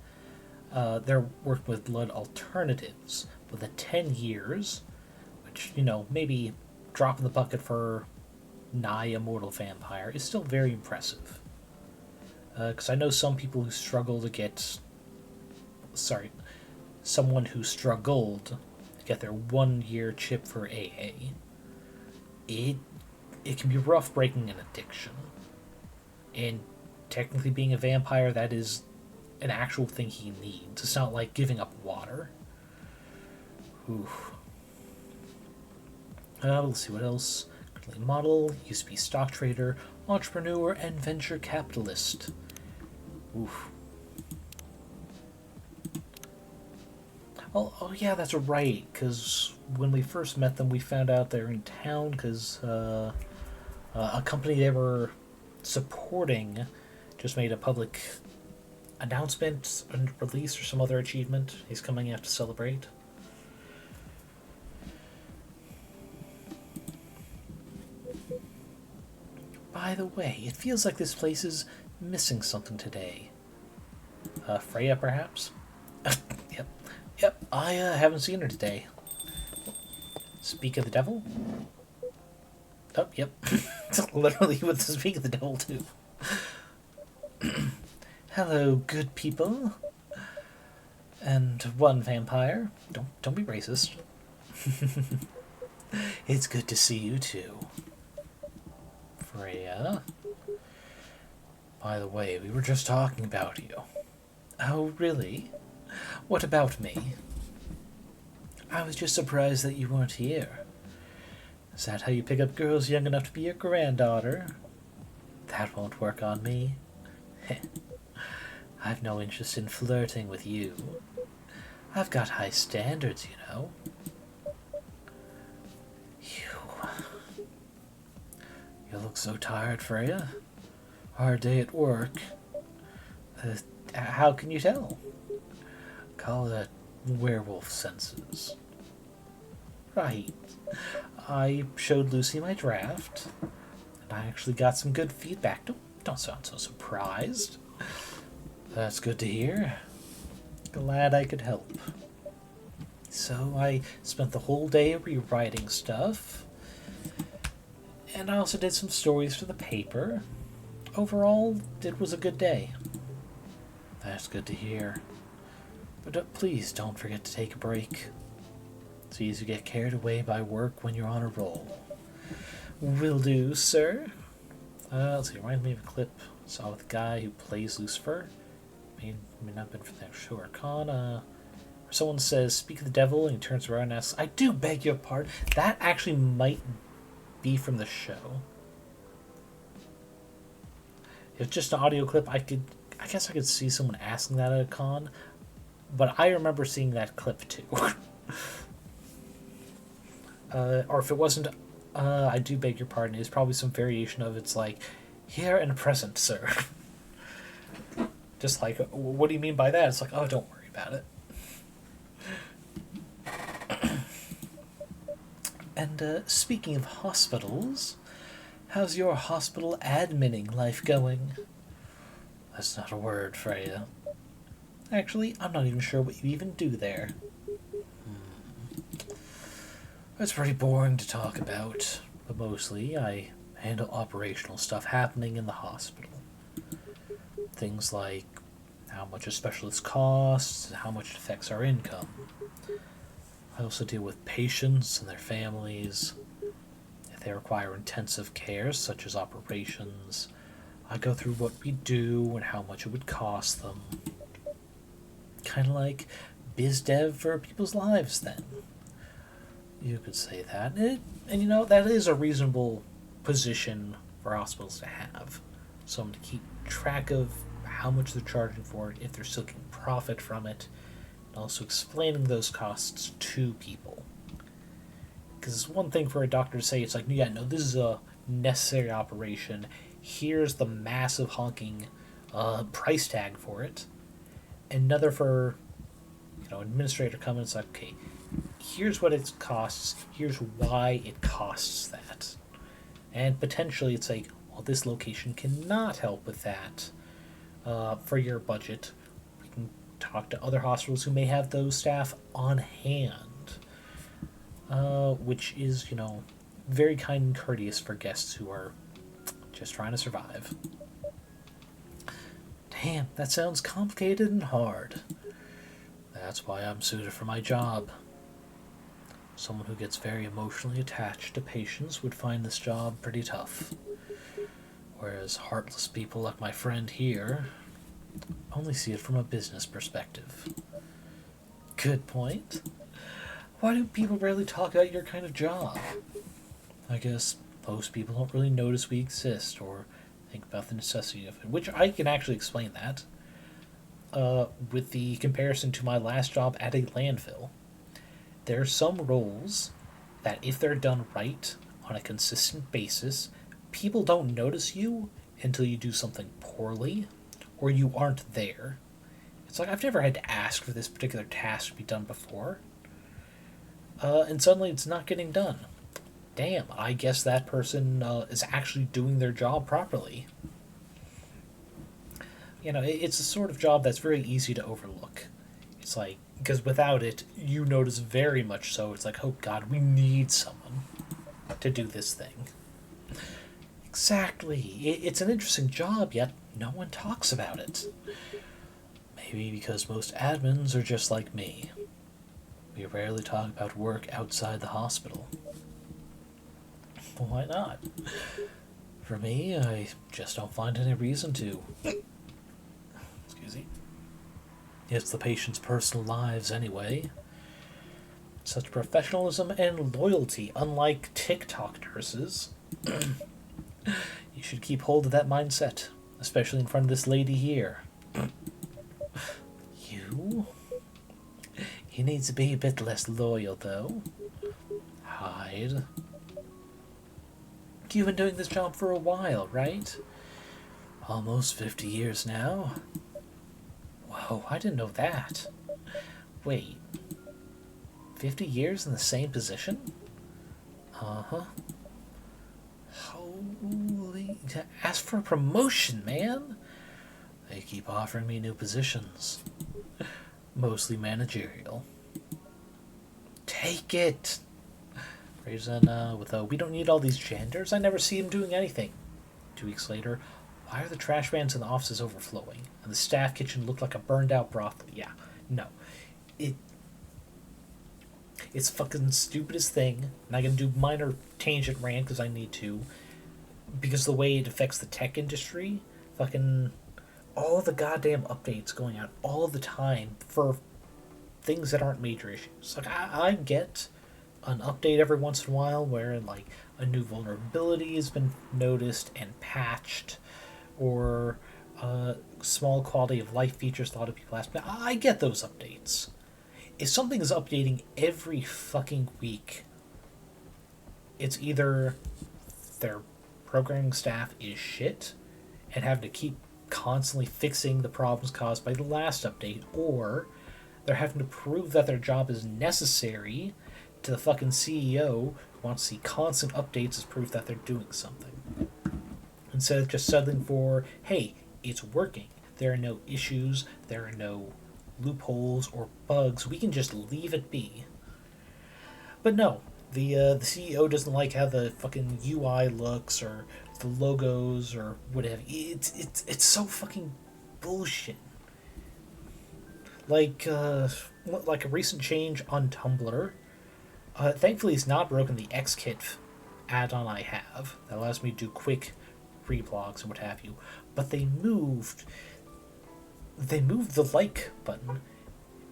they're working with blood alternatives, but the 10 years, which, maybe drop in the bucket for nigh immortal vampire, is still very impressive. Because I know some people who struggle to get... Sorry, someone who struggled to get their 1-year chip for AA. It can be rough breaking an addiction. And technically being a vampire, that is an actual thing he needs. It's not like giving up water. Oof. Let's see what else. Currently model, used to be stock trader, entrepreneur, and venture capitalist. Oof. Oh yeah, that's right, because when we first met them, we found out they're in town because a company they were supporting just made a public announcement and release or some other achievement. He's coming out to celebrate. By the way, it feels like this place is missing something today. Freya, perhaps? Yep, I haven't seen her today. Speak of the devil? Oh, yep. Literally with the speak of the devil, too. Hello, good people. And one vampire. Don't be racist. It's good to see you, too. Freya? By the way, we were just talking about you. Oh, really? What about me? I was just surprised that you weren't here. Is that how you pick up girls young enough to be your granddaughter? That won't work on me. I've no interest in flirting with you. I've got high standards, you know. You look so tired, Freya. Hard day at work. How can you tell? Call that werewolf senses. Right. I showed Lucy my draft, and I actually got some good feedback. Don't sound so surprised. That's good to hear. Glad I could help. So I spent the whole day rewriting stuff, and I also did some stories for the paper. Overall, it was a good day. That's good to hear. But please don't forget to take a break. It's easy to get carried away by work when you're on a roll. Will do, sir. Let's see, reminds me of a clip I saw with a guy who plays Lucifer. May not have been from the show Arcana. Where someone says, speak of the devil, and he turns around and asks, I do beg your pardon. That actually might be from the show. If it's just an audio clip, I guess I could see someone asking that at a con. But I remember seeing that clip too. Or if it wasn't, I do beg your pardon, it's probably some variation of it's like, here and present, sir. Just like, what do you mean by that? It's like, oh, don't worry about it. And speaking of hospitals, how's your hospital adminning life going? That's not a word, Freya. Actually, I'm not even sure what you even do there. It's pretty boring to talk about, but mostly I handle operational stuff happening in the hospital. Things like how much a specialist costs, and how much it affects our income. I also deal with patients and their families. If they require intensive care, such as operations, I go through what we do and how much it would cost them. Kind of like biz dev for people's lives, then. You could say that. And that is a reasonable position for hospitals to have. Someone to keep track of how much they're charging for it, if they're still getting profit from it, and also explaining those costs to people. Because it's one thing for a doctor to say, it's like, yeah, no, this is a necessary operation. Here's the massive honking price tag for it. Another for, administrator coming, it's like, okay, here's what it costs, here's why it costs that. And potentially it's like, well, this location cannot help with that for your budget. We can talk to other hospitals who may have those staff on hand, which is, very kind and courteous for guests who are just trying to survive. Damn, that sounds complicated and hard. That's why I'm suited for my job. Someone who gets very emotionally attached to patients would find this job pretty tough. Whereas heartless people like my friend here only see it from a business perspective. Good point. Why do people rarely talk about your kind of job? I guess most people don't really notice we exist or think about the necessity of it, which I can actually explain that with the comparison to my last job at a landfill. There are some roles that, if they're done right on a consistent basis, people don't notice you until you do something poorly or you aren't there. It's like, I've never had to ask for this particular task to be done before. And suddenly it's not getting done. Damn, I guess that person is actually doing their job properly. It's a sort of job that's very easy to overlook. It's like, because without it, you notice very much so. It's like, oh god, we need someone to do this thing. Exactly. It's an interesting job, yet no one talks about it. Maybe because most admins are just like me. We rarely talk about work outside the hospital. Well, why not? For me, I just don't find any reason to. Excuse me. It's the patient's personal lives anyway. Such professionalism and loyalty, unlike TikTok nurses. You should keep hold of that mindset, especially in front of this lady here. You? He needs to be a bit less loyal, though. Hide. You've been doing this job for a while, right? Almost 50 years now. Whoa, I didn't know that. Wait. 50 years in the same position? Uh-huh. Holy... Ask for a promotion, man! They keep offering me new positions. Mostly managerial. Take it! Reason, we don't need all these janitors. I never see him doing anything. 2 weeks later, why are the trash vans in the offices overflowing? And the staff kitchen looked like a burned out brothel. Yeah, no. It's fucking stupidest thing. And I'm gonna do minor tangent rant because I need to. Because the way it affects the tech industry. Fucking all the goddamn updates going out all the time for things that aren't major issues. Like, I get an update every once in a while where, like, a new vulnerability has been noticed and patched, or small quality of life features a lot of people ask me. I get those updates. If something is updating every fucking week, it's either their programming staff is shit and having to keep constantly fixing the problems caused by the last update, or they're having to prove that their job is necessary to the fucking CEO who wants to see constant updates as proof that they're doing something. Instead of just settling for, hey, it's working. There are no issues, there are no loopholes or bugs. We can just leave it be. But no, the CEO doesn't like how the fucking UI looks or the logos or whatever. It's so fucking bullshit. Like a recent change on Tumblr. Thankfully, it's not broken the XKit add-on I have that allows me to do quick reblogs and what have you. But they moved the like button,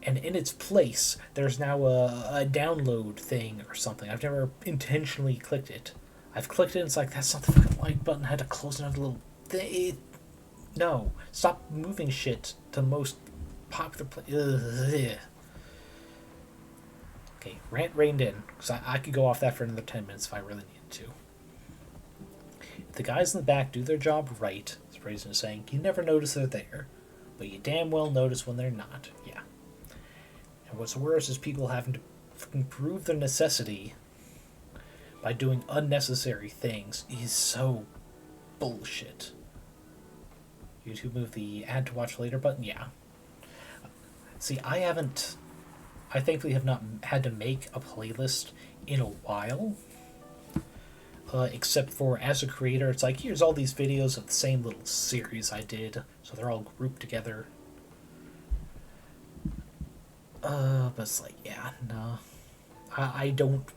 and in its place, there's now a download thing or something. I've never intentionally clicked it. I've clicked it, and it's like, that's not the fucking like button. I had to close another little thing. No. Stop moving shit to the most popular place. Okay, rant reined in, because I could go off that for another 10 minutes if I really needed to. If the guys in the back do their job right, as Brazen is saying, you never notice they're there, but you damn well notice when they're not. Yeah. And what's worse is people having to prove their necessity by doing unnecessary things is so bullshit. YouTube move the add to watch later button? Yeah. See, I thankfully have not had to make a playlist in a while. Except for, as a creator, it's like, here's all these videos of the same little series I did, so they're all grouped together. But it's like, yeah, no. I don't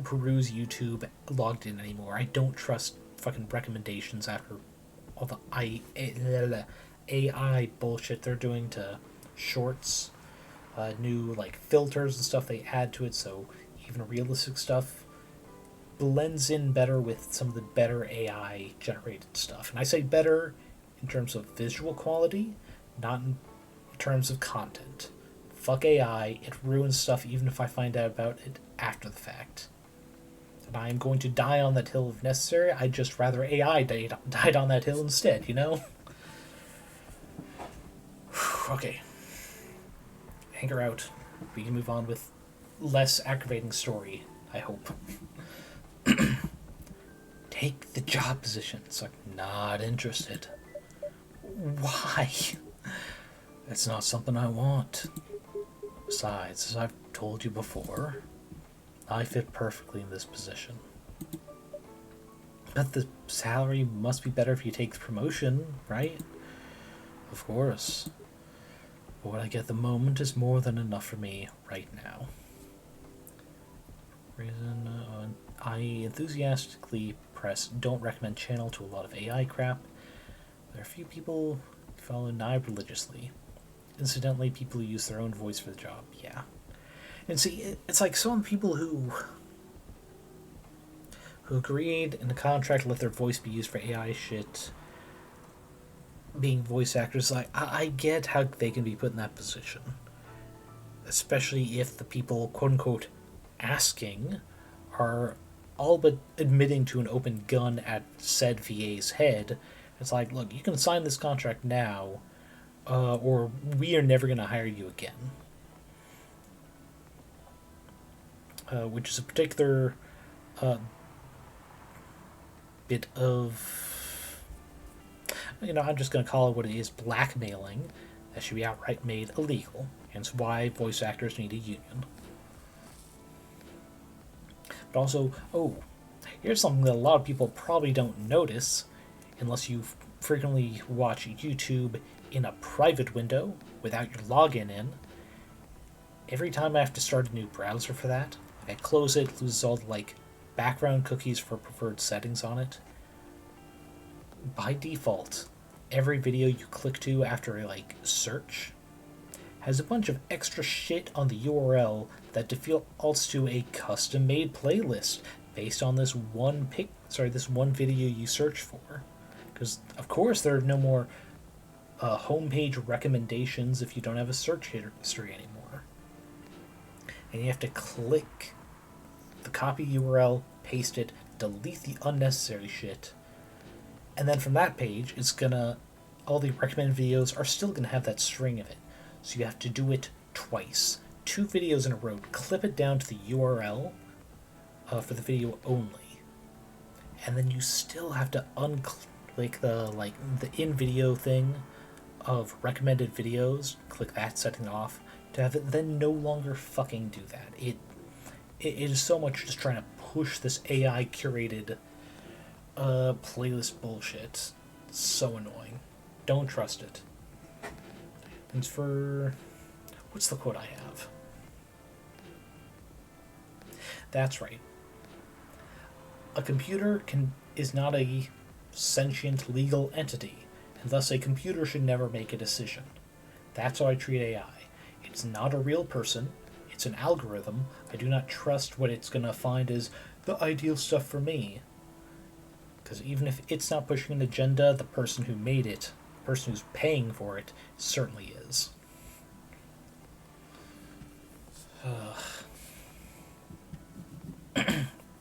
peruse YouTube logged in anymore. I don't trust fucking recommendations after all the AI bullshit they're doing to shorts. New, like, filters and stuff they add to it, so even realistic stuff blends in better with some of the better AI generated stuff. And I say better in terms of visual quality, not in terms of content. Fuck AI, it ruins stuff even if I find out about it after the fact. And I am going to die on that hill if necessary. I'd just rather AI died on that hill instead, you know? Okay. Anchor out. We can move on with less aggravating story, I hope. Take the job position. It's like, not interested. Why? It's not something I want. Besides, as I've told you before, I fit perfectly in this position. But the salary must be better if you take the promotion, right? Of course. But what I get at the moment is more than enough for me right now. Reason I enthusiastically press don't recommend channel to a lot of AI crap. There are a few people who follow MIB religiously. Incidentally, people who use their own voice for the job, yeah. And see, it's like some people who agreed in the contract to let their voice be used for AI shit, being voice actors, like, I get how they can be put in that position. Especially if the people, quote-unquote, asking are all but admitting to an open gun at said VA's head. It's like, look, you can sign this contract now, or we are never going to hire you again. Which is a particular bit of, I'm just going to call it what it is, blackmailing, that should be outright made illegal. Hence why voice actors need a union. But also, here's something that a lot of people probably don't notice, unless you frequently watch YouTube in a private window without your login in. Every time I have to start a new browser for that, I close it, loses all the, background cookies for preferred settings on it. By default, every video you click to after a, search has a bunch of extra shit on the URL that defaults to a custom-made playlist based on this one video you search for. Because, of course, there are no more homepage recommendations if you don't have a search history anymore. And you have to click the copy URL, paste it, delete the unnecessary shit, and then from that page, all the recommended videos are still gonna have that string of it. So you have to do it twice. 2 videos in a row, clip it down to the URL for the video only. And then you still have to unclick the in-video thing of recommended videos, click that setting off, to have it then no longer fucking do that. It is so much just trying to push this AI curated playlist bullshit. It's so annoying. Don't trust it. And for... what's the quote I have? That's right. A computer is not a sentient legal entity, and thus a computer should never make a decision. That's how I treat AI. It's not a real person. It's an algorithm. I do not trust what it's going to find is the ideal stuff for me. Because even if it's not pushing an agenda, the person who made it, the person who's paying for it, certainly is.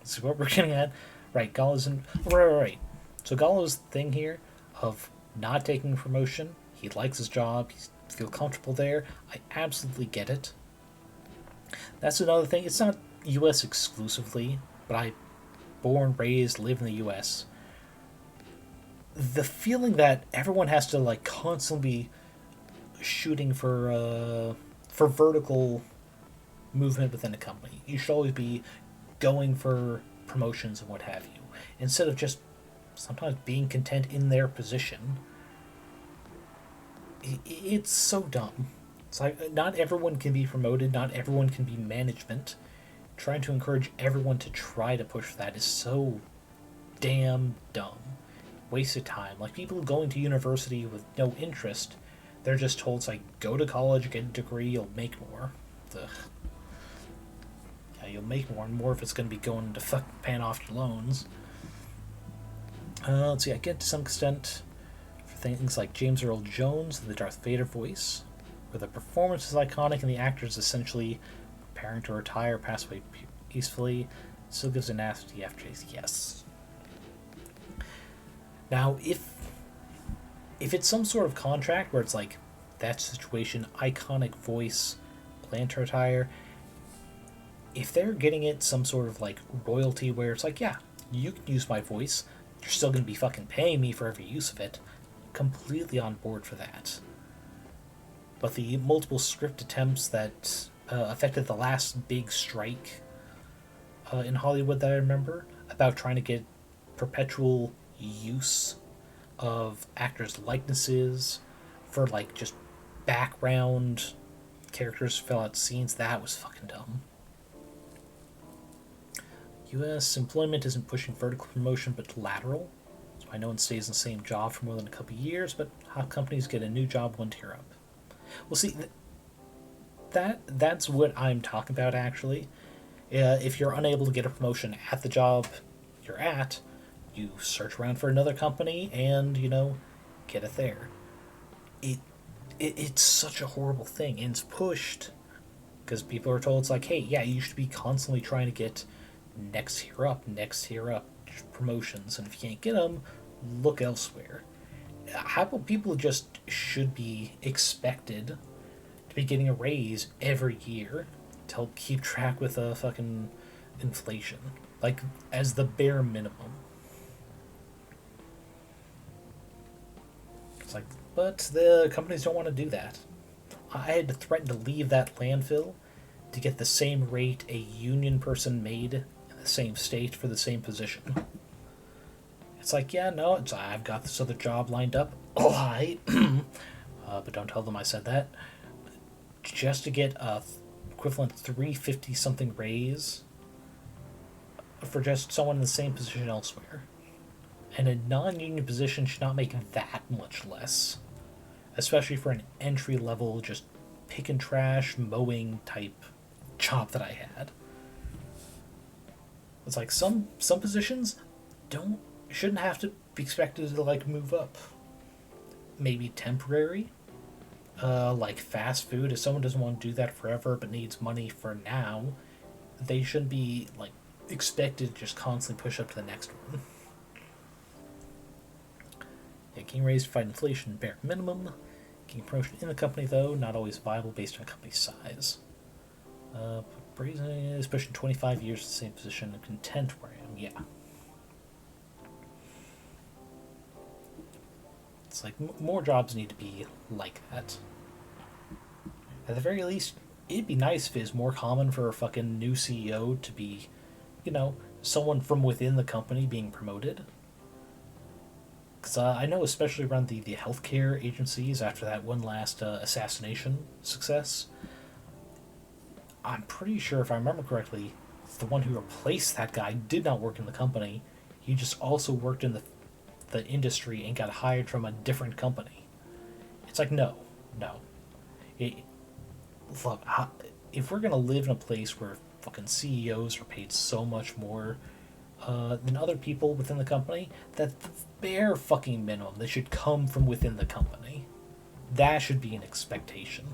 So what we're getting at, right? Gala's right. So Gala's thing here of not taking promotion. He likes his job. He feels comfortable there. I absolutely get it. That's another thing. It's not U.S. exclusively, but I born, raised, live in the U.S. The feeling that everyone has to like constantly be shooting for vertical movement within a company. You should always be going for promotions and what have you, instead of just sometimes being content in their position. It's so dumb. It's like not everyone can be promoted, not everyone can be management. Trying to encourage everyone to try to push for that is so damn dumb. Waste of time. Like people going to university with no interest, they're just told it's like go to college, get a degree, you'll make more. Ugh. Yeah, you'll make more and more if it's going to be going to paying off your loans. Let's see. I get to some extent for things like James Earl Jones, the Darth Vader voice, where the performance is iconic and the actor is essentially preparing to retire, pass away peacefully. Still gives a nasty aftertaste. Yes. Now, if it's some sort of contract where it's like that situation, iconic voice, plan to retire, if they're getting it some sort of like royalty where it's like, yeah, you can use my voice, you're still going to be fucking paying me for every use of it, completely on board for that. But the multiple script attempts that affected the last big strike in Hollywood that I remember, about trying to get perpetual use of actors' likenesses for like just background characters fill out scenes, that was fucking dumb. U.S. employment isn't pushing vertical promotion but lateral, so no one stays in the same job for more than a couple of years, but how companies get a new job one tier up. Well, see, that's what I'm talking about, actually. If you're unable to get a promotion at the job you're at, you search around for another company and, get it there. It's such a horrible thing, and it's pushed because people are told it's like, hey, yeah, you should be constantly trying to get next tier up promotions, and if you can't get them, look elsewhere. How about people just should be expected to be getting a raise every year to help keep track with fucking inflation, like as the bare minimum. It's like, but the companies don't want to do that. I had to threaten to leave that landfill to get the same rate a union person made in the same state for the same position. It's like, yeah, no, I've got this other job lined up. Oh, hi. But don't tell them I said that. Just to get a equivalent 350 something raise for just someone in the same position elsewhere. And a non-union position should not make that much less. Especially for an entry-level, just pick and trash, mowing type job that I had. It's like some positions shouldn't have to be expected to like move up. Maybe temporary. Like fast food, if someone doesn't want to do that forever but needs money for now, they shouldn't be like expected to just constantly push up to the next one. Yeah, getting raised to fight inflation, bare minimum. Getting promotion in the company, though, not always viable based on company size. Brazen is pushing 25 years in the same position and content where I am, yeah. It's like more jobs need to be like that. At the very least, it'd be nice if it's more common for a fucking new CEO to be, someone from within the company being promoted. Because I know, especially around the healthcare agencies after that one last assassination success, I'm pretty sure, if I remember correctly, the one who replaced that guy did not work in the company. He just also worked in the industry and got hired from a different company. It's like, no. Look, if we're going to live in a place where fucking CEOs are paid so much more than other people within the company, that the bare fucking minimum, they should come from within the company. That should be an expectation.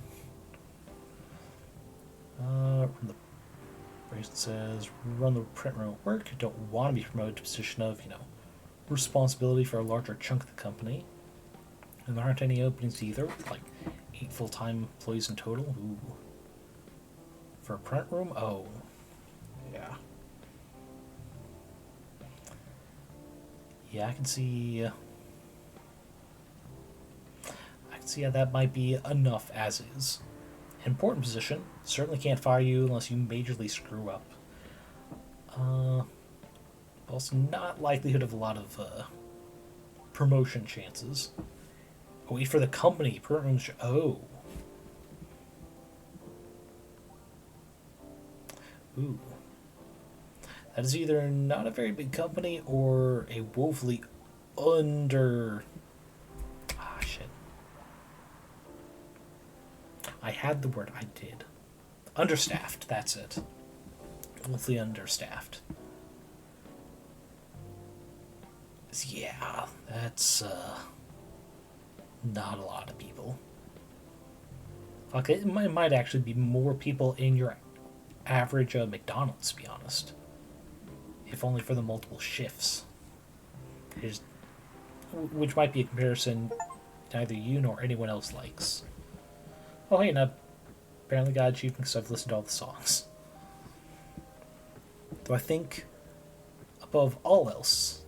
The Brazen says, run the print room at work, don't want to be promoted to a position of, responsibility for a larger chunk of the company. And there aren't any openings either, like 8 full-time employees in total. Ooh. For a print room? Oh. Yeah. Yeah, I can see how that might be enough as is. Important position. Certainly can't fire you unless you majorly screw up. Also, not likelihood of a lot of promotion chances. Oh, wait for the company. Print rooms. Oh. Ooh. That is either not a very big company or a woefully under... Ah, shit. I had the word. I did. Understaffed. That's it. Woefully understaffed. Yeah, that's not a lot of people. Fuck, it might actually be more people in your average McDonald's, to be honest. If only for the multiple shifts. Which might be a comparison neither you nor anyone else likes. Oh, hey, now apparently got achievement because I've listened to all the songs. Though I think, above all else,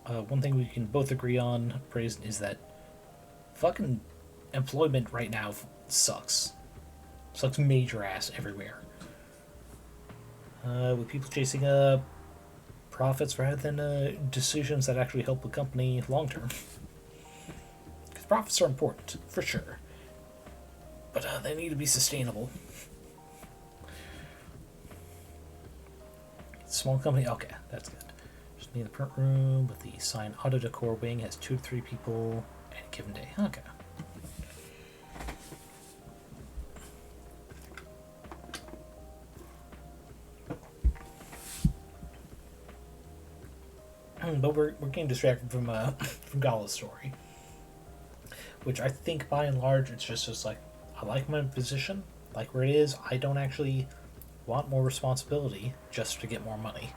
one thing we can both agree on, praise, is that fucking employment right now sucks. Sucks major ass everywhere. With people chasing profits rather than decisions that actually help the company long term. Because profits are important, for sure. But they need to be sustainable. Small company, okay, that's good. Just need the print room, but the sign auto decor wing has 2 to 3 people any given day. Okay. But we're getting distracted from Gala's story, which I think by and large it's just like, I like my position, like where it is. I don't actually want more responsibility just to get more money.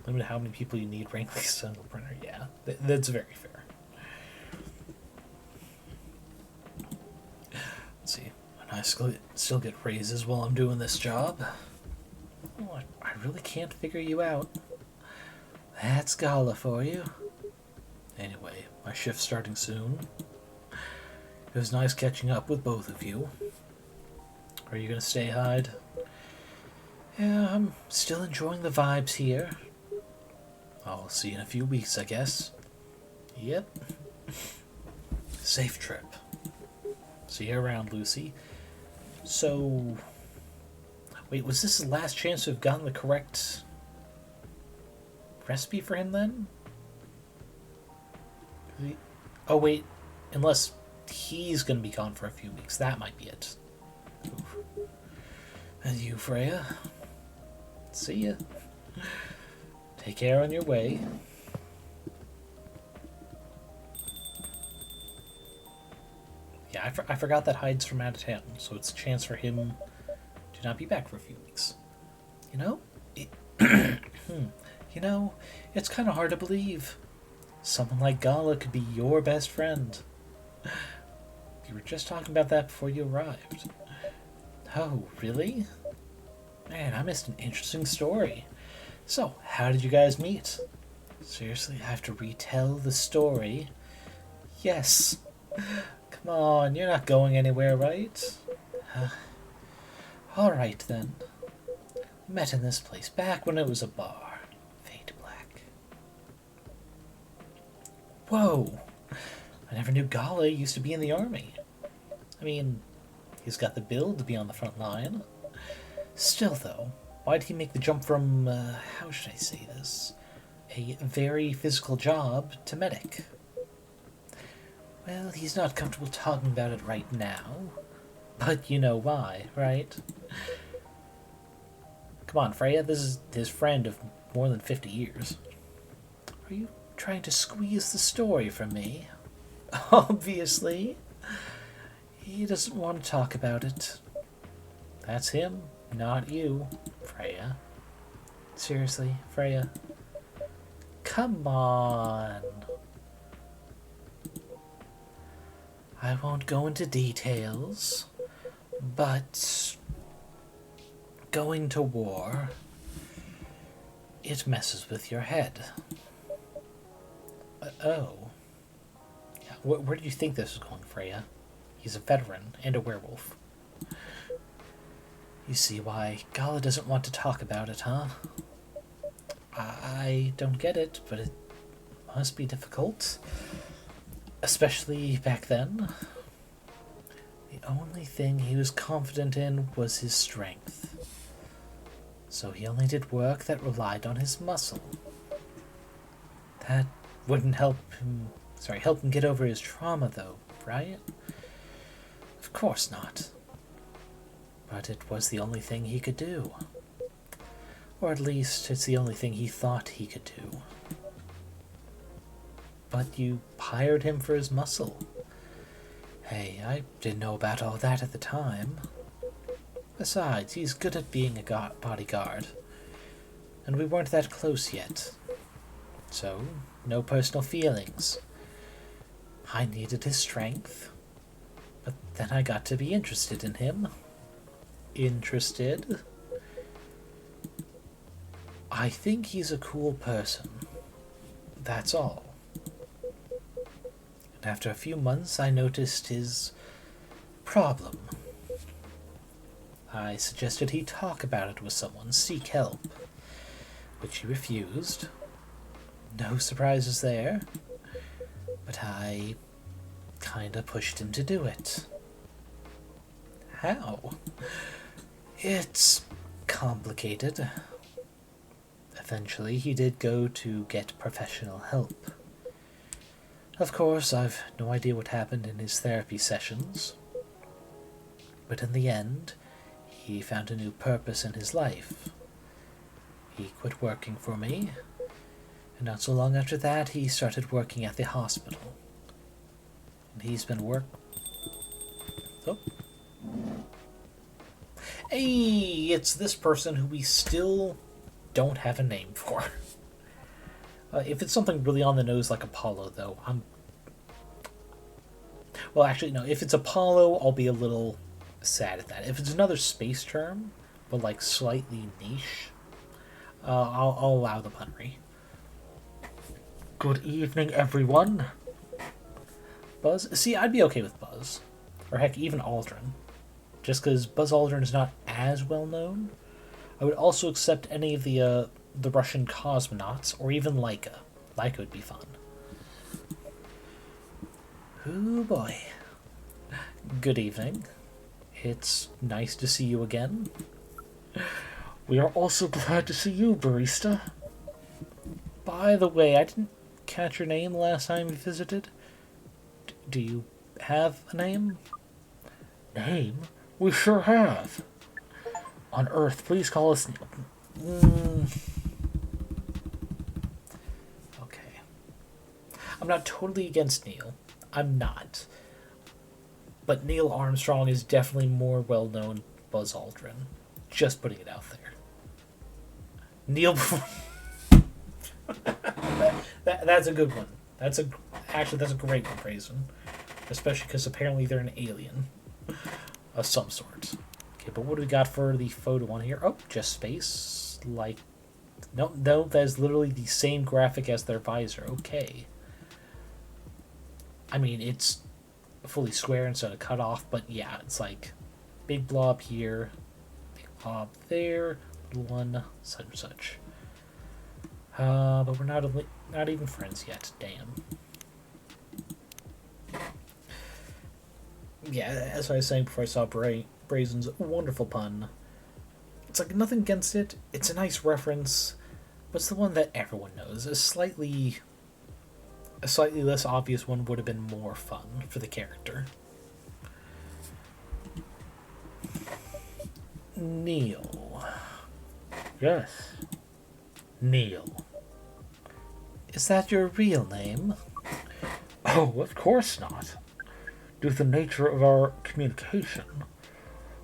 Limit how many people you need. Frankly, single printer. Yeah, that's very fair. Let's see. And I still get raises while I'm doing this job. Oh, I really can't figure you out. That's Gala for you. Anyway, my shift's starting soon. It was nice catching up with both of you. Are you gonna stay, Hyde? Yeah, I'm still enjoying the vibes here. I'll see you in a few weeks, I guess. Yep. Safe trip. See you around, Lucy. So... Wait, was this the last chance to have gotten the correct recipe for him, then? Oh, wait. Unless he's gonna be gone for a few weeks. That might be it. Oof. And you, Freya? See ya. Take care on your way. Yeah, I forgot that Hyde's from out of town, so it's a chance for him to not be back for a few weeks. You know? You know, it's kind of hard to believe. Someone like Gala could be your best friend. You were just talking about that before you arrived. Oh, really? Man, I missed an interesting story. So, how did you guys meet? Seriously, I have to retell the story? Yes. Come on, you're not going anywhere, right? Alright then. We met in this place back when it was a bar. Fade black. Whoa! I never knew Gala used to be in the army. I mean, he's got the build to be on the front line. Still, though, why'd he make the jump from, how should I say this? A very physical job to medic? Well, he's not comfortable talking about it right now. But you know why, right? Come on, Freya, this is his friend of more than 50 years. Are you trying to squeeze the story from me? Obviously. He doesn't want to talk about it. That's him, not you, Freya. Seriously, Freya? Come on. I won't go into details, but going to war, it messes with your head. Oh. Yeah, where do you think this is going, Freya? He's a veteran and a werewolf. You see why Gala doesn't want to talk about it, huh? I don't get it, but it must be difficult. Especially back then. The only thing he was confident in was his strength. So he only did work that relied on his muscle. That wouldn't help him get over his trauma though, right? Of course not. But it was the only thing he could do. Or at least, it's the only thing he thought he could do. But you hired him for his muscle. Hey, I didn't know about all that at the time. Besides, he's good at being a bodyguard. And we weren't that close yet. So, no personal feelings. I needed his strength. But then I got to be interested in him. Interested? I think he's a cool person. That's all. And after a few months, I noticed his problem. I suggested he talk about it with someone, seek help, which he refused. No surprises there, but I kinda pushed him to do it. How? It's complicated. Eventually, he did go to get professional help. Of course, I've no idea what happened in his therapy sessions. But in the end, he found a new purpose in his life. He quit working for me, and not so long after that, he started working at the hospital. And he's been Oh. Hey, it's this person who we still don't have a name for. If it's something really on the nose like Apollo, though, Well, actually, no. If it's Apollo, I'll be a little sad at that. If it's another space term, but like slightly niche, I'll allow the punnery. Good evening, everyone. Buzz? See, I'd be okay with Buzz. Or heck, even Aldrin. Just because Buzz Aldrin is not as well known. I would also accept any of the Russian cosmonauts, or even Laika. Laika would be fun. Oh boy. Good evening. It's nice to see you again. We are also glad to see you, barista. By the way, I didn't catch your name last time you visited. Do you have a name? Name? We sure have. On Earth, please call us... Okay. I'm not totally against Neil. I'm not. But Neil Armstrong is definitely more well-known Buzz Aldrin. Just putting it out there. Neil... that's a good one. Actually, that's a great one, Grayson. Especially because apparently they're an alien. Of some sort. Okay, but what do we got for the photo on here? Oh, just space. Like... No, that is literally the same graphic as their visor. Okay. I mean, it's fully square instead of cut off, but yeah, it's like big blob here, big blob there, little one, such and such. But we're not even friends yet. Damn. Yeah, as I was saying before I saw Brazen's wonderful pun. It's like nothing against it. It's a nice reference, but it's the one that everyone knows. A slightly less obvious one would have been more fun for the character. Neil. Yes. Neil. Is that your real name? Oh, of course not. Due to the nature of our communication,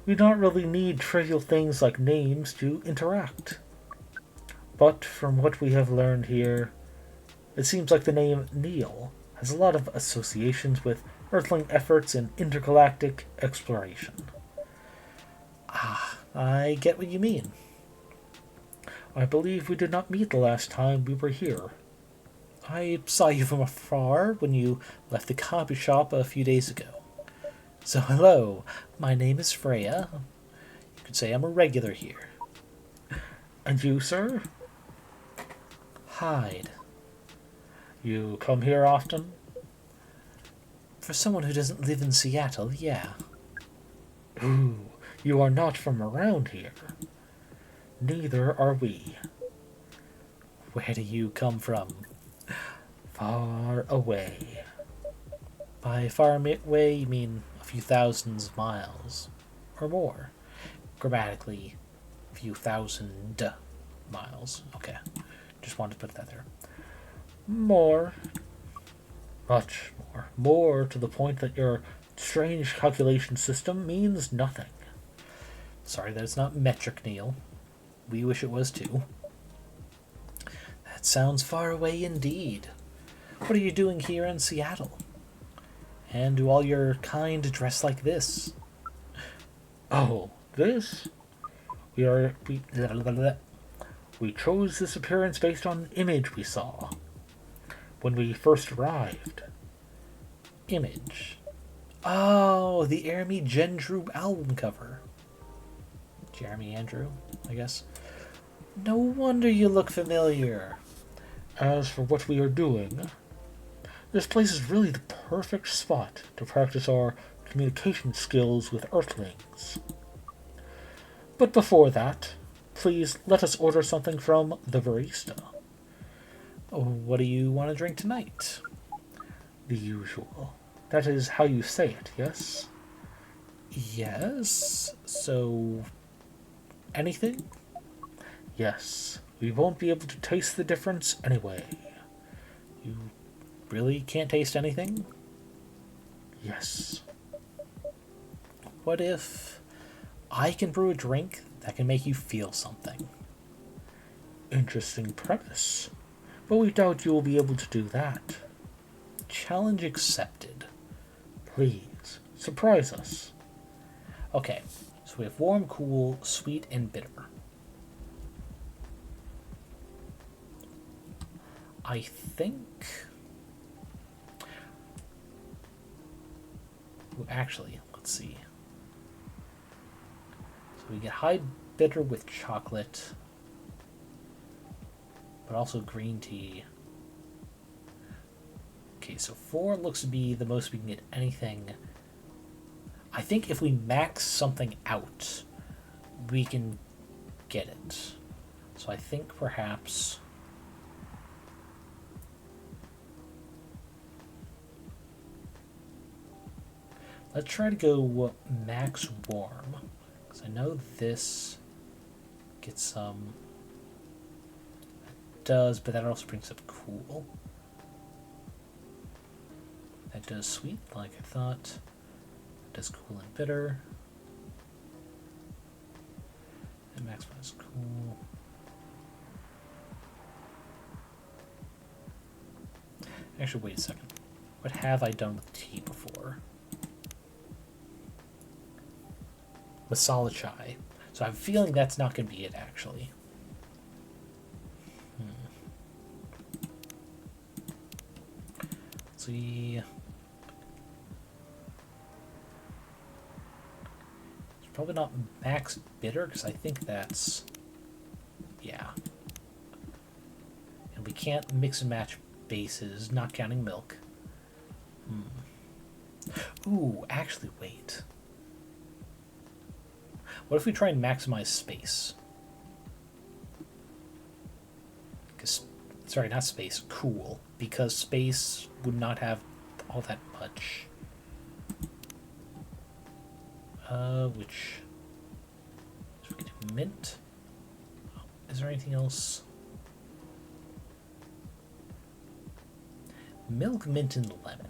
we don't really need trivial things like names to interact. But from what we have learned here, it seems like the name Neil has a lot of associations with Earthling efforts in intergalactic exploration. Ah, I get what you mean. I believe we did not meet the last time we were here. I saw you from afar when you left the copy shop a few days ago. So hello, my name is Freya. You could say I'm a regular here. And you, sir? Hyde. You come here often? For someone who doesn't live in Seattle, yeah. Ooh, you are not from around here. Neither are we. Where do you come from? Far away. By far away, you mean a few thousands of miles. Or more. Grammatically, a few thousand miles. Okay. Just wanted to put that there. More. Much more. More to the point that your strange calculation system means nothing. Sorry that it's not metric, Neil. We wish it was too. That sounds far away indeed. What are you doing here in Seattle? And do all your kind dress like this? Oh, this? We chose this appearance based on an image we saw when we first arrived. Image. Oh, the Jeremy Gendrew album cover. Jeremy Andrew, I guess. No wonder you look familiar. As for what we are doing, this place is really the perfect spot to practice our communication skills with Earthlings. But before that, please let us order something from the barista. What do you want to drink tonight? The usual. That is how you say it, yes? Yes. So, anything? Yes. We won't be able to taste the difference anyway. You really can't taste anything? Yes. What if I can brew a drink that can make you feel something? Interesting premise. But we doubt you will be able to do that. Challenge accepted. Please, surprise us. Okay, so we have warm, cool, sweet, and bitter. I think... Actually, let's see. So we get high bitter with chocolate, but also green tea. Okay, so 4 looks to be the most we can get anything. I think if we max something out, we can get it. So I think perhaps... Let's try to go max warm. Because I know this gets some... It does, but that also brings up cool. That does sweet, like I thought. It does cool and bitter. And max one is cool. Actually, wait a second. What have I done with tea before? Masala chai. So I'm feeling that's not going to be it, actually. Let's see. It's probably not max bitter, because I think that's... Yeah. And we can't mix and match bases, not counting milk. Ooh, actually, wait. What if we try and maximize space? Sorry, not space, cool. Because space would not have all that much. Which... So we can do mint. Is there anything else? Milk, mint, and lemon.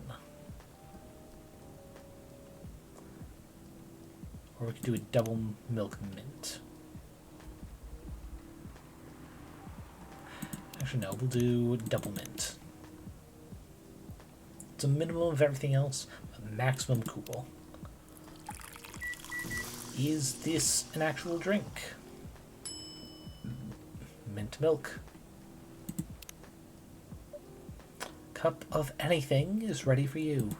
Or we could do a double milk mint. Actually, no, we'll do double mint. It's a minimum of everything else, but maximum cool. Is this an actual drink? Mint milk. Cup of anything is ready for you.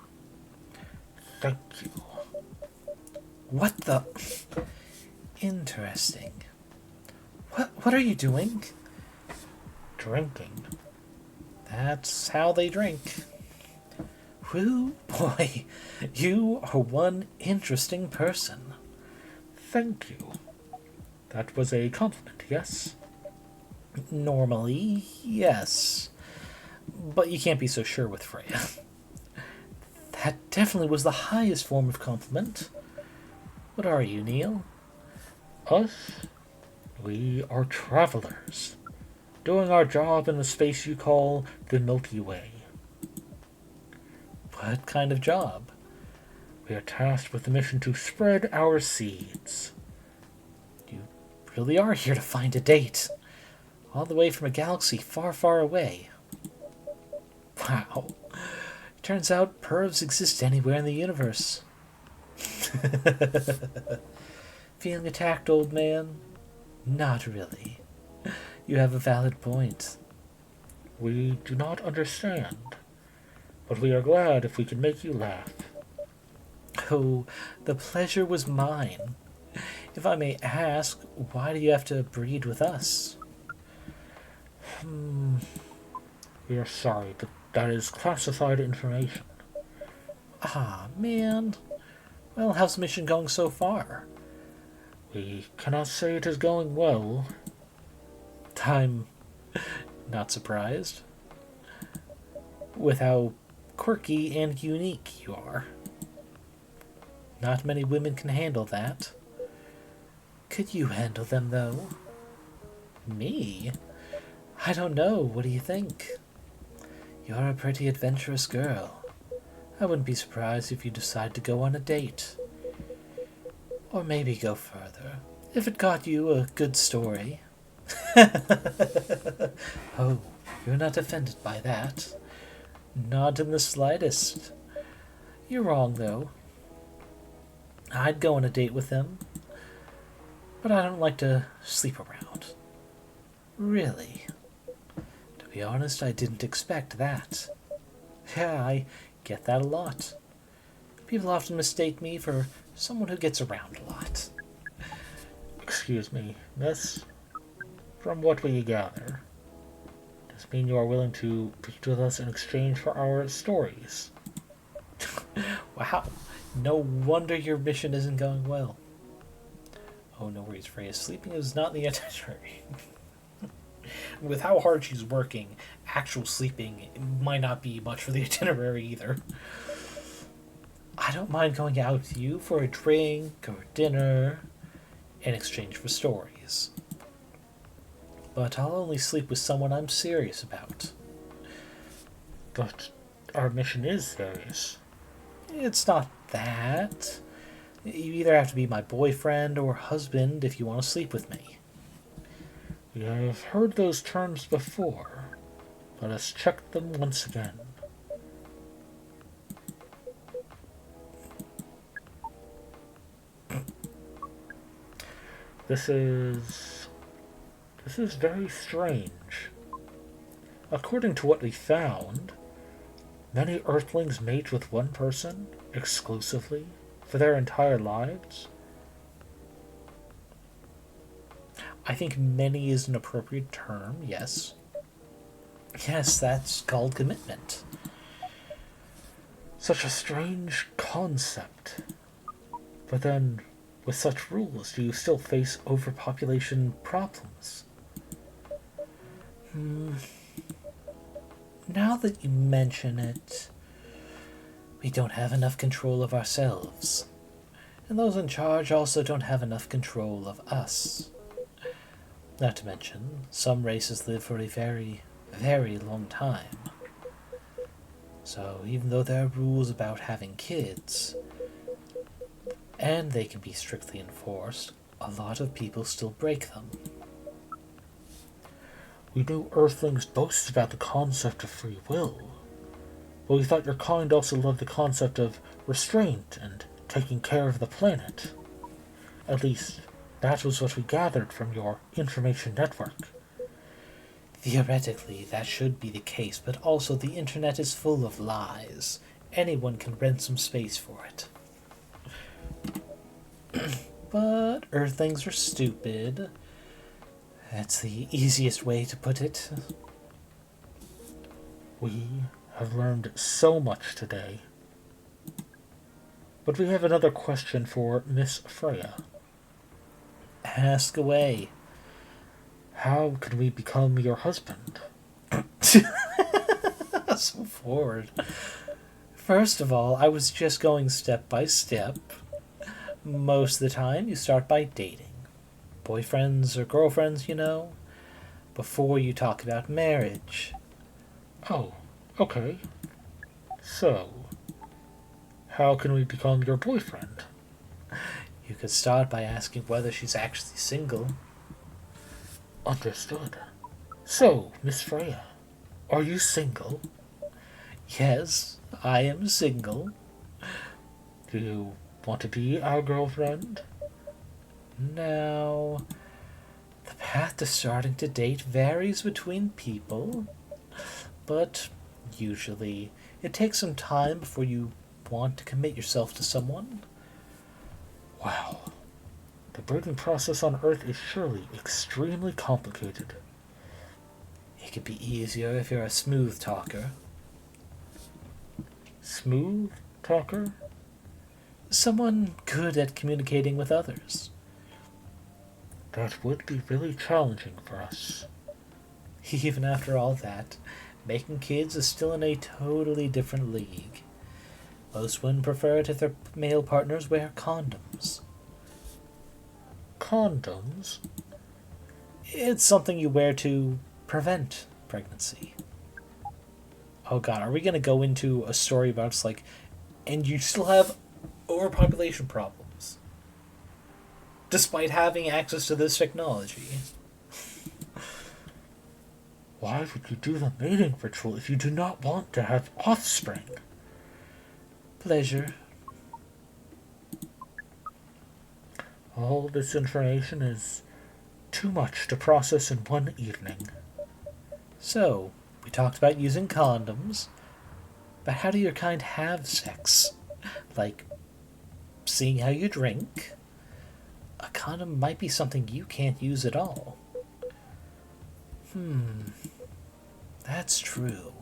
Thank you. What the? Interesting. What are you doing? Drinking. That's how they drink. Whew, boy, you are one interesting person. Thank you. That was a compliment, yes? Normally, yes. But you can't be so sure with Freya. That definitely was the highest form of compliment. What are you, Neil? Us? We are travelers, doing our job in the space you call the Milky Way. What kind of job? We are tasked with the mission to spread our seeds. You really are here to find a date. All the way from a galaxy far, far away. Wow. Turns out pervs exist anywhere in the universe. Feeling attacked, old man? Not really. You have a valid point. We do not understand, but we are glad if we can make you laugh. Oh, the pleasure was mine. If I may ask, why do you have to breed with us? We are sorry, but that is classified information. Ah, man. Well, how's the mission going so far? We cannot say it is going well. I'm not surprised. With how quirky and unique you are. Not many women can handle that. Could you handle them, though? Me? I don't know. What do you think? You're a pretty adventurous girl. I wouldn't be surprised if you decide to go on a date. Or maybe go further, if it got you a good story. Oh, you're not offended by that. Not in the slightest. You're wrong, though. I'd go on a date with him, but I don't like to sleep around. Really. To be honest, I didn't expect that. Yeah, I get that a lot. People often mistake me for someone who gets around a lot. Excuse me, miss. From what we gather, does this mean you are willing to meet with us in exchange for our stories? Wow, no wonder your mission isn't going well. Oh, no worries, Freya. Sleeping is not in the itinerary. With how hard she's working, actual sleeping might not be much for the itinerary either. I don't mind going out with you for a drink or dinner in exchange for stories. But I'll only sleep with someone I'm serious about. But our mission is serious. It's not that. You either have to be my boyfriend or husband if you want to sleep with me. We have heard those terms before. Let us check them once again. This is very strange. According to what we found, many Earthlings mate with one person exclusively for their entire lives. I think many is an appropriate term, yes. Yes, that's called commitment. Such a strange concept. But then, with such rules, do you still face overpopulation problems? Now that you mention it, we don't have enough control of ourselves. And those in charge also don't have enough control of us. Not to mention, some races live for a very, very long time. So even though there are rules about having kids, and they can be strictly enforced, a lot of people still break them. We knew Earthlings boasted about the concept of free will, but we thought your kind also loved the concept of restraint and taking care of the planet. At least, that was what we gathered from your information network. Theoretically, that should be the case, but also the internet is full of lies. Anyone can rent some space for it. But Earthlings are stupid. That's the easiest way to put it. We have learned so much today. But we have another question for Miss Freya. Ask away. How can we become your husband? So forward. First of all, I was just going step by step. Most of the time, you start by dating. Boyfriends or girlfriends, you know, before you talk about marriage. Oh, okay. So, how can we become your boyfriend? You could start by asking whether she's actually single. Understood. So, Miss Freya, are you single? Yes, I am single. Do you want to be our girlfriend? Now, the path to starting to date varies between people, but usually it takes some time before you want to commit yourself to someone. Wow. The breeding process on Earth is surely extremely complicated. It could be easier if you're a smooth talker. Smooth talker? Someone good at communicating with others. That would be really challenging for us. Even after all that, making kids is still in a totally different league. Most women prefer it if their male partners wear condoms. Condoms? It's something you wear to prevent pregnancy. Oh god, are we going to go into a story about just like, and you still have overpopulation problems, despite having access to this technology? Why would you do the mating ritual if you do not want to have offspring? Pleasure. All this information is too much to process in one evening. So, we talked about using condoms, but how do your kind have sex? Like, seeing how you drink? A condom might be something you can't use at all. That's true.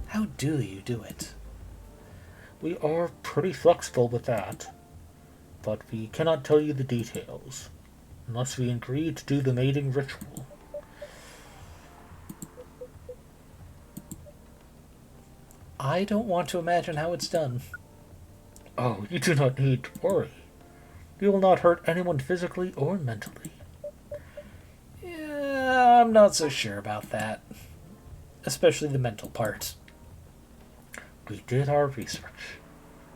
How do you do it? We are pretty flexible with that, but we cannot tell you the details, unless we agree to do the mating ritual. I don't want to imagine how it's done. Oh, you do not need to worry. You will not hurt anyone physically or mentally. Yeah, I'm not so sure about that. Especially the mental part. We did our research.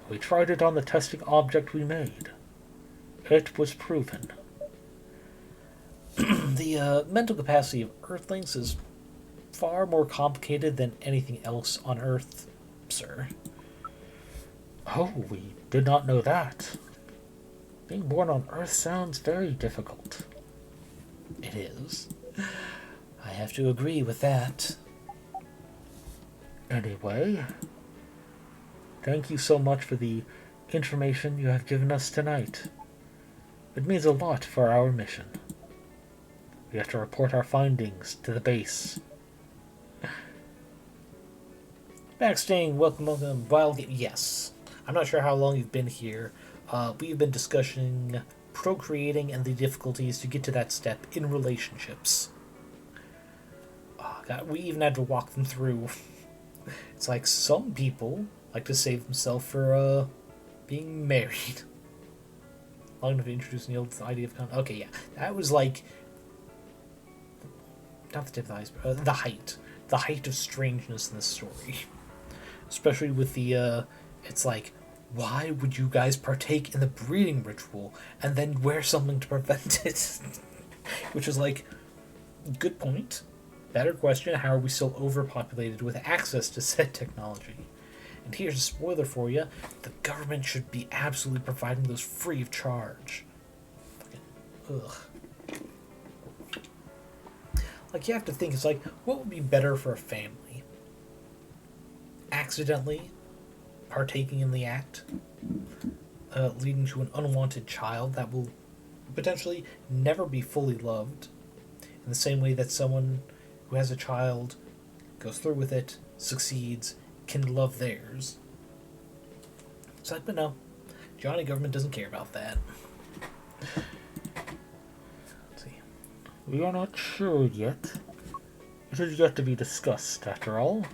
We tried it on the testing object we made. It was proven. The mental capacity of Earthlings is far more complicated than anything else on Earth, sir. Oh, we did not know that. Being born on Earth sounds very difficult. It is. I have to agree with that. Anyway, thank you so much for the information you have given us tonight. It means a lot for our mission. We have to report our findings to the base. Backstaying, welcome. Yes. I'm not sure how long you've been here. We've been discussing procreating and the difficulties to get to that step in relationships. Oh, God, we even had to walk them through. It's like some people like to save themselves for being married. Long enough to introduce the idea of okay, yeah, that was like not the tip of the iceberg, the height of strangeness in this story, especially with the it's like, why would you guys partake in the breeding ritual and then wear something to prevent it? Which is like, good point. Better question, how are we still overpopulated with access to said technology? And here's a spoiler for you, the government should be absolutely providing those free of charge. ugh. Like, you have to think, it's like, what would be better for a family? Accidentally partaking in the act, leading to an unwanted child that will potentially never be fully loved, in the same way that someone who has a child, goes through with it, succeeds, can love theirs. It's like, but no, Johnny Government doesn't care about that. Let's see. We are not sure yet. It is yet to be discussed, after all.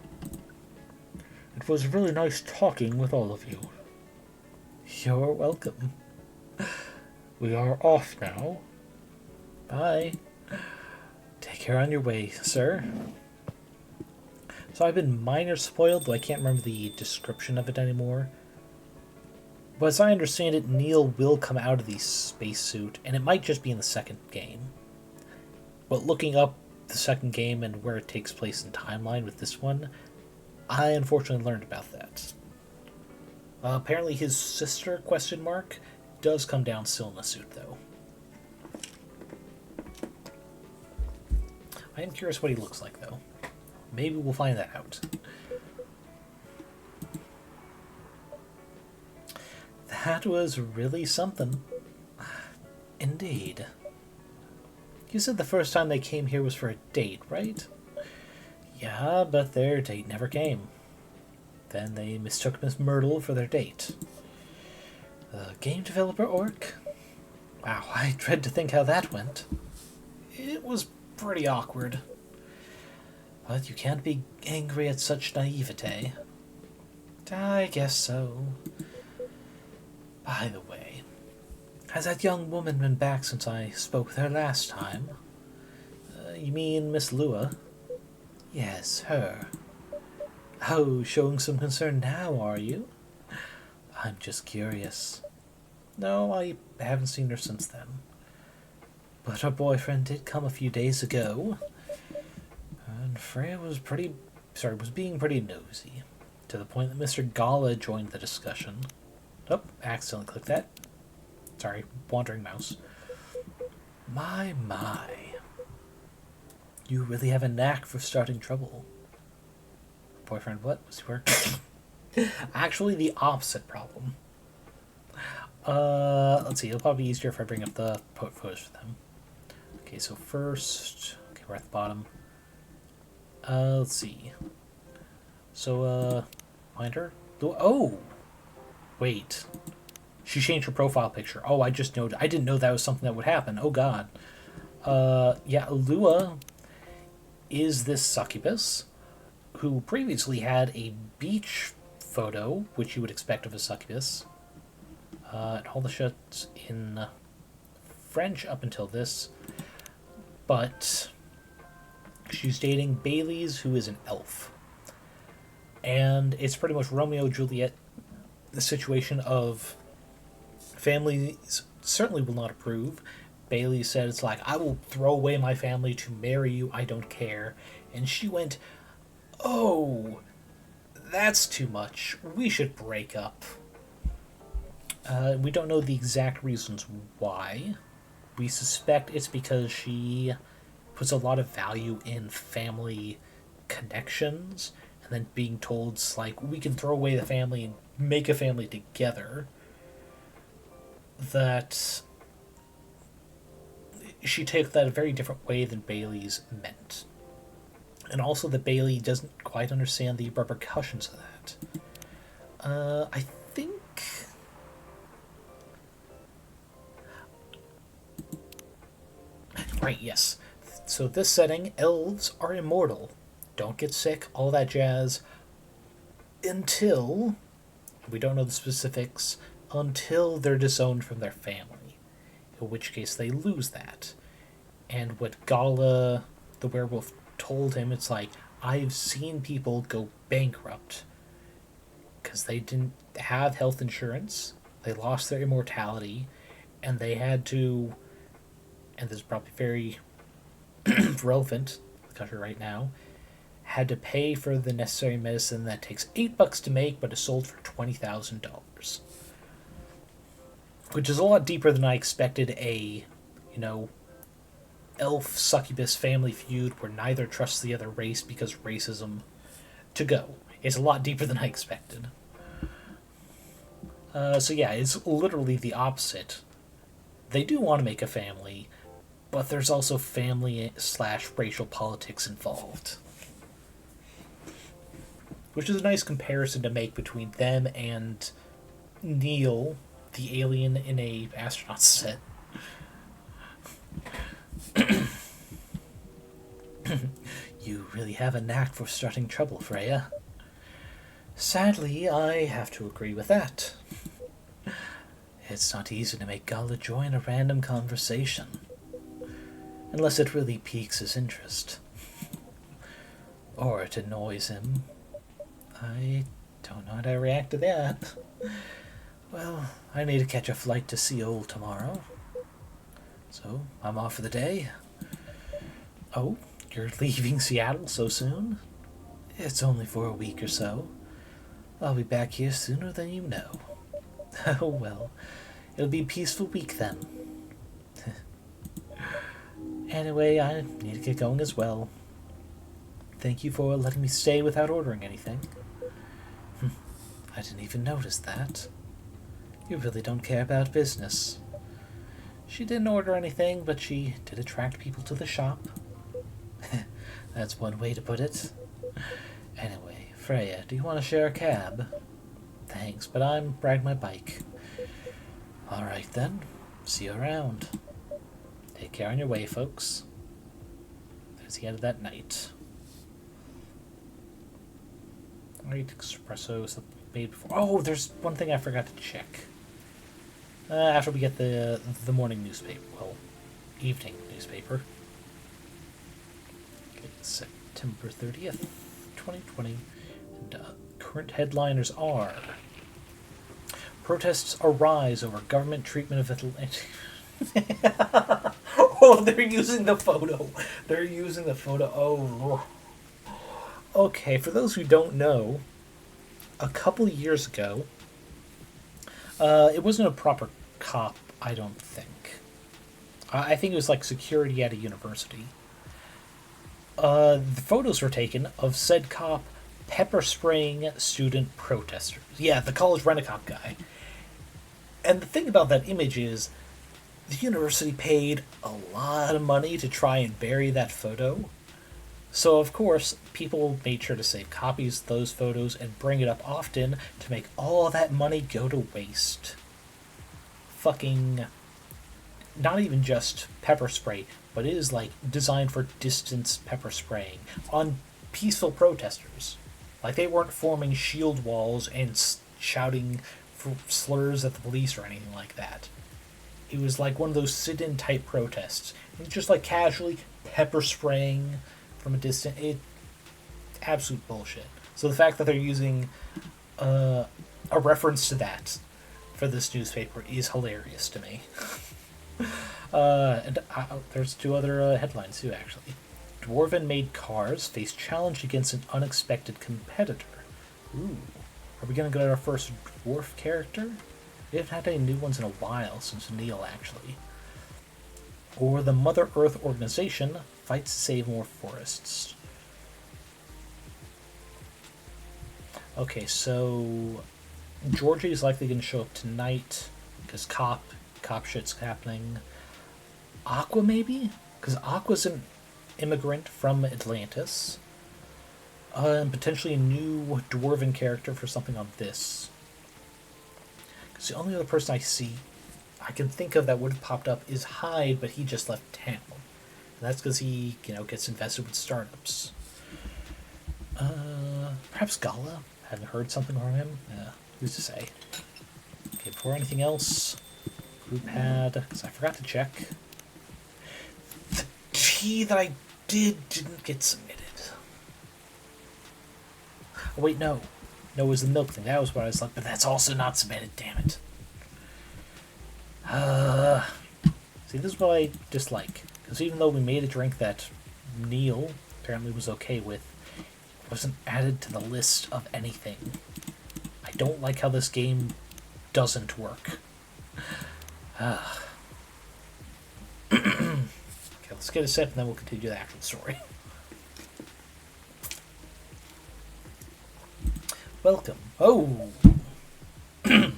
It was really nice talking with all of you. You're welcome. We are off now. Bye. Take care on your way, sir. So I've been minor spoiled, though I can't remember the description of it anymore. But as I understand it, Neil will come out of the spacesuit, and it might just be in the second game. But looking up the second game and where it takes place in timeline with this one, I unfortunately learned about that. Apparently his sister, does come down still in the suit, though. I am curious what he looks like, though. Maybe we'll find that out. That was really something. Indeed. You said the first time they came here was for a date, right? Yeah, but their date never came. Then they mistook Miss Myrtle for their date. The game developer orc? Wow, I dread to think how that went. It was pretty awkward. But you can't be angry at such naivete. I guess so. By the way, has that young woman been back since I spoke with her last time? You mean Miss Lua? Yes, her. Oh, showing some concern now, are you? I'm just curious. No, I haven't seen her since then. But her boyfriend did come a few days ago. And Freya was being pretty nosy. To the point that Mr. Gala joined the discussion. Oh, accidentally clicked that. Sorry, wandering mouse. My. You really have a knack for starting trouble. Boyfriend, what? Was he working? Actually, the opposite problem. Let's see, it'll probably be easier if I bring up the photos for them. Okay, so first... Okay, we're at the bottom. Let's see. So, find her? Oh! Wait. She changed her profile picture. Oh, I just noted. I didn't know that was something that would happen. Oh, God. Yeah, Lua is this succubus who previously had a beach photo, which you would expect of a succubus. And all the shots in French up until this. But she's dating Bailey's, who is an elf. And it's pretty much Romeo and Juliet, the situation of families certainly will not approve. Bailey said, it's like, I will throw away my family to marry you, I don't care. And she went, oh, that's too much. We should break up. We don't know the exact reasons why. We suspect it's because she puts a lot of value in family connections, and then being told, it's like, we can throw away the family and make a family together. That she takes that a very different way than Bailey's meant. And also that Bailey doesn't quite understand the repercussions of that. I think... Right, yes. So this setting, elves are immortal. Don't get sick, all that jazz. Until... We don't know the specifics. Until they're disowned from their family. In which case they lose that. And what Gala, the werewolf, told him, it's like, I've seen people go bankrupt because they didn't have health insurance, they lost their immortality, and they had to, and this is probably very relevant to the country right now, had to pay for the necessary medicine that takes $8 to make but is sold for $20,000. Which is a lot deeper than I expected a you know, elf succubus family feud where neither trusts the other race because racism to go. It's a lot deeper than I expected. So yeah, it's literally the opposite. They do want to make a family, but there's also family/racial politics involved. Which is a nice comparison to make between them and Neil, the alien in a astronaut set. You really have a knack for starting trouble, Freya. Sadly, I have to agree with that. It's not easy to make Gala join a random conversation, unless it really piques his interest. Or it annoys him. I don't know how to react to that. Well, I need to catch a flight to Seoul tomorrow. So, I'm off for the day. Oh, you're leaving Seattle so soon? It's only for a week or so. I'll be back here sooner than you know. Oh well, it'll be a peaceful week then. Anyway, I need to get going as well. Thank you for letting me stay without ordering anything. I didn't even notice that. You really don't care about business. She didn't order anything, but she did attract people to the shop. That's one way to put it. Anyway, Freya, do you want to share a cab? Thanks, but I'm riding my bike. Alright then, see you around. Take care on your way, folks. There's the end of that night. Alright, espressos made before. Oh, there's one thing I forgot to check. After we get the morning newspaper. Well, evening newspaper. Okay, September 30th, 2020. And current headliners are: protests arise over government treatment of Atlantic. Oh, they're using the photo. They're using the photo. Oh. Okay, for those who don't know, a couple of years ago, it wasn't a proper cop, I don't think. I think it was like security at a university. The photos were taken of said cop pepper spraying student protesters. Yeah, the college rent-a-cop guy. And the thing about that image is, the university paid a lot of money to try and bury that photo. So, of course, people made sure to save copies of those photos and bring it up often to make all that money go to waste. Fucking... not even just pepper spray, but it is, like, designed for distance pepper spraying on peaceful protesters. Like, they weren't forming shield walls and shouting slurs at the police or anything like that. It was like one of those sit-in type protests. And just, like, casually pepper spraying from a distance. Absolute bullshit. So the fact that they're using a reference to that for this newspaper is hilarious to me. And there's two other headlines too, actually. Dwarven-made cars face challenge against an unexpected competitor. Ooh. Are we going to get our first dwarf character? We haven't had any new ones in a while, since Neil, actually. Or the Mother Earth Organization fights to save more forests. Okay, so Georgie is likely going to show up tonight because cop shit's happening. Aqua, maybe? Because Aqua's an immigrant from Atlantis. And potentially a new dwarven character for something on this. Because the only other person I can think of that would have popped up is Hyde, but he just left town. And that's because he, gets invested with startups. Perhaps Gala? Haven't heard something from him? Who's to say? Okay, before anything else, group pad, because I forgot to check. The tea that I didn't get submitted. Oh, wait, no. No, it was the milk thing. That was what I was like, but that's also not submitted, damn it. See, this is what I dislike. Because even though we made a drink that Neil apparently was okay with, it wasn't added to the list of anything. I don't like how this game doesn't work. Let's get a sip and then we'll continue the actual story. Welcome. Oh! Good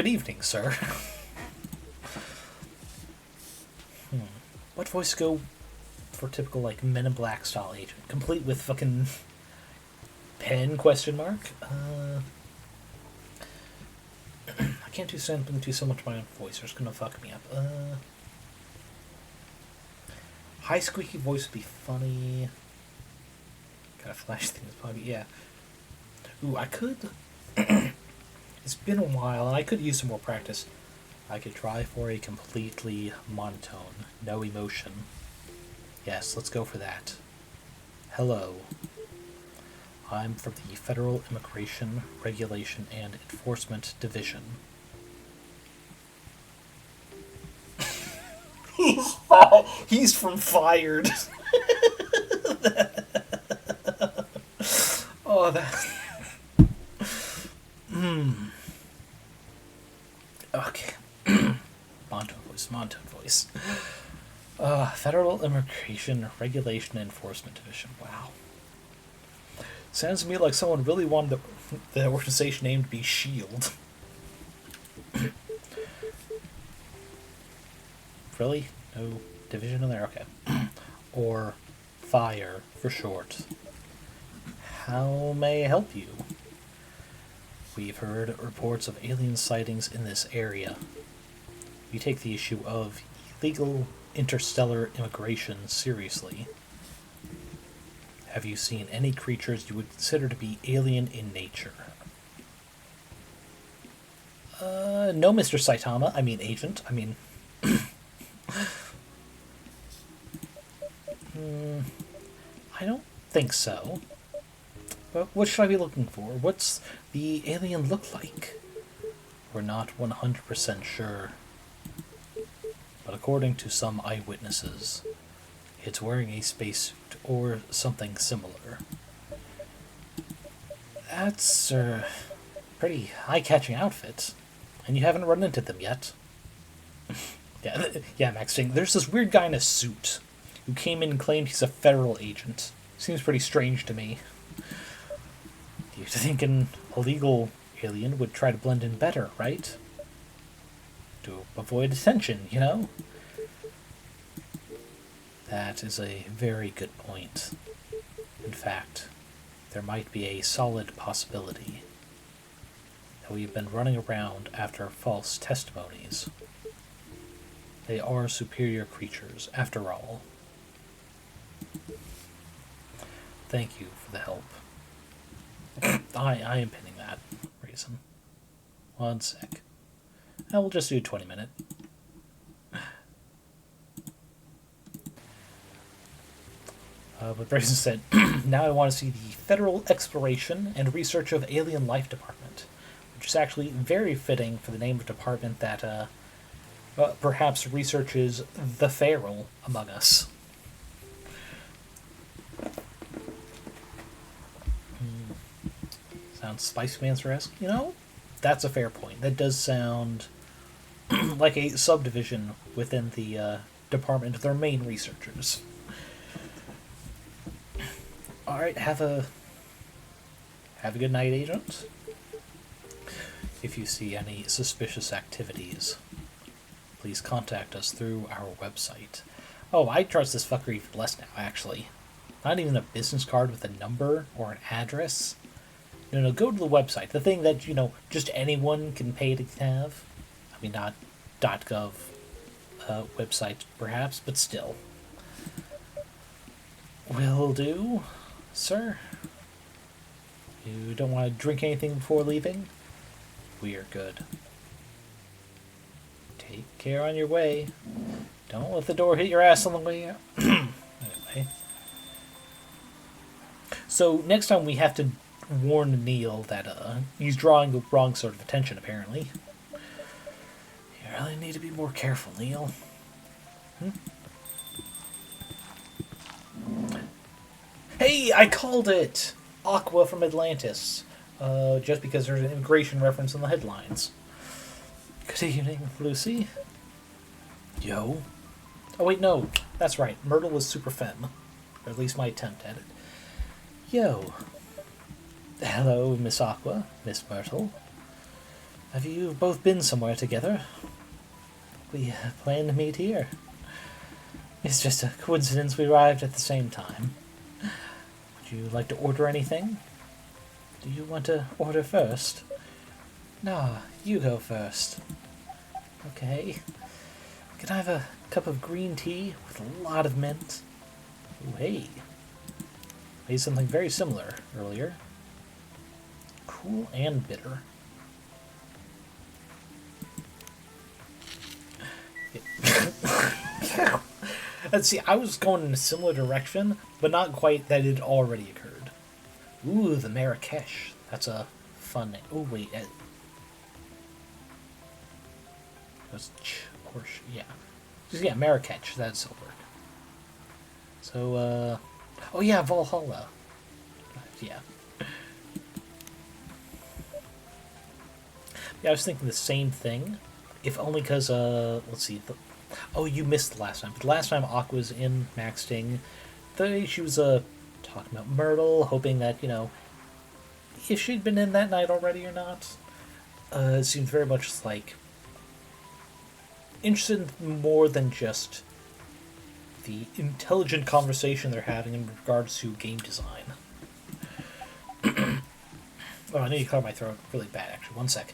evening, sir. What voice go for typical, like, Men in Black style agent? Complete with fucking pen, question mark? I can't do something too so much my own voice, or it's gonna fuck me up. High squeaky voice would be funny. Gotta flash things, probably, yeah. Ooh, I could... It's been a while, and I could use some more practice. I could try for a completely monotone, no emotion. Yes, let's go for that. Hello. I'm from the Federal Immigration, Regulation, and Enforcement Division. He's from Fired. Oh, that... Okay. Monotone voice. Federal Immigration, Regulation, and Enforcement Division. Wow. Sounds to me like someone really wanted the organization name to be SHIELD. Really? No division in there? Okay. Or FIRE for short. How may I help you? We've heard reports of alien sightings in this area. We take the issue of illegal interstellar immigration seriously. Have you seen any creatures you would consider to be alien in nature? No, Mr. Saitama. Agent. I don't think so. But what should I be looking for? What's the alien look like? We're not 100% sure. But according to some eyewitnesses, it's wearing a spacesuit or something similar. That's a pretty eye-catching outfit. And you haven't run into them yet. Yeah, Max, there's this weird guy in a suit who came in and claimed he's a federal agent. Seems pretty strange to me. You'd think an illegal alien would try to blend in better, right? To avoid attention, you know? That is a very good point. In fact, there might be a solid possibility that we've been running around after false testimonies. They are superior creatures, after all. Thank you for the help. I am pinning that reason. 1 sec. I will just do 20 minute. But Bryson said, now I want to see the Federal Exploration and Research of Alien Life Department, which is actually very fitting for the name of department that perhaps researches the feral among us. Sounds Spice Mancer-esque, you know? That's a fair point. That does sound like a subdivision within the department of their main researchers. Alright, have a good night, Agent. If you see any suspicious activities, please contact us through our website. Oh, I trust this fucker even less now, actually. Not even a business card with a number or an address. No, go to the website. The thing that, just anyone can pay to have. I mean, not .gov website, perhaps, but still. Will do, sir. You don't want to drink anything before leaving? We are good. Take care on your way. Don't let the door hit your ass on the way out. Anyway. So, next time we have to warn Neil that he's drawing the wrong sort of attention, apparently. You really need to be more careful, Neil. Hey, I called it! Aqua from Atlantis. Just because there's an immigration reference in the headlines. Good evening, Lucy. Yo. Oh wait, no. That's right. Myrtle was super femme. Or at least my attempt at it. Yo. Hello, Miss Aqua, Miss Myrtle. Have you both been somewhere together? We planned to meet here. It's just a coincidence we arrived at the same time. Would you like to order anything? Do you want to order first? Nah, you go first. Okay. Can I have a cup of green tea with a lot of mint? Ooh, hey. Made something very similar earlier. Cool and bitter. Let's see, I was going in a similar direction, but not quite that it already occurred. Ooh, the Marrakesh. That's a fun name. Oh, wait. That's yeah. Just, yeah, Marrakesh. That's will work. So, oh yeah, Valhalla. Yeah. Yeah, I was thinking the same thing. If only because, let's see. Oh, you missed the last time. But the last time Aqua was in Max Sting, she was, talking about Myrtle, hoping that, if she'd been in that night already or not. It seems very much like interested in more than just the intelligent conversation they're having in regards to game design. Oh, I need to clear my throat really bad, actually. One sec.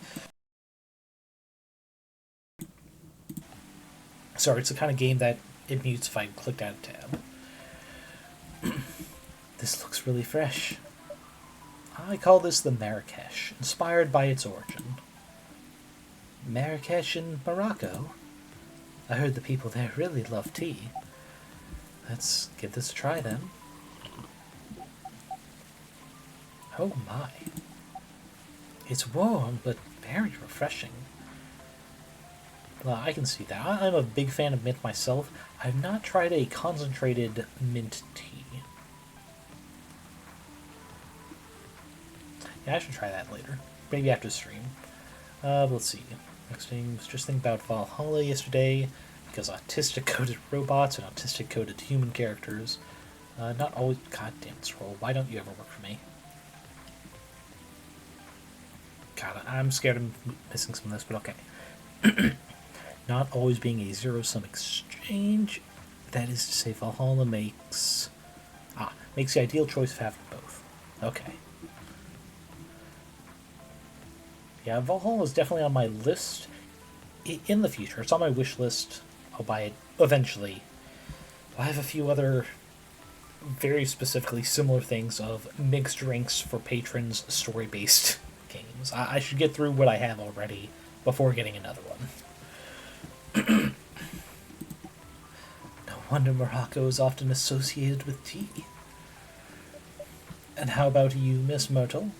Sorry, it's the kind of game that it mutes if I clicked out a tab. This looks really fresh. I call this the Marrakesh, inspired by its origin. Marrakesh in Morocco? I heard the people there really love tea. Let's give this a try then. Oh my. It's warm, but very refreshing. Well, I can see that. I'm a big fan of mint myself. I've not tried a concentrated mint tea. Yeah, I should try that later. Maybe after the stream. Let's see. Next thing was just thinking about Valhalla yesterday, because autistic-coded robots and autistic-coded human characters. Not always... God damn this roll. Why don't you ever work for me? God, I'm scared of missing some of this, but okay. Not always being a zero-sum exchange. That is to say, Valhalla makes the ideal choice of having both. Okay. Yeah, Valhalla is definitely on my list in the future. It's on my wish list. I'll buy it eventually. I have a few other very specifically similar things of mixed drinks for patrons story-based games. I should get through what I have already before getting another one. No wonder Morocco is often associated with tea. And how about you, Miss Myrtle?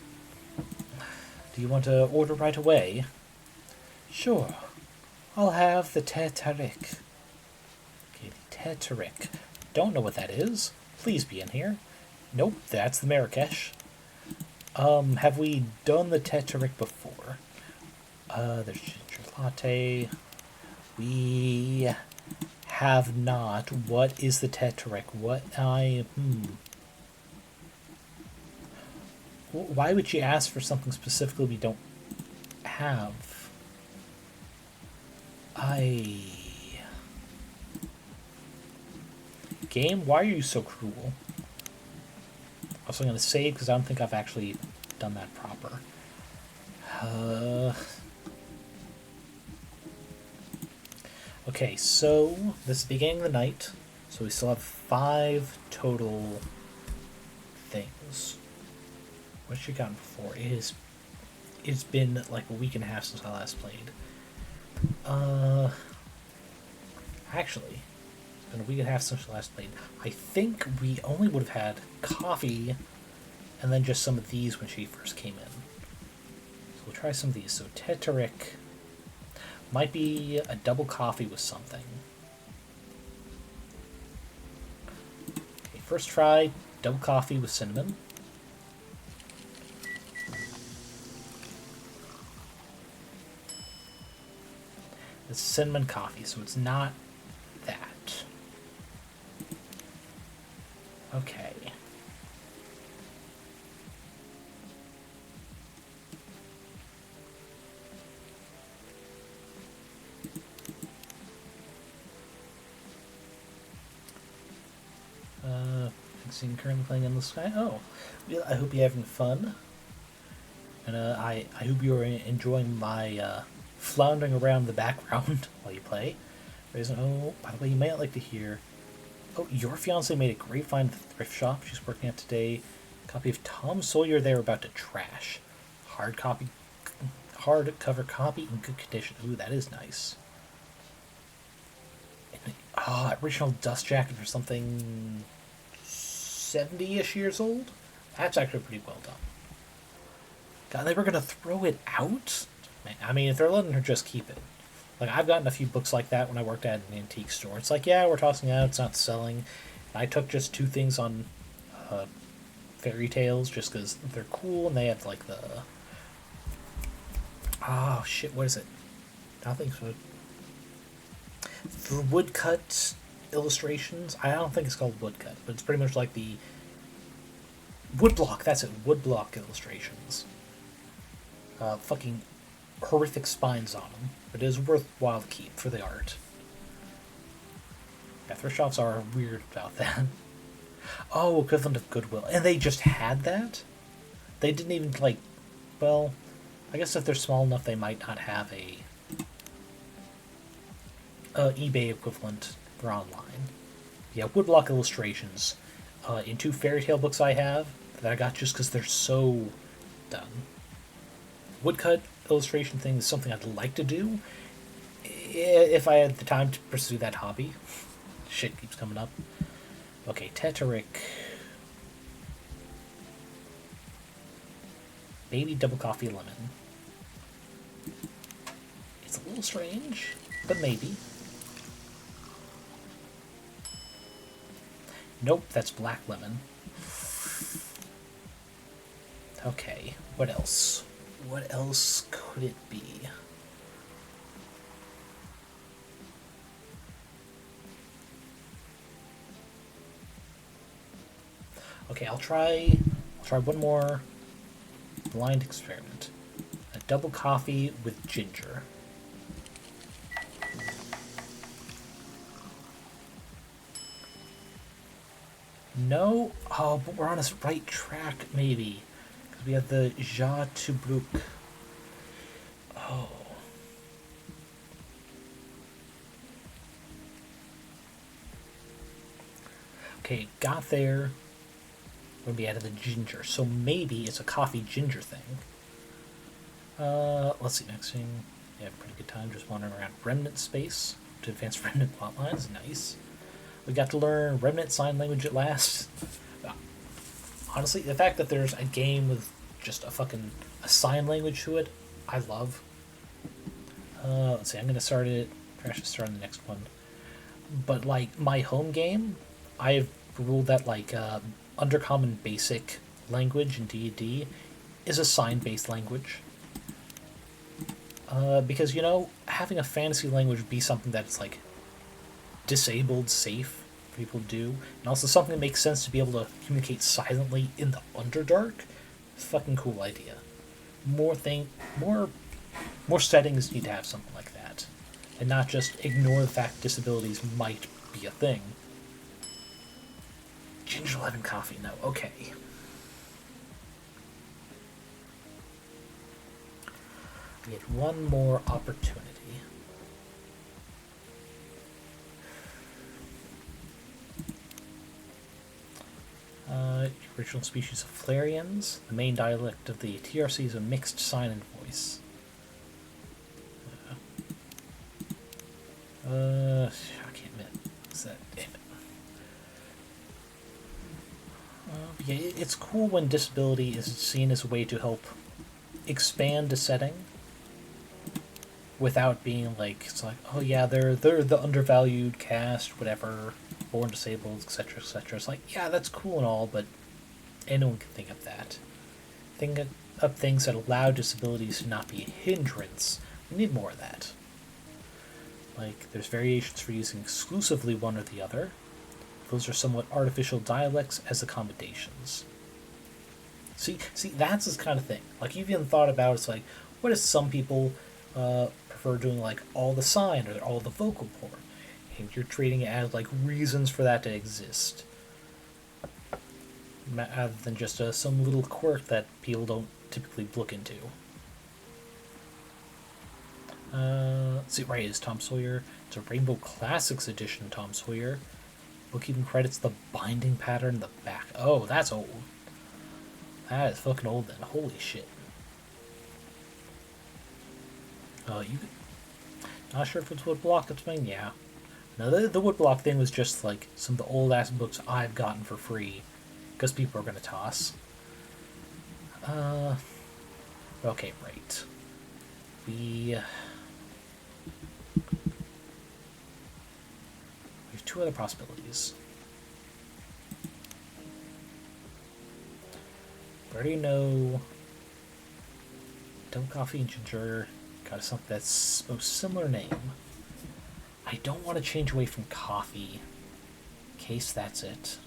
Do you want to order right away? Sure. I'll have the Teterik. Okay, the Teterik. Don't know what that is. Please be in here. Nope, that's the Marrakesh. Have we done the Teterik before? There's ginger latte. We have not. What is the Teterik? Why would you ask for something specifically we don't have? Game, why are you so cruel? Also, I'm going to save because I don't think I've actually done that proper. Okay, so this is the beginning of the night, so we still have 5 total things. What's she gotten before? It's been like a week and a half since I last played. Actually, it's been a week and a half since I last played. I think we only would have had coffee and then just some of these when she first came in. So we'll try some of these. So Teterik might be a double coffee with something. Okay, first try, double coffee with cinnamon. It's cinnamon coffee, so it's not Okay. Fixing currently playing in the sky. Oh, well, I hope you're having fun. And I hope you're enjoying my floundering around the background while you play. Oh, by the way, you might like to hear. Oh, your fiance made a great find at the thrift shop she's working at today. Copy of Tom Sawyer they were about to trash. Hardcover copy in good condition. Ooh, that is nice. Original dust jacket for something 70-ish years old? That's actually pretty well done. God, they were going to throw it out? Man, I mean, if they're letting her just keep it. Like, I've gotten a few books like that when I worked at an antique store. It's like, yeah, we're tossing it out, it's not selling. And I took just 2 things on fairy tales just because they're cool and they have, like, the... Oh, shit, what is it? Nothing so... For woodcut illustrations, I don't think it's called woodcut, but it's pretty much like the... Woodblock, that's it, woodblock illustrations. Fucking horrific spines on them, but it is worthwhile to keep for the art. Yeah, thrift shops are weird about that. Oh, equivalent of Goodwill. And they just had that? They didn't even, like... Well, I guess if they're small enough, they might not have a... eBay equivalent for online. Yeah, woodblock illustrations. In 2 fairy tale books I have, that I got just because they're so done. Woodcut illustration thing is something I'd like to do if I had the time to pursue that hobby. Shit keeps coming up. Okay, Teteric. Baby double coffee lemon. It's a little strange, but maybe. Nope, that's black lemon. Okay, what else? What else could it be? Okay, I'll try one more blind experiment. A double coffee with ginger. No? Oh, but we're on the right track, maybe. Because we have the Ja to Brook. Oh. Okay, got there when we added the ginger. So maybe it's a coffee ginger thing. Let's see, next thing. Yeah, pretty good time just wandering around Remnant space to advance Remnant plot lines. Nice. We got to learn Remnant sign language at last. Honestly, the fact that there's a game with just a sign language to it, I love. Let's see, I'm gonna start it. Crash to start on the next one. But like my home game, I have ruled that like Undercommon Basic language in D&D is a sign-based language. Because having a fantasy language be something that's like disabled, safe for people to do, and also something that makes sense to be able to communicate silently in the Underdark. Fucking cool idea. More settings need to have something like that, and not just ignore the fact disabilities might be a thing. Ginger lemon coffee, no, okay. We get one more opportunity. Original species of Flarians. The main dialect of the TRC is a mixed sign and voice. I can't admit. What's that? Damn it. Yeah, it's cool when disability is seen as a way to help expand a setting without being like, it's like, oh yeah, they're the undervalued caste, whatever, born disabled, etc., etc. It's like, yeah, that's cool and all, but anyone can think of that. Think of things that allow disabilities to not be a hindrance. We need more of that. Like, there's variations for using exclusively one or the other. Those are somewhat artificial dialects as accommodations. See, that's this kind of thing. Like, you've even thought about it's like, what if some people prefer doing like all the sign or all the vocal port, and you're treating it as like reasons for that to exist, rather than just some little quirk that people don't typically look into. Let's see, right, is Tom Sawyer. It's a Rainbow Classics edition Tom Sawyer. Bookkeeping credits the binding pattern in the back. Oh, that's old. That is fucking old then. Holy shit. You not sure if it's woodblock that's mine? Yeah. No, the woodblock thing was just like some of the old ass books I've gotten for free because people are gonna toss. Okay, right. We have two other possibilities. We already know double coffee and ginger got something that's most similar name. I don't want to change away from coffee in case that's it.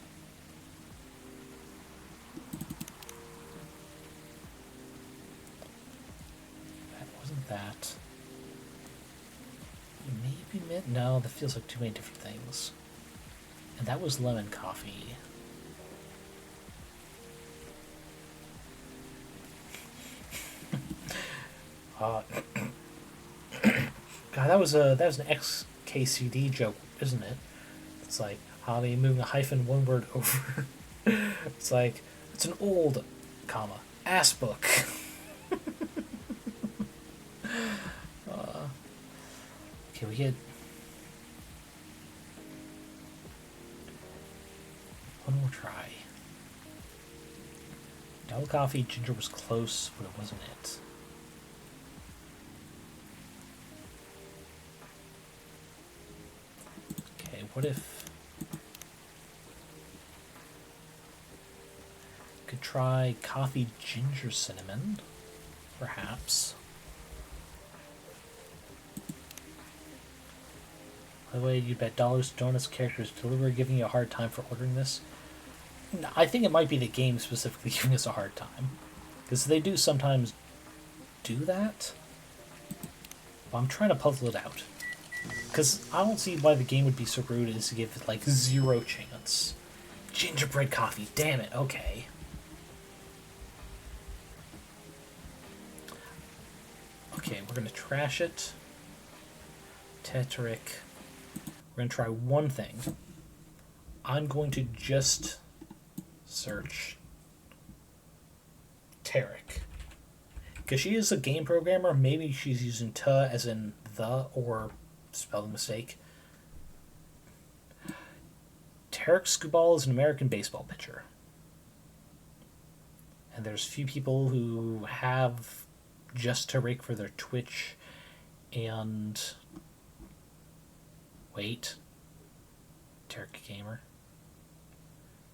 That wasn't that. Maybe mint? No, that feels like too many different things. And that was lemon coffee. God, that was an XKCD joke, isn't it? It's like how they moving a hyphen one word over. It's like it's an old, comma, ass book. Okay, we get one more try. Double coffee, ginger was close, but it wasn't it. Okay, what if could try coffee, ginger, cinnamon, perhaps. By the way, you bet dollars Donuts characters deliberately giving you a hard time for ordering this. No, I think it might be the game specifically giving us a hard time, because they do sometimes do that. But I'm trying to puzzle it out, because I don't see why the game would be so rude as to give it like 0 chance. Gingerbread coffee, damn it. Okay. Okay, we're gonna trash it. Tetrick. We're going to try one thing. I'm going to just search Tarek. Because she is a game programmer, maybe she's using "t" as in the or spelling mistake. Tarek Skubal is an American baseball pitcher. And there's few people who have just Tarek for their Twitch and... Wait. Tarek Gamer.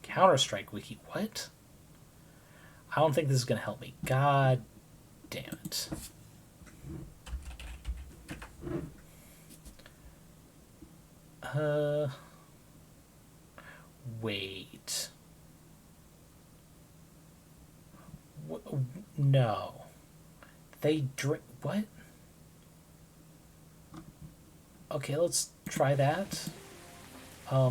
Counter-Strike Wiki. What? I don't think this is going to help me. God damn it. Wait. No. They drink... What? Okay, let's try that. I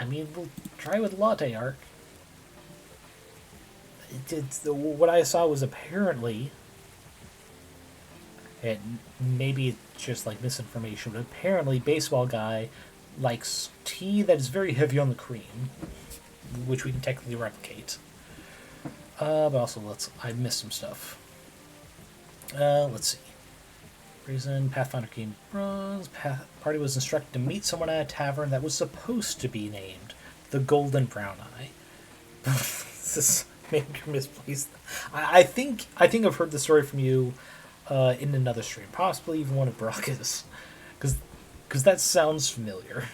mean, we'll try with Latte Arc. What I saw was apparently... And maybe it's just like misinformation, but apparently Baseball Guy likes tea that is very heavy on the cream, which we can technically replicate. But also, I missed some stuff. Let's see. Reason, Pathfinder Game Bronze. Party was instructed to meet someone at a tavern that was supposed to be named the Golden Brown Eye. This is maybe misplaced. I think I've heard the story from you in another stream, possibly even one of Brock's, because because that sounds familiar.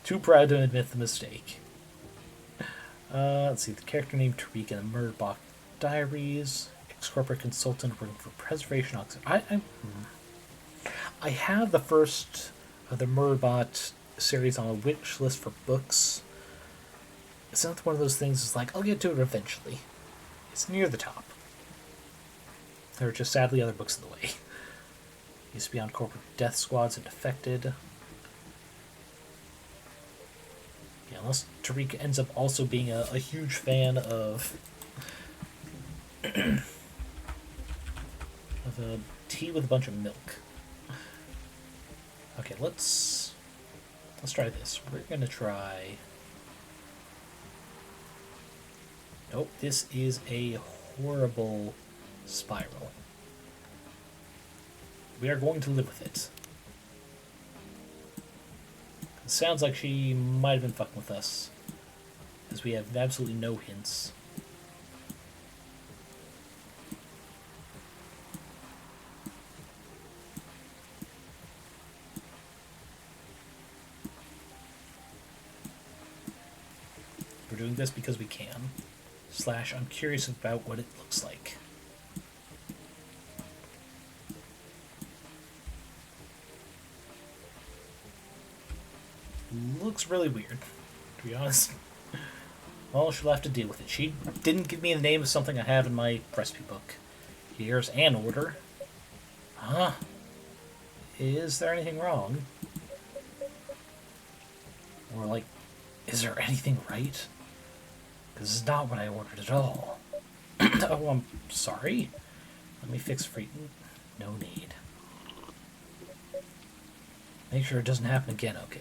Too proud to admit the mistake. Let's see, the character named Tariq in the Murderbot Diaries, ex-corporate consultant working for Preservation Office. I have the first of the Murderbot series on a wish list for books. It's not one of those things that's like, I'll get to it eventually. It's near the top. There are just sadly other books in the way. Used to be on corporate death squads and defected. Yeah, unless Tariq ends up also being a huge fan of a tea with a bunch of milk. Okay, let's try this. We're gonna try. Nope, this is a horrible spiral. We are going to live with it. It sounds like she might have been fucking with us, as we have absolutely no hints. We're doing this because we can. / I'm curious about what it looks like. Looks really weird, to be honest. Well, she'll have to deal with it. She didn't give me the name of something I have in my recipe book. Here's an order. Huh? Is there anything wrong? Or, like, is there anything right? Because this is not what I ordered at all. Oh, I'm sorry. Let me fix for you. No need. Make sure it doesn't happen again. Okay.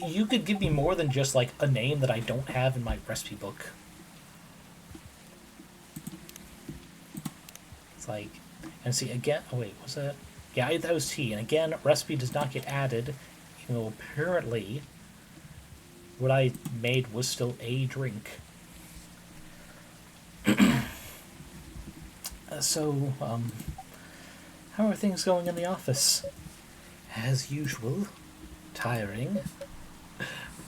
You could give me more than just, like, a name that I don't have in my recipe book. It's like... And see, again... Oh, wait, was that... Yeah, that was tea. And again, recipe does not get added. Even though apparently... what I made was still a drink. How are things going in the office? As usual, tiring.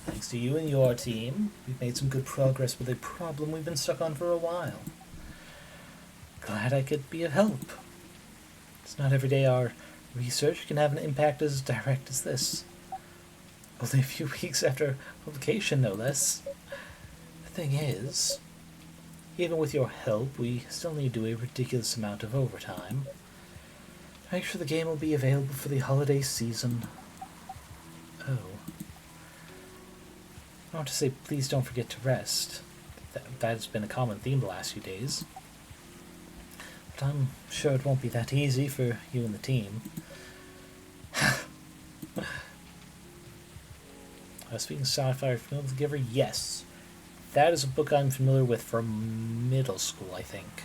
Thanks to you and your team, we've made some good progress with a problem we've been stuck on for a while. Glad I could be of help. It's not every day our research can have an impact as direct as this. Only a few weeks after publication, no less. The thing is, even with your help, we still need to do a ridiculous amount of overtime to make sure the game will be available for the holiday season. Oh. I want to say please don't forget to rest. That has been a common theme the last few days. But I'm sure it won't be that easy for you and the team. Speaking of sci-fi, familiar with The Giver? Yes. That is a book I'm familiar with from middle school, I think.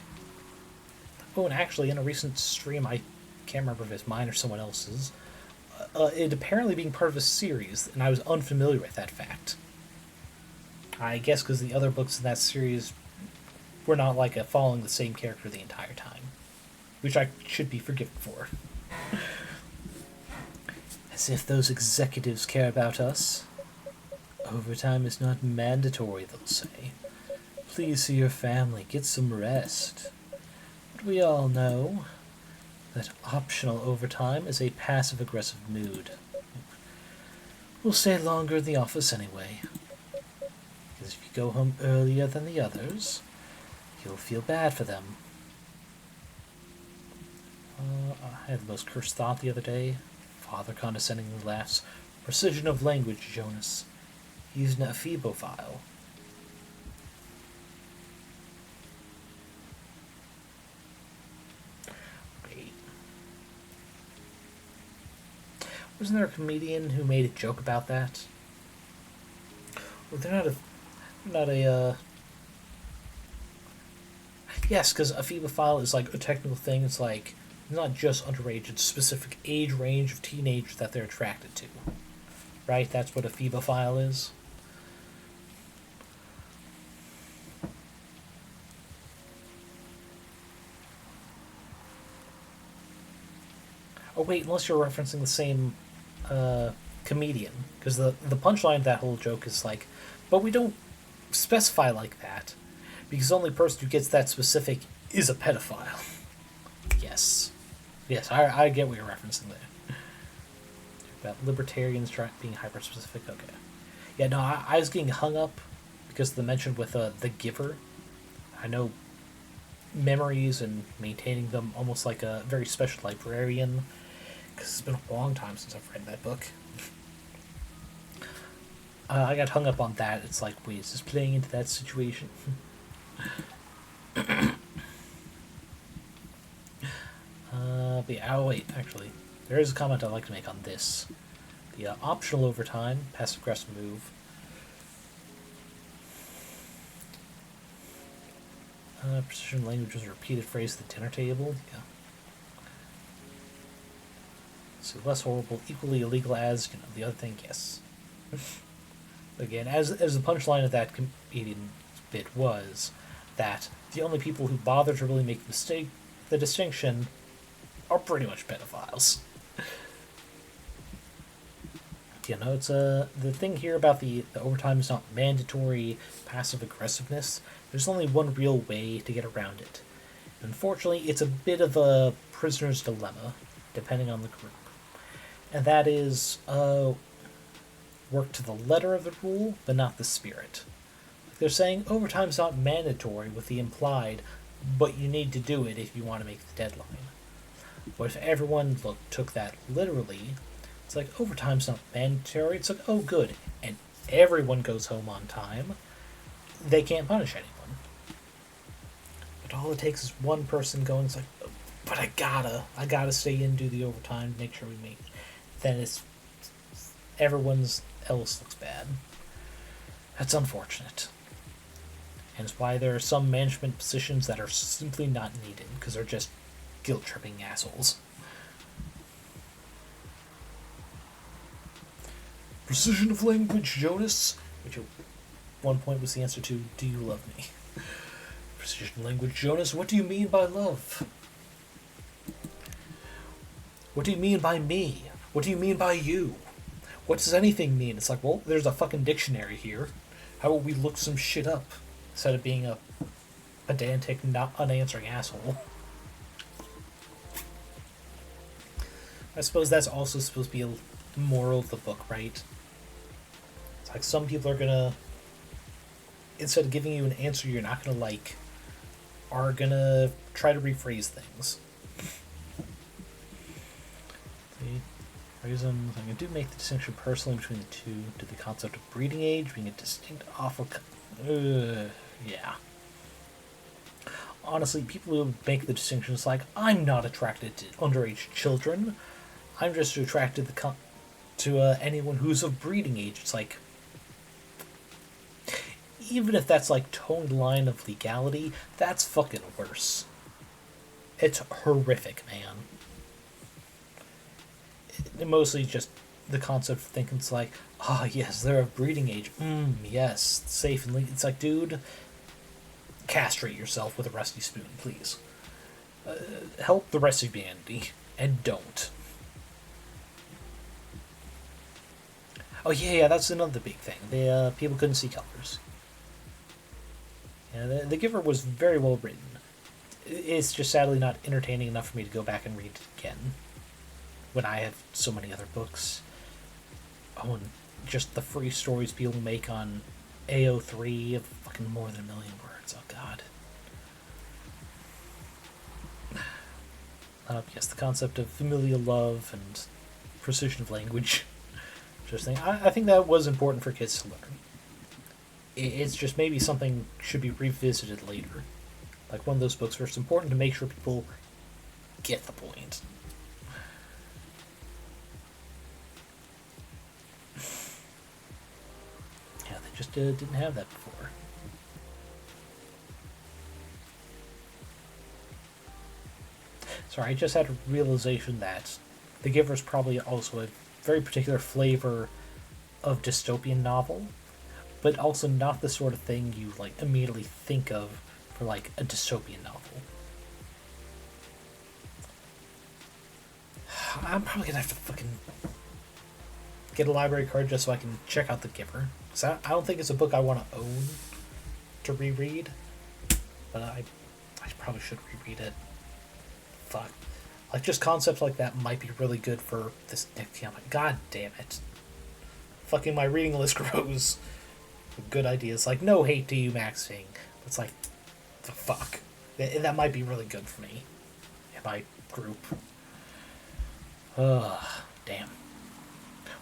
Oh, and actually, in a recent stream, I can't remember if it's mine or someone else's, it apparently being part of a series, and I was unfamiliar with that fact. I guess because the other books in that series were not like following the same character the entire time, which I should be forgiven for. As if those executives care about us. Overtime is not mandatory, they'll say. Please see your family, get some rest. But we all know that optional overtime is a passive-aggressive mood. We'll stay longer in the office anyway. Because if you go home earlier than the others, you'll feel bad for them. I had the most cursed thought the other day. Father condescendingly laughs. Precision of language, Jonas. Using a FIBO file. Wait. Wasn't there a comedian who made a joke about that? Well, they're not a, Yes, because a FIBA file is like a technical thing. It's like, not just underage, it's a specific age range of teenagers that they're attracted to. Right? That's what a FIBA file is. Oh, wait, unless you're referencing the same comedian, because the punchline of that whole joke is like, but we don't specify like that, because the only person who gets that specific is a pedophile. Yes. Yes, I get what you're referencing there. About libertarians being hyper-specific, okay. Yeah, no, I was getting hung up because of the mention with the giver. I know memories and maintaining them almost like a very special librarian, because it's been a long time since I've read that book. I got hung up on that. It's like, wait, is this playing into that situation? But yeah, oh wait, actually, there is a comment I'd like to make on this. The optional overtime, passive-aggressive move. Precision language was a repeated phrase at the dinner table. Yeah. So less horrible, equally illegal as, the other thing, yes. Again, as the punchline of that comedian bit was that the only people who bother to really make the distinction are pretty much pedophiles. It's the thing here about the overtime is not mandatory passive aggressiveness. There's only one real way to get around it. Unfortunately, it's a bit of a prisoner's dilemma, depending on the group. And that is, work to the letter of the rule, but not the spirit. They're saying overtime's not mandatory with the implied, but you need to do it if you want to make the deadline. But if everyone took that literally, it's like overtime's not mandatory. It's like, oh good, and everyone goes home on time, they can't punish anyone. But all it takes is one person going, it's like, but I gotta stay in and do the overtime, make sure we make it. Then it's everyone's else looks bad. That's unfortunate. And it's why there are some management positions that are simply not needed, because they're just guilt-tripping assholes. Precision of language, Jonas, which at one point was the answer to, do you love me? Precision of language, Jonas, what do you mean by love? What do you mean by me? What do you mean by you? What does anything mean? It's like, well, there's a fucking dictionary here. How about we look some shit up instead of being a pedantic, not unanswering asshole? I suppose that's also supposed to be a moral of the book, right? It's like some people are gonna, instead of giving you an answer you're not gonna like, are gonna try to rephrase things. Reason I do make the distinction personally between the two to the concept of breeding age being a distinct awful. Yeah. Honestly, people who make the distinctions like, I'm not attracted to underage children. I'm just attracted to anyone who's of breeding age. It's like, even if that's like toned line of legality, that's fucking worse. It's horrific, man. Mostly just the concept of thinking it's like, yes, they're of breeding age. Yes, safe and legal. It's like, dude, castrate yourself with a rusty spoon, please. Help the rest of humanity, and don't. Oh yeah, that's another big thing. People couldn't see colors. Yeah, the Giver was very well written. It's just sadly not entertaining enough for me to go back and read it again, when I have so many other books. Oh, and just the free stories people make on AO3 of fucking more than 1 million words. Oh, God. Yes, the concept of familial love and precision of language. Just thing. I think that was important for kids to learn. It's just maybe something should be revisited later. Like one of those books where it's important to make sure people get the point. Yeah, they just didn't have that before. Sorry, I just had a realization that The Giver is probably also a very particular flavor of dystopian novel, but also not the sort of thing you like immediately think of for like a dystopian novel. I'm probably gonna have to fucking get a library card just so I can check out The Giver. Cause I don't think it's a book I want to own to reread, but I probably should reread it. Fuck. Like, just concepts like that might be really good for this next game. God damn it. Fucking my reading list grows with good ideas. Like, no hate to you, Maxine. It's like, the fuck. That might be really good for me. In my group. Ugh, damn.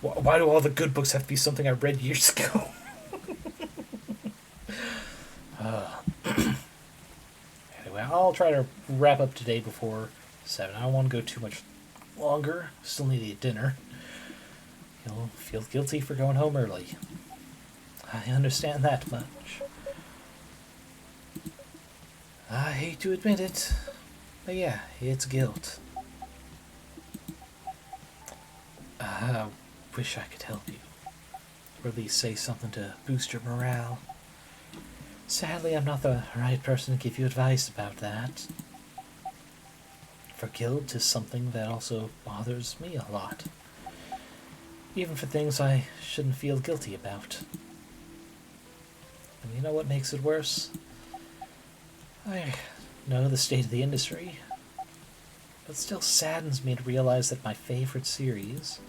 Why do all the good books have to be something I read years ago? Anyway, I'll try to wrap up today before 7. I don't want to go too much longer. Still need to eat dinner. You'll feel guilty for going home early. I understand that much. I hate to admit it, but yeah, it's guilt. I wish I could help you. Or at least say something to boost your morale. Sadly, I'm not the right person to give you advice about that. For guilt is something that also bothers me a lot. Even for things I shouldn't feel guilty about. And you know what makes it worse? I know the state of the industry, but it still saddens me to realize that my favorite series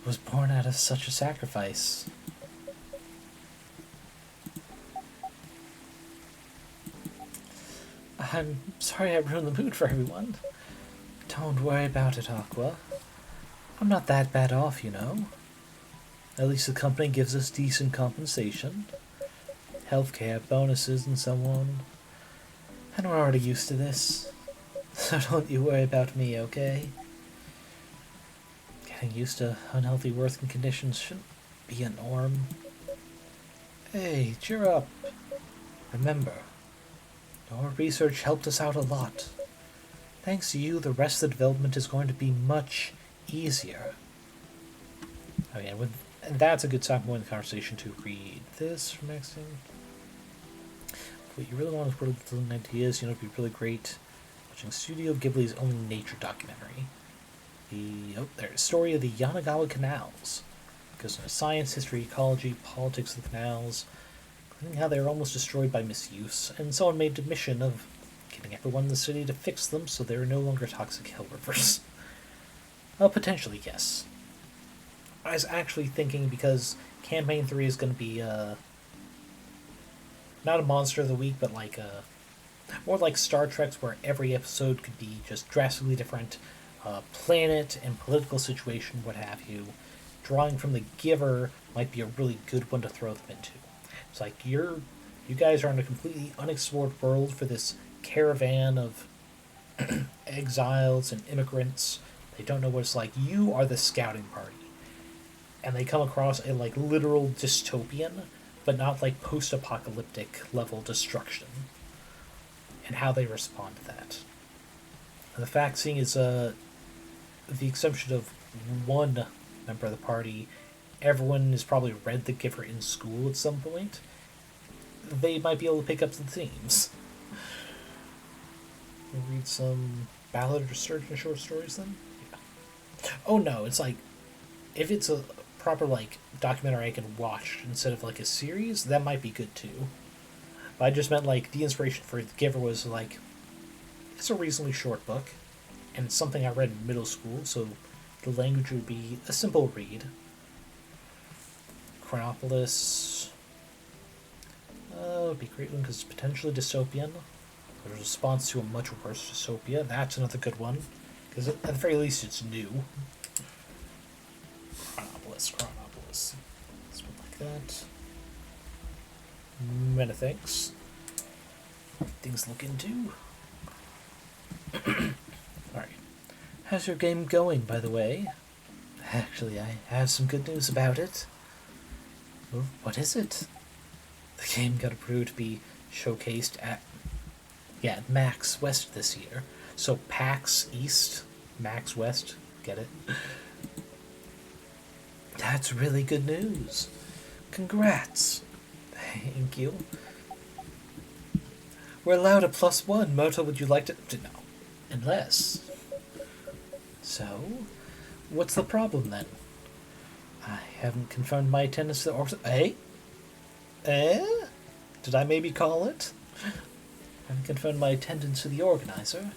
was born out of such a sacrifice. I'm sorry I ruined the mood for everyone. Don't worry about it, Aqua. I'm not that bad off, you know. At least the company gives us decent compensation. Healthcare, bonuses, and so on. And we're already used to this. So don't you worry about me, okay? Getting used to unhealthy working conditions shouldn't be a norm. Hey, cheer up. Remember, your research helped us out a lot. Thanks to you, the rest of the development is going to be much easier. Oh yeah, and that's a good time point in the conversation to read this from Maxine. What you really want is world building ideas. You know, it'd be really great watching Studio Ghibli's own nature documentary. There's story of the Yanagawa canals. Goes into science, history, ecology, politics of the canals, including how they were almost destroyed by misuse, and someone made a mission of getting everyone in the city to fix them so they are no longer toxic hell rivers. Potentially, yes. I was actually thinking, because Campaign 3 is going to be, not a monster of the week, but like more like Star Trek's, where every episode could be just drastically different planet and political situation, what have you. Drawing from The Giver might be a really good one to throw them into. It's like you guys are in a completely unexplored world for this caravan of exiles and immigrants. They don't know what it's like. You are the scouting party, and they come across a like literal dystopian, but not like post-apocalyptic level destruction, and how they respond to that. And the fact seeing is, the exception of one member of the party, everyone has probably read The Giver in school at some point. They might be able to pick up the themes. We'll read some ballad or surgeon short stories then? Yeah. Oh no, it's like, if it's a proper like documentary I can watch instead of like a series, that might be good too. But I just meant like the inspiration for The Giver was like, it's a reasonably short book, and it's something I read in middle school, so the language would be a simple read. Chronopolis would be a great one because it's potentially dystopian. There's a response to a much worse dystopia. That's another good one, because at the very least it's new. Chronopolis. Something like that. Many things. Things to look into. Alright. How's your game going, by the way? Actually, I have some good news about it. Well, what is it? The game got approved to be showcased at Max West this year. So PAX East, Max West, get it? That's really good news. Congrats. Thank you. We're allowed a +1. Moto, would you like to... No. Unless... So, what's the problem then? I haven't confirmed my attendance to the org. Eh? Eh? Did I maybe call it? I haven't confirmed my attendance to the organizer.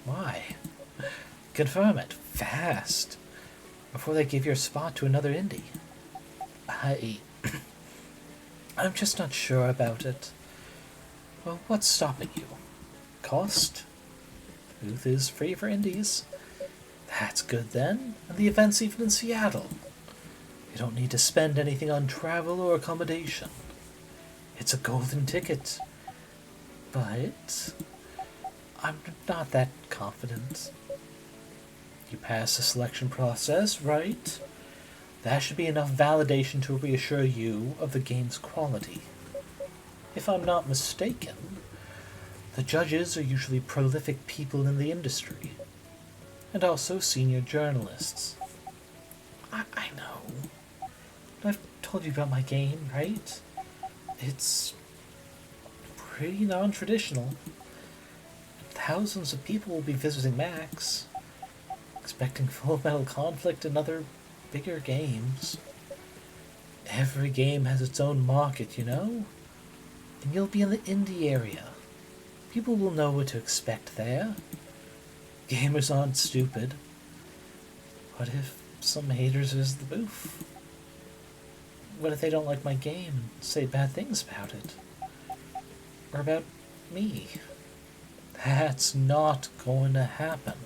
Why? Confirm it. Fast. Before they give your spot to another indie. I'm just not sure about it. Well, what's stopping you? Cost? The booth is free for indies. That's good then. And the event's even in Seattle. You don't need to spend anything on travel or accommodation. It's a golden ticket. But I'm not that confident. You pass the selection process, right? That should be enough validation to reassure you of the game's quality. If I'm not mistaken, the judges are usually prolific people in the industry, and also senior journalists. I know. I've told you about my game, right? It's pretty non-traditional. Thousands of people will be visiting Max, expecting Full Metal Conflict and other bigger games. Every game has its own market, you know? And you'll be in the indie area. People will know what to expect there. Gamers aren't stupid. What if some haters visit the booth? What if they don't like my game and say bad things about it? Or about me? That's not going to happen.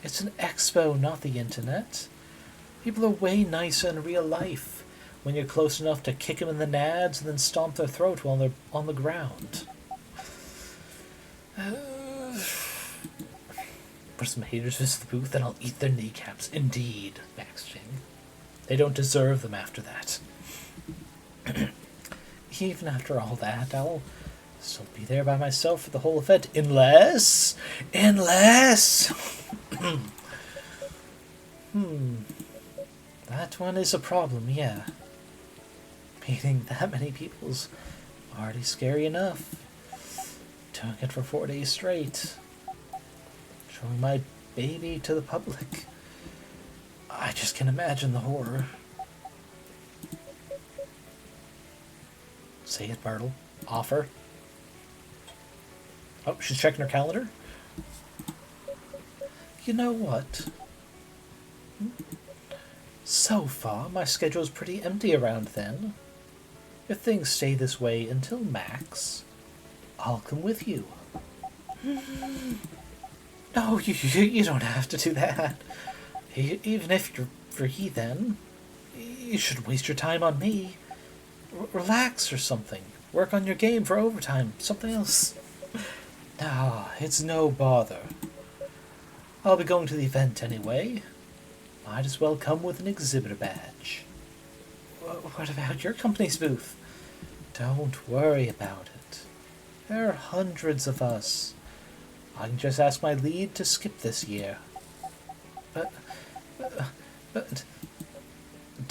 It's an expo, not the internet. People are way nicer in real life when you're close enough to kick them in the nads and then stomp their throat while they're on the ground. But some haters visit the booth and I'll eat their kneecaps. Indeed, Max Ching. They don't deserve them after that. Even after all that, I'll still be there by myself for the whole event. Unless... That one is a problem, yeah. Meeting that many people's already scary enough. Doing it for 4 days straight. Showing my baby to the public. I just can imagine the horror. Say it, Myrtle. Offer. Oh, she's checking her calendar. You know what? So far, my schedule's pretty empty around then. If things stay this way until Max, I'll come with you. No, you don't have to do that. Even if you're free then, you shouldn't waste your time on me. Relax or something. Work on your game for overtime. Something else. No, it's no bother. I'll be going to the event anyway. Might as well come with an exhibitor badge. What about your company's booth? Don't worry about it. There are hundreds of us. I can just ask my lead to skip this year. But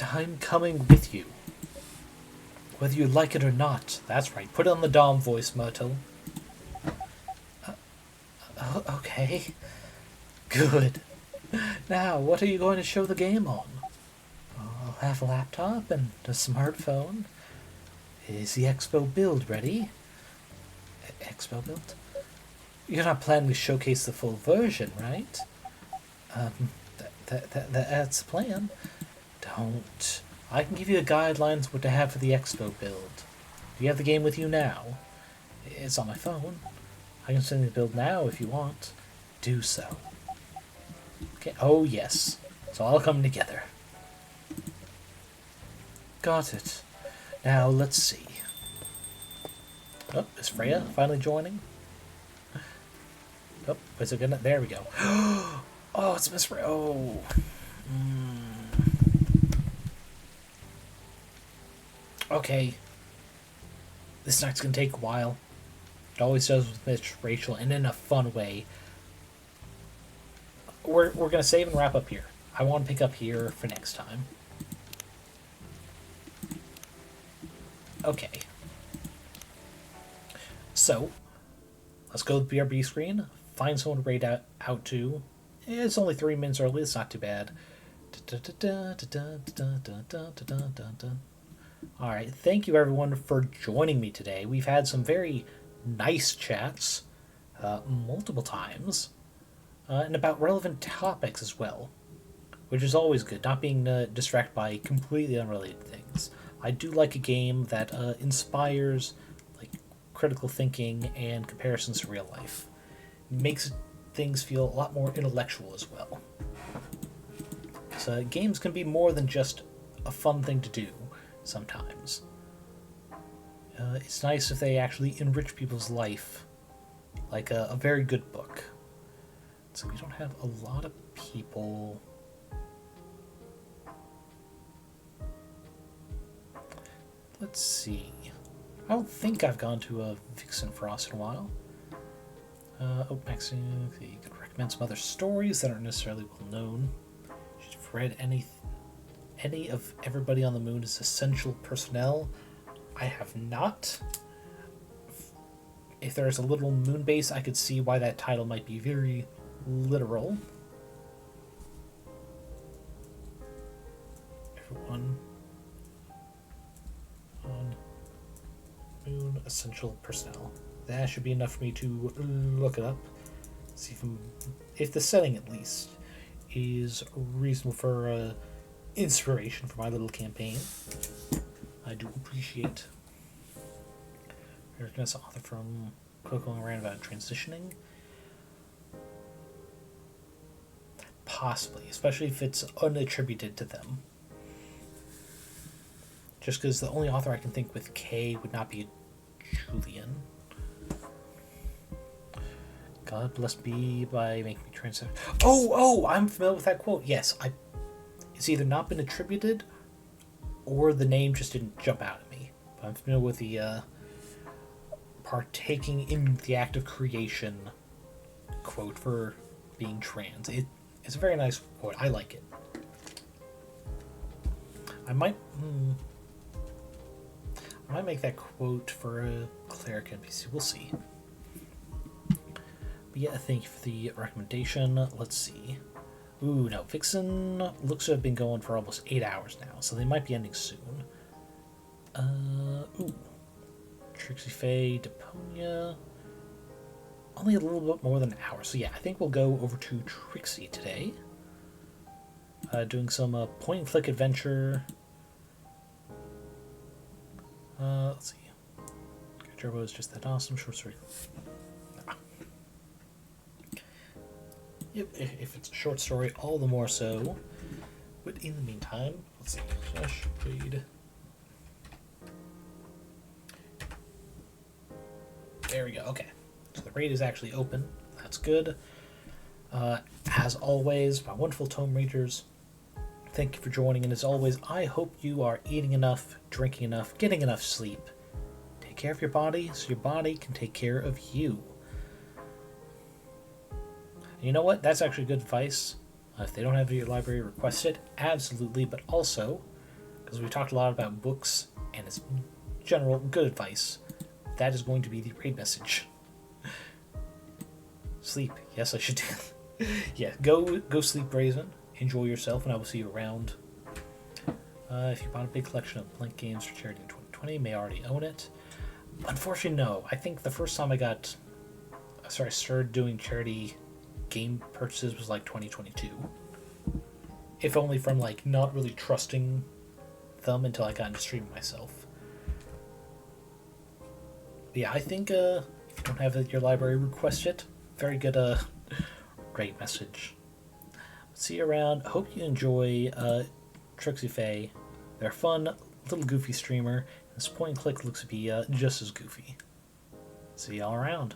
I'm coming with you. Whether you like it or not. That's right. Put on the Dom voice, Myrtle. Okay. Good. Now, what are you going to show the game on? I'll have a laptop and a smartphone. Is the Expo build ready? Expo build? You're not planning to showcase the full version, right? That's the plan. Don't. I can give you the guidelines what to have for the Expo build. Do you have the game with you now? It's on my phone. I can send you the build now if you want. Do so. Okay. Oh, yes. It's all coming together. Got it. Now, let's see. Oh, is Freya finally joining? Oh, is it gonna... There we go. Oh, it's Miss Freya. Oh. Okay. This night's gonna take a while. It always does with Miss Rachel, and in a fun way. We're gonna save and wrap up here. I want to pick up here for next time. Okay. So, let's go to the BRB screen. find someone to raid out to. It's only 3 minutes early, it's not too bad. Alright, thank you everyone for joining me today. We've had some very nice chats, multiple times, and about relevant topics as well, which is always good, not being distracted by completely unrelated things. I do like a game that inspires like critical thinking and comparisons to real life. Makes things feel a lot more intellectual as well. So games can be more than just a fun thing to do sometimes. It's nice if they actually enrich people's life, like a very good book. So we don't have a lot of people. Let's see. I don't think I've gone to a Vixen Frost in a while. Maxine, you could recommend some other stories that aren't necessarily well known. You've read any of Everybody on the Moon is Essential Personnel? I have not. If there's a literal moon base, I could see why that title might be very literal. Everyone on Moon Essential Personnel. That should be enough for me to look it up. See if the setting at least is reasonable for inspiration for my little campaign. I do appreciate. Recognize the author from Going Around about transitioning. Possibly, especially if it's unattributed to them. Just because the only author I can think with K would not be Julian. God bless me by making me translate. Oh, I'm familiar with that quote. Yes, it's either not been attributed or the name just didn't jump out at me. But I'm familiar with the partaking in the act of creation quote for being trans. It's a very nice quote. I like it. I might make that quote for a cleric NPC. We'll see. But yeah, thank you for the recommendation. Let's see. Ooh, no. Vixen looks to have been going for almost 8 hours now, so they might be ending soon. Ooh. Trixie Faye, Deponia. Only a little bit more than an hour. So yeah, I think we'll go over to Trixie today. Doing some point-and-click adventure. Let's see. Turbo is just that awesome. Short story. Yep, if it's a short story, all the more so. But in the meantime, let's see. Flash read. There we go. Okay. So the raid is actually open. That's good. As always, my wonderful tome readers, thank you for joining. And as always, I hope you are eating enough, drinking enough, getting enough sleep. Take care of your body so your body can take care of you. And you know what? That's actually good advice. If they don't have your library, request it. Absolutely. But also, because we talked a lot about books and it's general good advice, that is going to be the raid message. Sleep. Yes, I should do. Yeah, go sleep, Brazen. Enjoy yourself, and I will see you around. If you bought a big collection of blank games for charity in 2020, you may already own it. Unfortunately, no. I think the first time I started doing charity game purchases was like 2022. If only from like not really trusting them until I got into streaming myself. But yeah, I think if you don't have it at your library, request it. Very good great message. See you around. Hope you enjoy Trixie Faye. They're a fun, little goofy streamer. This point and click looks to be just as goofy. See y'all around.